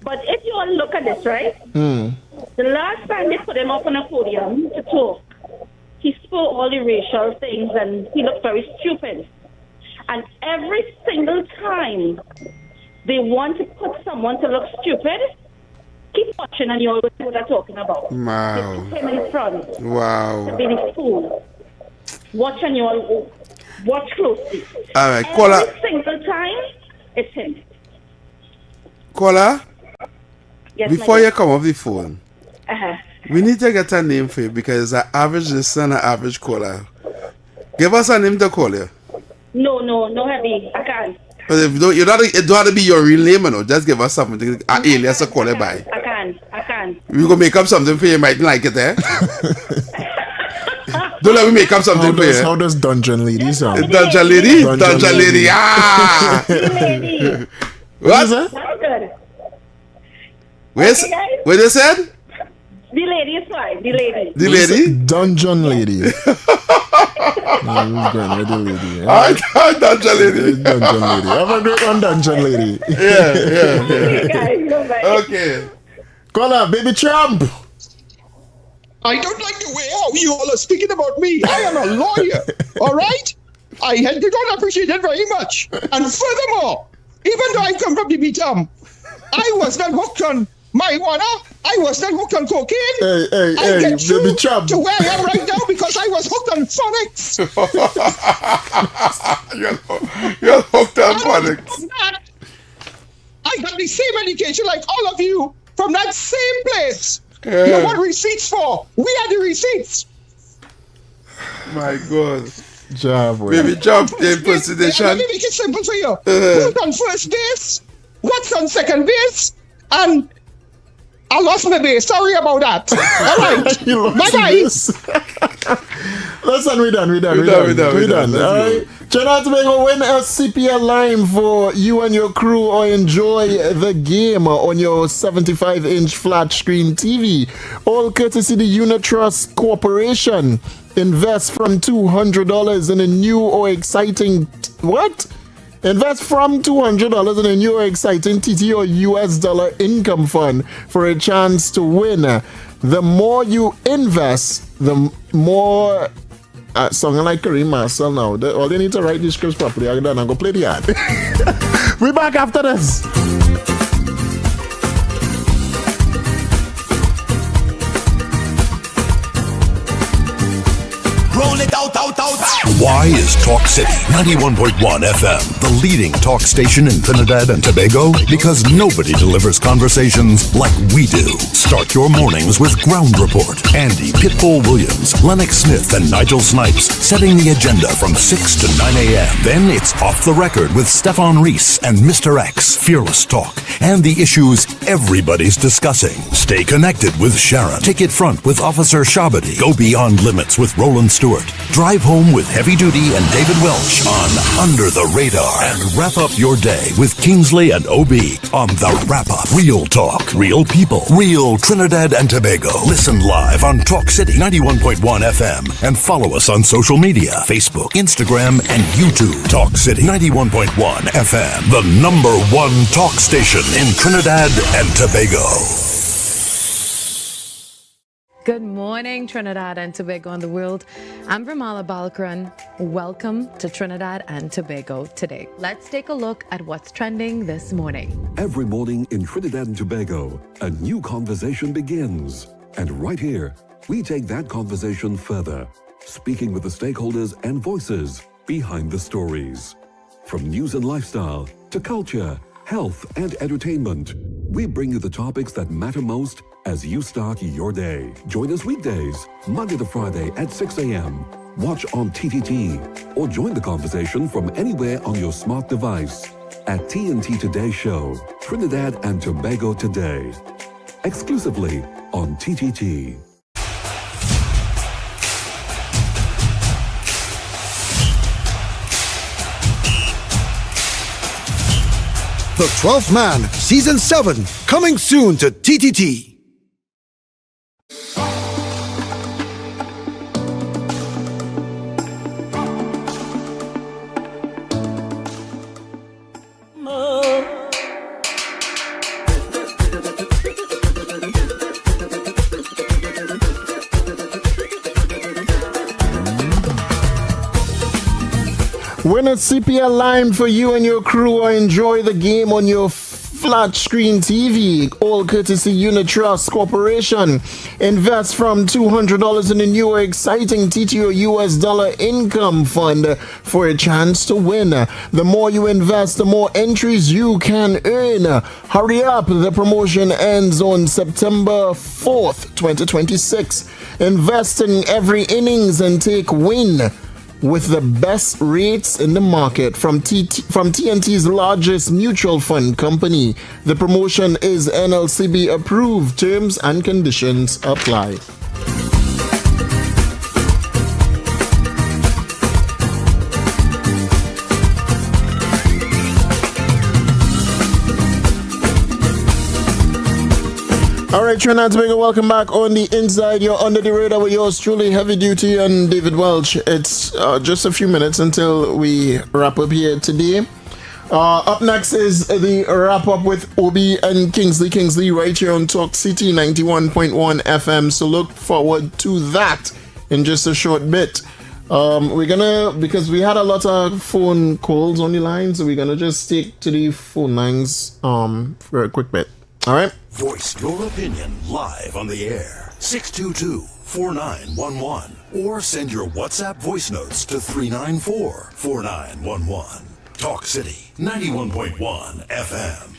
But if you all look at this, right? The last time they put him up on a podium to talk, he spoke all the racial things and he looked very stupid. And every single time they want to put someone to look stupid, keep watching and you always know what they're talking about. Wow. They put him in front. Wow. To be the fool. Watch and you all watch closely. All right, caller. Every single time, it's him. Caller. Yes, Before you come off the phone, Uh-huh. we need to get a name for you because I average listener and an average caller. Give us a name to call you. No, heavy. I can't. But if you don't have to be your real name, you know, just give us something, an alias to call you by. I can't. We gonna make up something for you, you might like it, eh? Don't let me make up something for you. How does Dungeon Lady sound? Dungeon Lady? Dungeon Lady, ah! What? That's good. What you said? The lady is fine. The lady. The lady? Dungeon Lady. No, who's going with the lady? Dungeon Lady. Dungeon Lady. Have a great one, Dungeon Lady. Yeah. Okay. Caller, Baby Trump. I don't like the way how you all are speaking about me. I am a lawyer, all right? I don't appreciate it very much. And furthermore, even though I come from the BTM, I was not hooked on marijuana. I was not hooked on cocaine. I get through to where I am right now because I was hooked on phonics. You're hooked on phonics. I got the same education like all of you from that same place. Yeah. You know what receipts for? We are the receipts. My God. Job, Baby Trump, the impersonation. Let me make it simple for you. Who's on first base? What's on second base? And I lost my base. Sorry about that. All right. Bye-bye. Listen, we done. All right. Trinidad and Tobago win a CPL Lime for you and your crew or enjoy the game on your 75-inch flat screen TV. All courtesy the Unitrust Corporation. Invest from $200 in a new or exciting... Invest from $200 in a new or exciting TT or US dollar income fund for a chance to win. The more you invest, the more... Something like Kareem Marcel now. All they need to write these scripts properly. I'm done. I'm going to play the ad. We're back after this. Roll it out. Why is Talk City 91.1 FM the leading talk station in Trinidad and Tobago? Because nobody delivers conversations like we do. Start your mornings with Ground Report. Andy Pitbull Williams, Lennox Smith, and Nigel Snipes setting the agenda from 6 to 9 a.m. Then it's Off the Record with Stefan Reese and Mr. X, Fearless Talk, and the issues everybody's discussing. Stay connected with Sharon. Take it front with Officer Shabadi. Go beyond limits with Roland Stewart. Drive home with Heavy Duty and David Welch on Under the Radar. And wrap up your day with Kingsley and OB on The Wrap Up. Real talk, real people, real Trinidad and Tobago. Listen live on Talk City 91.1 FM and follow us on social media, Facebook, Instagram, and YouTube. Talk City 91.1 FM, the #1 talk station in Trinidad and Tobago. Good morning. morning, Trinidad and Tobago and the world. I'm Ramala Balkaran. Welcome to Trinidad and Tobago today. Let's take a look at what's trending this morning. Every morning in Trinidad and Tobago, a new conversation begins. And right here, we take that conversation further, speaking with the stakeholders and voices behind the stories. From news and lifestyle to culture, health and entertainment, we bring you the topics that matter most as you start your day. Join us weekdays, Monday to Friday at 6 a.m. Watch on TTT or join the conversation from anywhere on your smart device at TNT Today Show, Trinidad and Tobago Today, exclusively on TTT. The 12th Man, Season 7, coming soon to TTT. Win a CPL line for you and your crew, or enjoy the game on your flat screen TV, all courtesy Unitrust Corporation. Invest from $200 in a new exciting TTO US dollar income fund for a chance to win. The more you invest, the more entries you can earn. Hurry up, the promotion ends on September 4th, 2026. Invest in every innings and take win with the best rates in the market from TNT's largest mutual fund company. The promotion is NLCB approved. Terms and conditions apply. All right, Trinidad and Tobago, welcome back on the inside. You're under the radar with yours truly, Heavy Duty and David Welch. It's just a few minutes until we wrap up here today. Up next is the wrap up with Obi and Kingsley right here on Talk City 91.1 FM. So look forward to that in just a short bit. We're gonna, because we had a lot of phone calls on the line, so we're gonna just stick to the phone lines for a quick bit. All right. Voice your opinion live on the air. 622-4911. Or send your WhatsApp voice notes to 394-4911. Talk City 91.1 FM.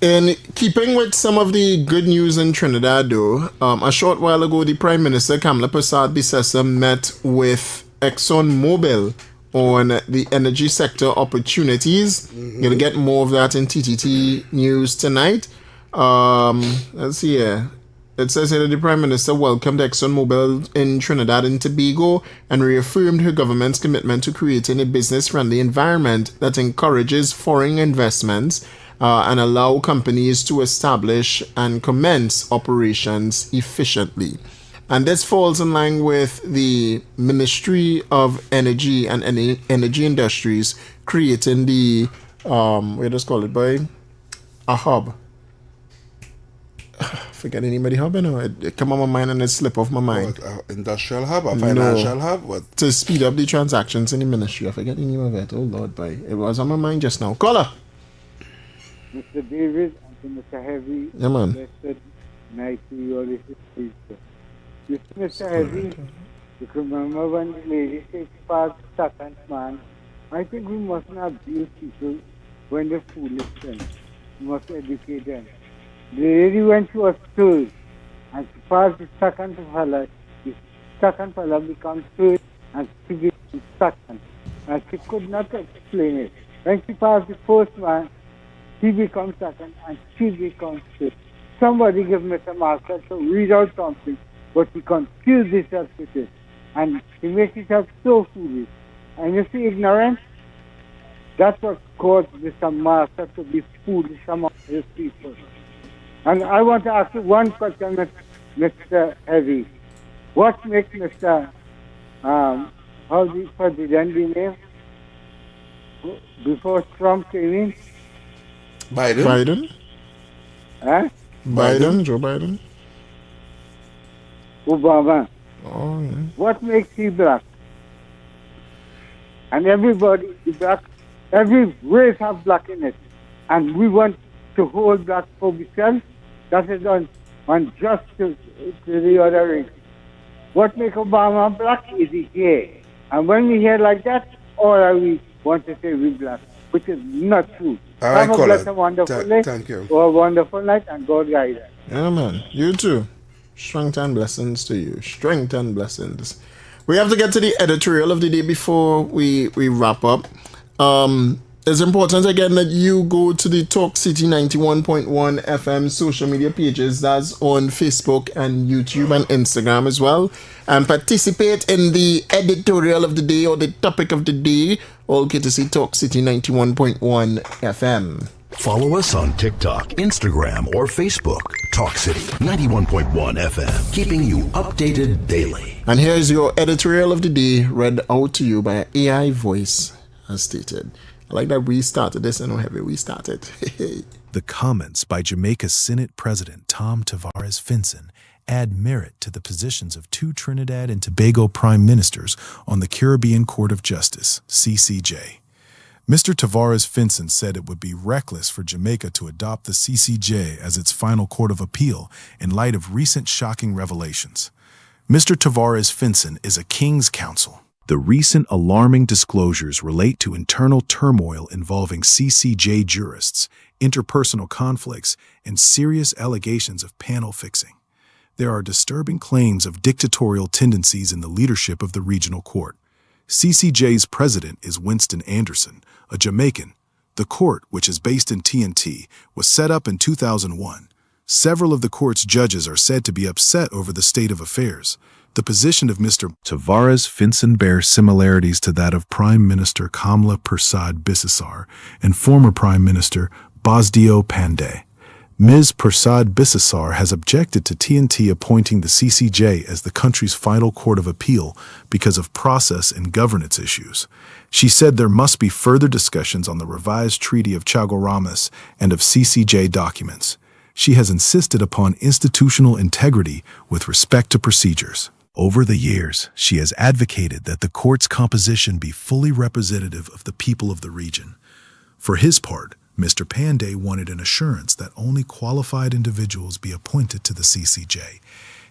In keeping with some of the good news in Trinidad, though, a short while ago, the Prime Minister Kamla Persad-Bissessar met with ExxonMobil on the energy sector opportunities. You're going to get more of that in TTT News tonight. Let's see here. It says here that the Prime Minister welcomed ExxonMobil in Trinidad and Tobago and reaffirmed her government's commitment to creating a business-friendly environment that encourages foreign investments and allow companies to establish and commence operations efficiently. And this falls in line with the Ministry of Energy and Energy Industries creating the, what does call it, boy? A hub. Forget the name of the hub, you know. It come on my mind and it slip off my mind. What, industrial hub, a financial hub? What? To speed up the transactions in the ministry. I forget the name of it. Oh Lord, boy. It was on my mind just now. Caller. Mr. David and Mr. Heavy. Yeah, man. Blessed night to you all. This Mr. Heavy, you can remember when the lady said part second man. I think we mustn't abuse people when they're foolish. We must educate them. The lady, when she was told, and she passed the second fella, the second fella becomes third, and she becomes second. And she could not explain it. When she passed the first man, he becomes second, and she becomes third. Somebody give Mr. Marcus to read out something, but he confused himself with it. And he makes himself so foolish. And you see, ignorance, that's what caused Mr. Marcus to be foolish among his people. And I want to ask you one question, Mr. Heavy. What makes Mr. How the president be named? Before Trump came in? Biden? Huh? Biden, Joe Biden. Obama. Oh, yeah. What makes he black? And everybody is black. Every race have black in it. And we want to hold black for ourselves. That is unjust to the other race. What makes Obama black is he here. And when we hear like that, all we want to say we black, which is not true. All right, have a blessed, wonderful day. Thank you. Or a wonderful night, and God guide us. Yeah, man. You too. Strength and blessings to you. Strength and blessings. We have to get to the editorial of the day before we wrap up. It's important again that you go to the Talk City 91.1 FM social media pages. That's on Facebook and YouTube and Instagram as well. And participate in the editorial of the day or the topic of the day. All courtesy Talk City 91.1 FM. Follow us on TikTok, Instagram, or Facebook. Talk City 91.1 FM, keeping you updated daily. And here's your editorial of the day, read out to you by AI voice, as stated. I like that we started this and heavy we started. The comments by Jamaica's Senate President Tom Tavares Finson add merit to the positions of two Trinidad and Tobago prime ministers on the Caribbean Court of Justice, CCJ. Mr. Tavares Finson said it would be reckless for Jamaica to adopt the CCJ as its final court of appeal in light of recent shocking revelations. Mr. Tavares Finson is a King's Counsel. The recent alarming disclosures relate to internal turmoil involving CCJ jurists, interpersonal conflicts, and serious allegations of panel fixing. There are disturbing claims of dictatorial tendencies in the leadership of the regional court. CCJ's president is Winston Anderson, a Jamaican. The court, which is based in TNT, was set up in 2001. Several of the court's judges are said to be upset over the state of affairs. The position of Mr. Tavares Finson bears similarities to that of Prime Minister Kamla Persad-Bissessar and former Prime Minister Bosdio Pandey. Ms. Persad-Bissessar has objected to TNT appointing the CCJ as the country's final court of appeal because of process and governance issues. She said there must be further discussions on the revised Treaty of Chaguaramas and of CCJ documents. She has insisted upon institutional integrity with respect to procedures. Over the years, she has advocated that the court's composition be fully representative of the people of the region. For his part, Mr. Pandey wanted an assurance that only qualified individuals be appointed to the CCJ.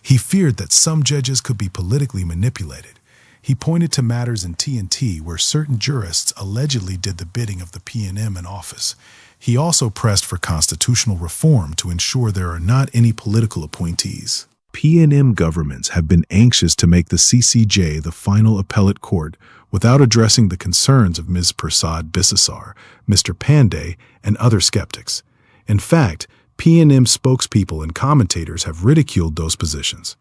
He feared that some judges could be politically manipulated. He pointed to matters in TNT where certain jurists allegedly did the bidding of the PNM in office. He also pressed for constitutional reform to ensure there are not any political appointees. PNM governments have been anxious to make the CCJ the final appellate court without addressing the concerns of Ms. Persad-Bissessar, Mr. Pandey, and other skeptics. In fact, PNM spokespeople and commentators have ridiculed those positions.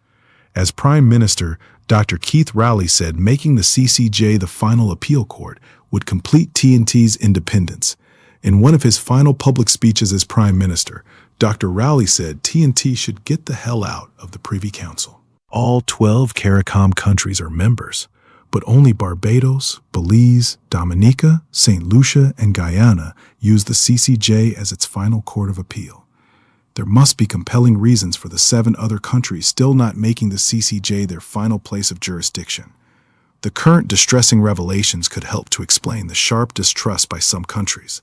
As Prime Minister, Dr. Keith Rowley said making the CCJ the final appeal court would complete TNT's independence. In one of his final public speeches as Prime Minister, Dr. Rowley said TNT should get the hell out of the Privy Council. All 12 CARICOM countries are members, but only Barbados, Belize, Dominica, St. Lucia, and Guyana use the CCJ as its final court of appeal. There must be compelling reasons for the 7 other countries still not making the CCJ their final place of jurisdiction. The current distressing revelations could help to explain the sharp distrust by some countries.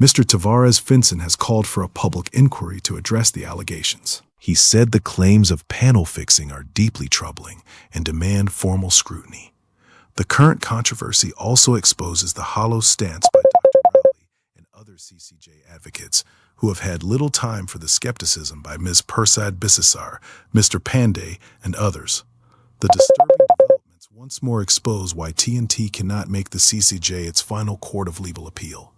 Mr. Tavares Finson has called for a public inquiry to address the allegations. He said the claims of panel fixing are deeply troubling and demand formal scrutiny. The current controversy also exposes the hollow stance by Dr. Rowley and other CCJ advocates who have had little time for the skepticism by Ms. Persad-Bissessar, Mr. Pandey, and others. The disturbing developments once more expose why TNT cannot make the CCJ its final court of legal appeal.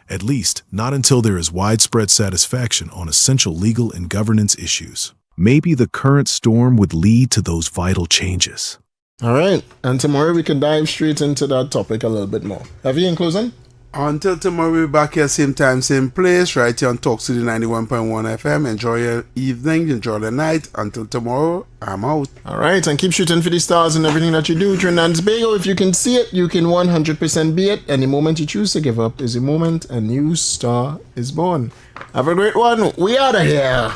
At least, not until there is widespread satisfaction on essential legal and governance issues. Maybe the current storm would lead to those vital changes. All right, and tomorrow we can dive straight into that topic a little bit more. Have you in closing? Until tomorrow, we'll be back here, same time, same place, right here on Talk City 91.1 FM. Enjoy your evening, enjoy the night. Until tomorrow, I'm out. All right, and keep shooting for the stars and everything that you do. Trinidad and Tobago, if you can see it, you can 100% be it. Any moment you choose to give up is a moment a new star is born. Have a great one. We out of here.